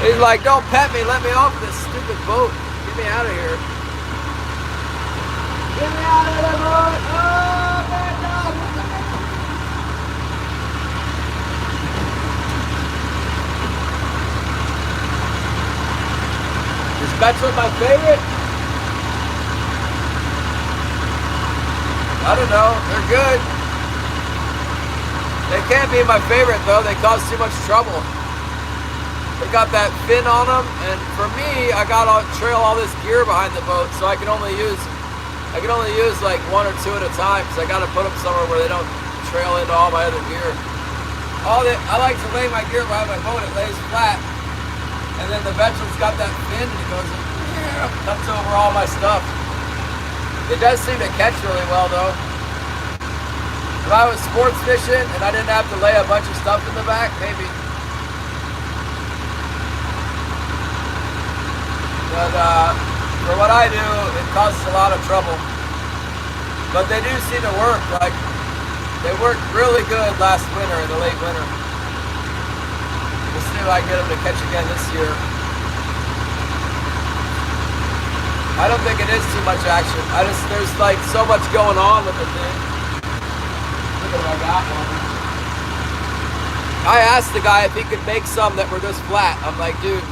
He's like, don't pet me. Let me off this stupid boat. Get me out of here. Get me out of the boat. Oh, bad dog. Is Betcha my favorite? I don't know. They're good. They can't be my favorite though. They cause too much trouble. They got that fin on them, and for me, I got to trail all this gear behind the boat, so I can only use like one or two at a time, because I got to put them somewhere where they don't trail into all my other gear. I like to lay my gear behind my boat. It lays flat. And then the Betcha's got that fin and it goes up over all my stuff. It does seem to catch really well though. If I was sports fishing and I didn't have to lay a bunch of stuff in the back, maybe. But for what I do, it causes a lot of trouble. But they do seem to work. Like, they worked really good last winter, in the late winter. if I can get them to catch again this year. I don't think it is too much action. There's like so much going on with the thing. Look at what I got one. I asked the guy if he could make some that were just flat. I'm like, dude,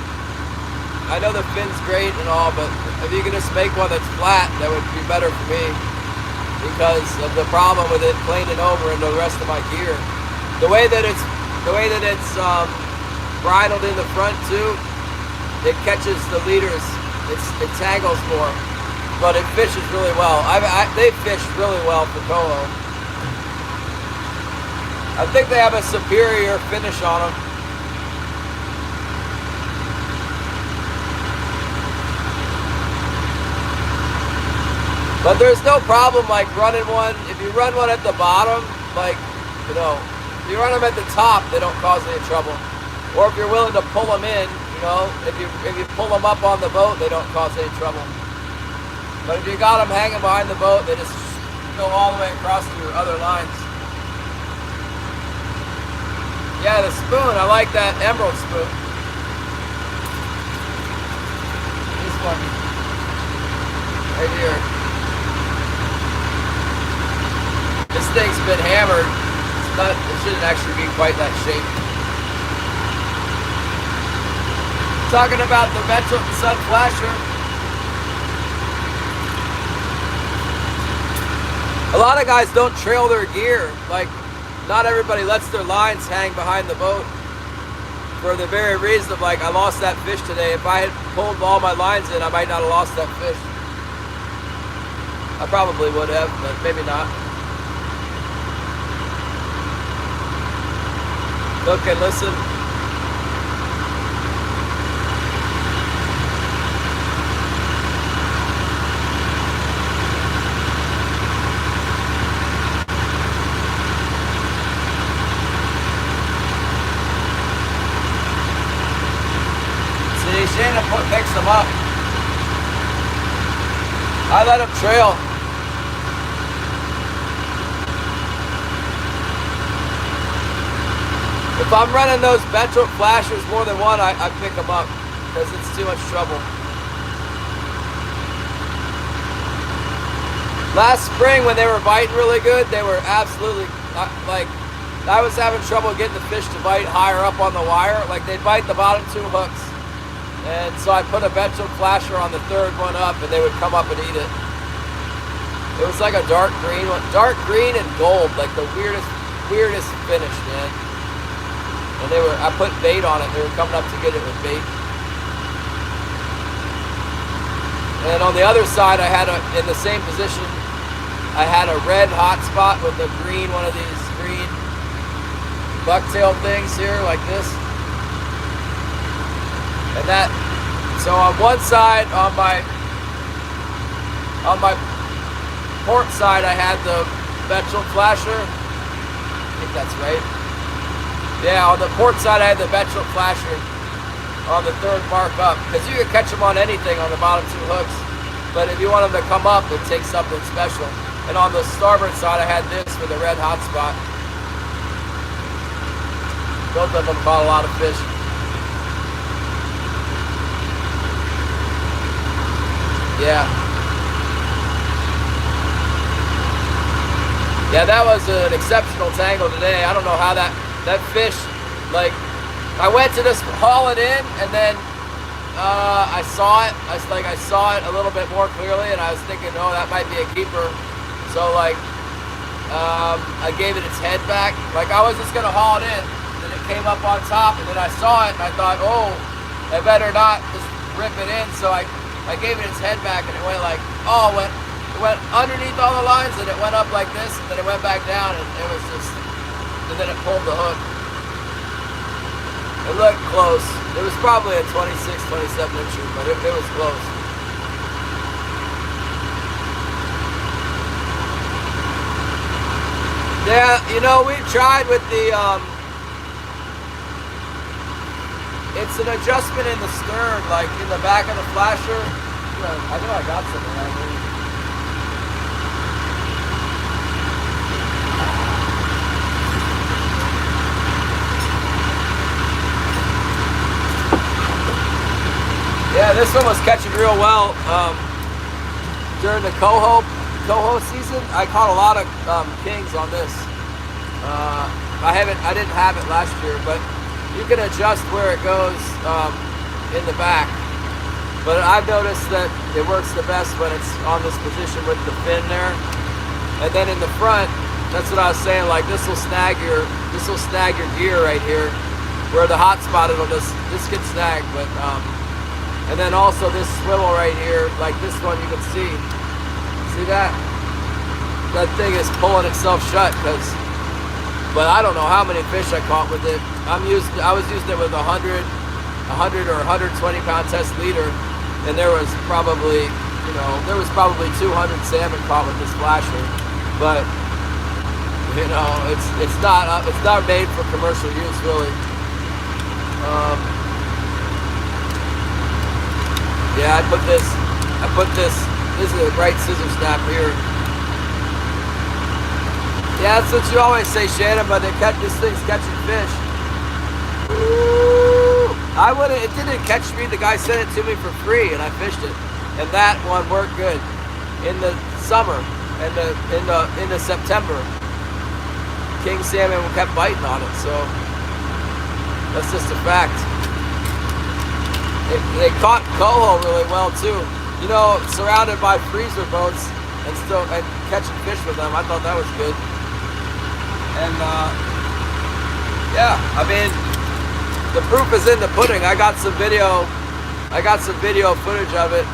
I know the fin's great and all, but if you could just make one that's flat, that would be better for me. Because of the problem with it planing over into the rest of my gear. The way that it's bridled in the front too, it catches the leaders. It tangles more, but it fishes really well. They fish really well for coho. I think they have a superior finish on them. But there's no problem like running one. If you run one at the bottom, like, you know, if you run them at the top, they don't cause any trouble. Or if you're willing to pull them in, you know, if you pull them up on the boat, they don't cause any trouble. But if you got them hanging behind the boat, they just go all the way across to your other lines. Yeah, the spoon, I like that emerald spoon. This one, right here. This thing's been hammered. It shouldn't actually be quite that shape. Talking about the Metro Sun Flasher. A lot of guys don't trail their gear. Like, not everybody lets their lines hang behind the boat for the very reason of, like, I lost that fish today. If I had pulled all my lines in, I might not have lost that fish. I probably would have, but maybe not. Look and listen. Shana picks them up. I let them trail. If I'm running those Metro Flashers more than one, I pick them up because it's too much trouble. Last spring when they were biting really good, they were absolutely, like, I was having trouble getting the fish to bite higher up on the wire. Like, they'd bite the bottom two hooks. And so I put a Metro Flasher on the third one up, and they would come up and eat it. It was like a dark green one, dark green and gold, like the weirdest finish, man. And I put bait on it. They were coming up to get it with bait. And on the other side, I had in the same position, I had a red hotspot with a green, one of these green bucktail things here, like this. And so on one side, on my port side, I had the Metro Flasher. I think that's right. Yeah, on the port side, I had the Metro Flasher on the third mark up. Because you can catch them on anything on the bottom two hooks. But if you want them to come up, it takes something special. And on the starboard side, I had this with a red hotspot. Both of them caught a lot of fish. Yeah. Yeah, that was an exceptional tangle today. I don't know how that fish, like, I went to just haul it in, and then I saw it. I saw it a little bit more clearly, and I was thinking, oh, that might be a keeper. So, like, I gave it its head back. Like, I was just gonna haul it in, and it came up on top, and then I saw it, and I thought, oh, I better not just rip it in. So I gave it its head back, and it went like, it went underneath all the lines, and it went up like this, and then it went back down, and it was just, and then it pulled the hook. It looked close. It was probably a 26, 27 incher, but it was close. Yeah, you know, we tried with the, it's an adjustment in the stern, like in the back of the flasher. I know I got something right here. Yeah, this one was catching real well during the coho season. I caught a lot of kings on this. I didn't have it last year, but you can adjust where it goes in the back. But I've noticed that it works the best when it's on this position with the fin there, and then in the front. That's what I was saying. Like this will snag your gear right here, where the hot spot this gets snagged, but. And then also this swivel right here, like this one you can see that? That thing is pulling itself shut but I don't know how many fish I caught with it. I was using it with 100 or 120 pound test leader, and there was probably 200 salmon caught with this flasher. But it's not made for commercial use really. Yeah, I put this, this is a bright scissor snap here. Yeah, that's what you always say, Shannon, but this thing's catching fish. Woo! It didn't catch me, the guy sent it to me for free and I fished it. And that one worked good. In the summer, and in the September, king salmon kept biting on it, so that's just a fact. They caught coho really well too. Surrounded by freezer boats and catching fish with them. I thought that was good. And yeah, I mean, the proof is in the pudding. I got some video footage of it,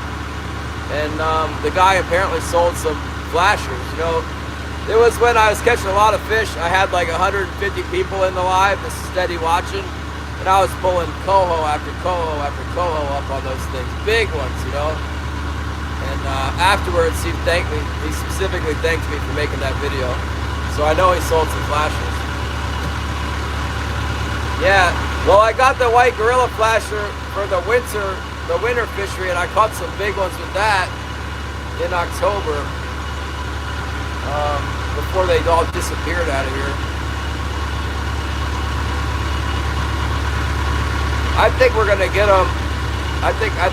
and the guy apparently sold some flashers. It was when I was catching a lot of fish. I had like 150 people in the live, just steady watching. And I was pulling coho after coho after coho up on those things, big ones, And afterwards, he specifically thanked me for making that video. So I know he sold some flashers. Yeah, well, I got the white gorilla flasher for the winter fishery, and I caught some big ones with that in October, before they all disappeared out of here. I think we're gonna get them. I think we're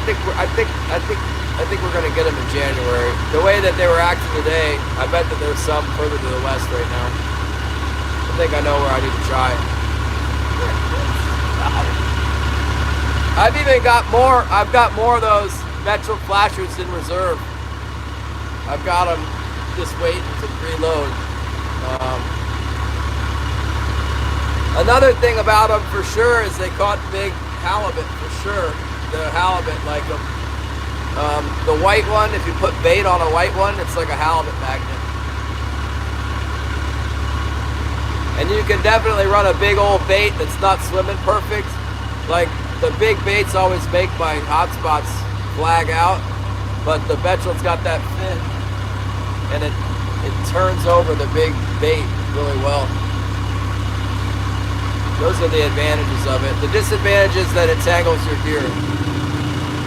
gonna get them in January. The way that they were acting today, I bet that there's some further to the west right now. I think I know where I need to try. I've got more of those Metro flashers in reserve. I've got them just waiting to reload. Another thing about them for sure is they caught big halibut for sure. The halibut like them. The white one, if you put bait on a white one, it's like a halibut magnet. And you can definitely run a big old bait that's not swimming perfect. Like the big baits always make my hotspots flag out, but the Betchell's got that fin, and it turns over the big bait really well. Those are the advantages of it. The disadvantage is that it tangles your gear.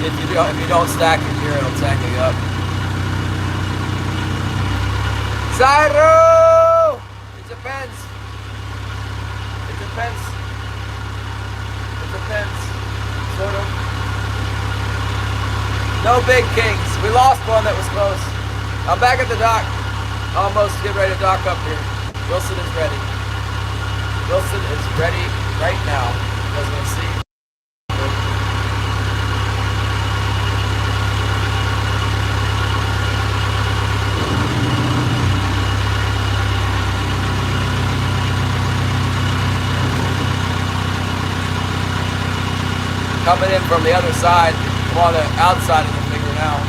If you don't stack your gear, it'll tangle you up. Zyro! It depends. It depends. It depends. Sort of. No big kings. We lost one that was close. I'm back at the dock. Almost get ready to dock up here. Wilson is ready. Wilson is ready right now, as we see. Coming in from the other side, I'm on the outside of the finger now,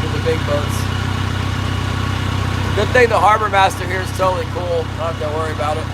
with the big boats. Good thing the harbor master here is totally cool. Don't have to worry about it.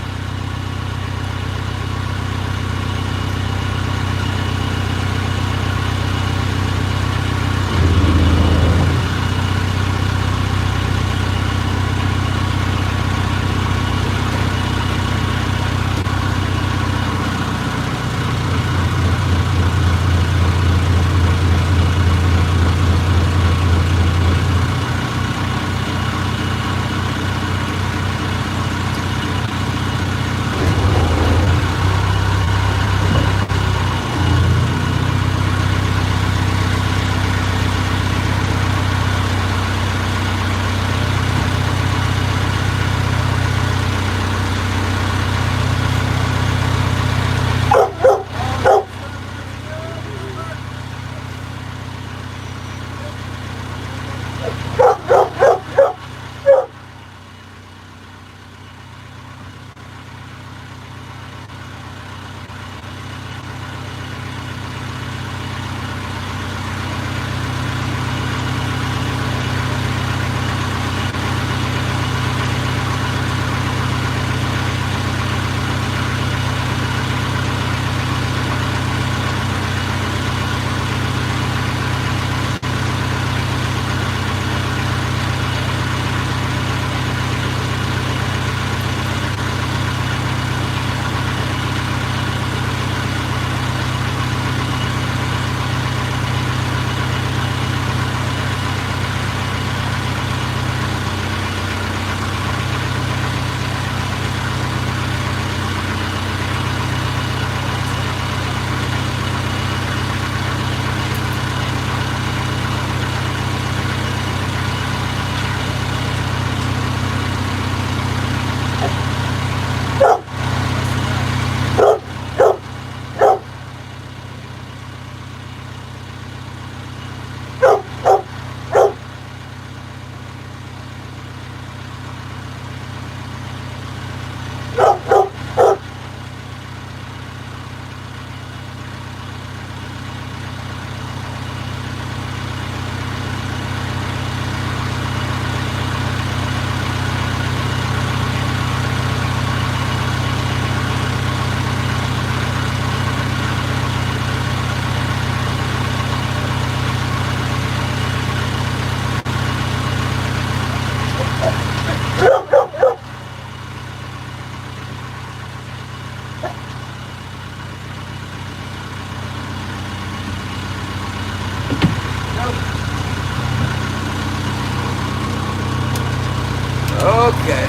Okay.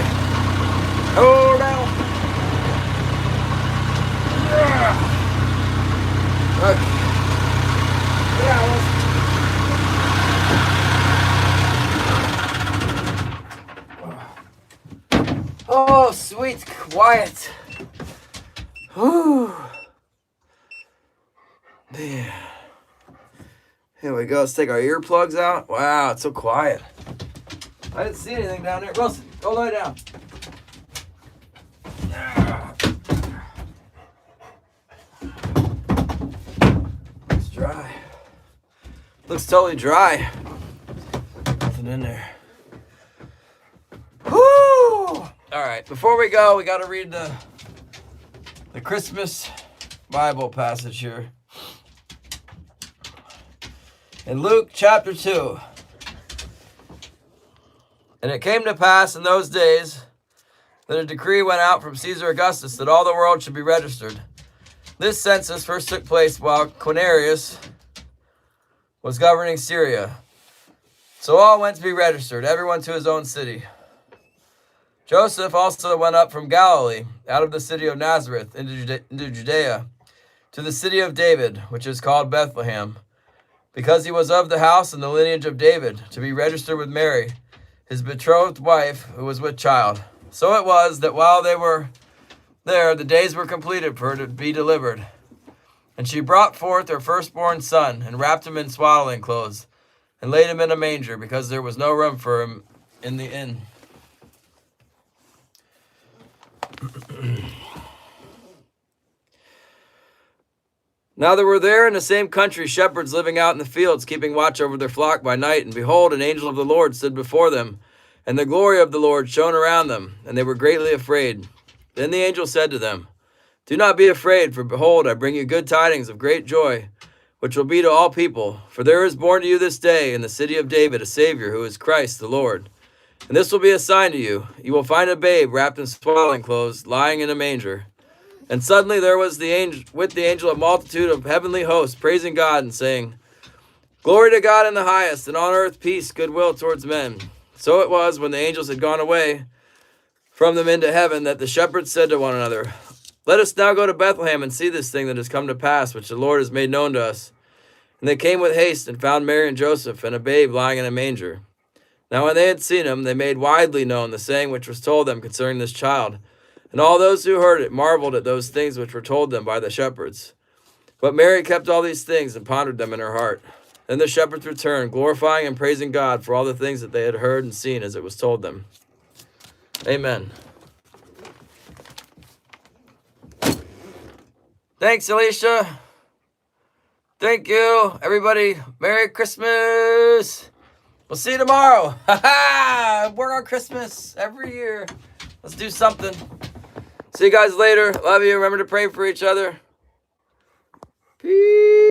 Hold on. Okay. Yeah, oh, sweet quiet. Whew. Man. Here we go. Let's take our earplugs out. Wow, it's so quiet. I didn't see anything down there. Wilson, go lie down. It's dry. Looks totally dry. Nothing in there. Woo! All right, before we go, we got to read the Christmas Bible passage here. In Luke chapter 2. And it came to pass in those days that a decree went out from Caesar Augustus that all the world should be registered. This census first took place while Quirinius was governing Syria. So all went to be registered, everyone to his own city. Joseph also went up from Galilee, out of the city of Nazareth, into Judea, to the city of David, which is called Bethlehem, because he was of the house and the lineage of David, to be registered with Mary, his betrothed wife, who was with child. So it was that while they were there, the days were completed for her to be delivered. And she brought forth her firstborn son, and wrapped him in swaddling clothes, and laid him in a manger, because there was no room for him in the inn. Now there were there in the same country shepherds living out in the fields, keeping watch over their flock by night. And behold, an angel of the Lord stood before them, and the glory of the Lord shone around them, and they were greatly afraid. Then the angel said to them, Do not be afraid, for behold, I bring you good tidings of great joy, which will be to all people. For there is born to you this day in the city of David a Savior, who is Christ the Lord. And this will be a sign to you. You will find a babe wrapped in swaddling clothes, lying in a manger. And suddenly there was with the angel a multitude of heavenly hosts, praising God and saying, Glory to God in the highest, and on earth peace, goodwill towards men. So it was, when the angels had gone away from them into heaven, that the shepherds said to one another, Let us now go to Bethlehem and see this thing that has come to pass, which the Lord has made known to us. And they came with haste and found Mary and Joseph and a babe lying in a manger. Now when they had seen him, they made widely known the saying which was told them concerning this child. And all those who heard it marveled at those things which were told them by the shepherds. But Mary kept all these things and pondered them in her heart. Then the shepherds returned, glorifying and praising God for all the things that they had heard and seen as it was told them. Amen. Thanks, Alicia. Thank you, everybody. Merry Christmas. We'll see you tomorrow. Work on Christmas every year. Let's do something. See you guys later. Love you. Remember to pray for each other. Peace.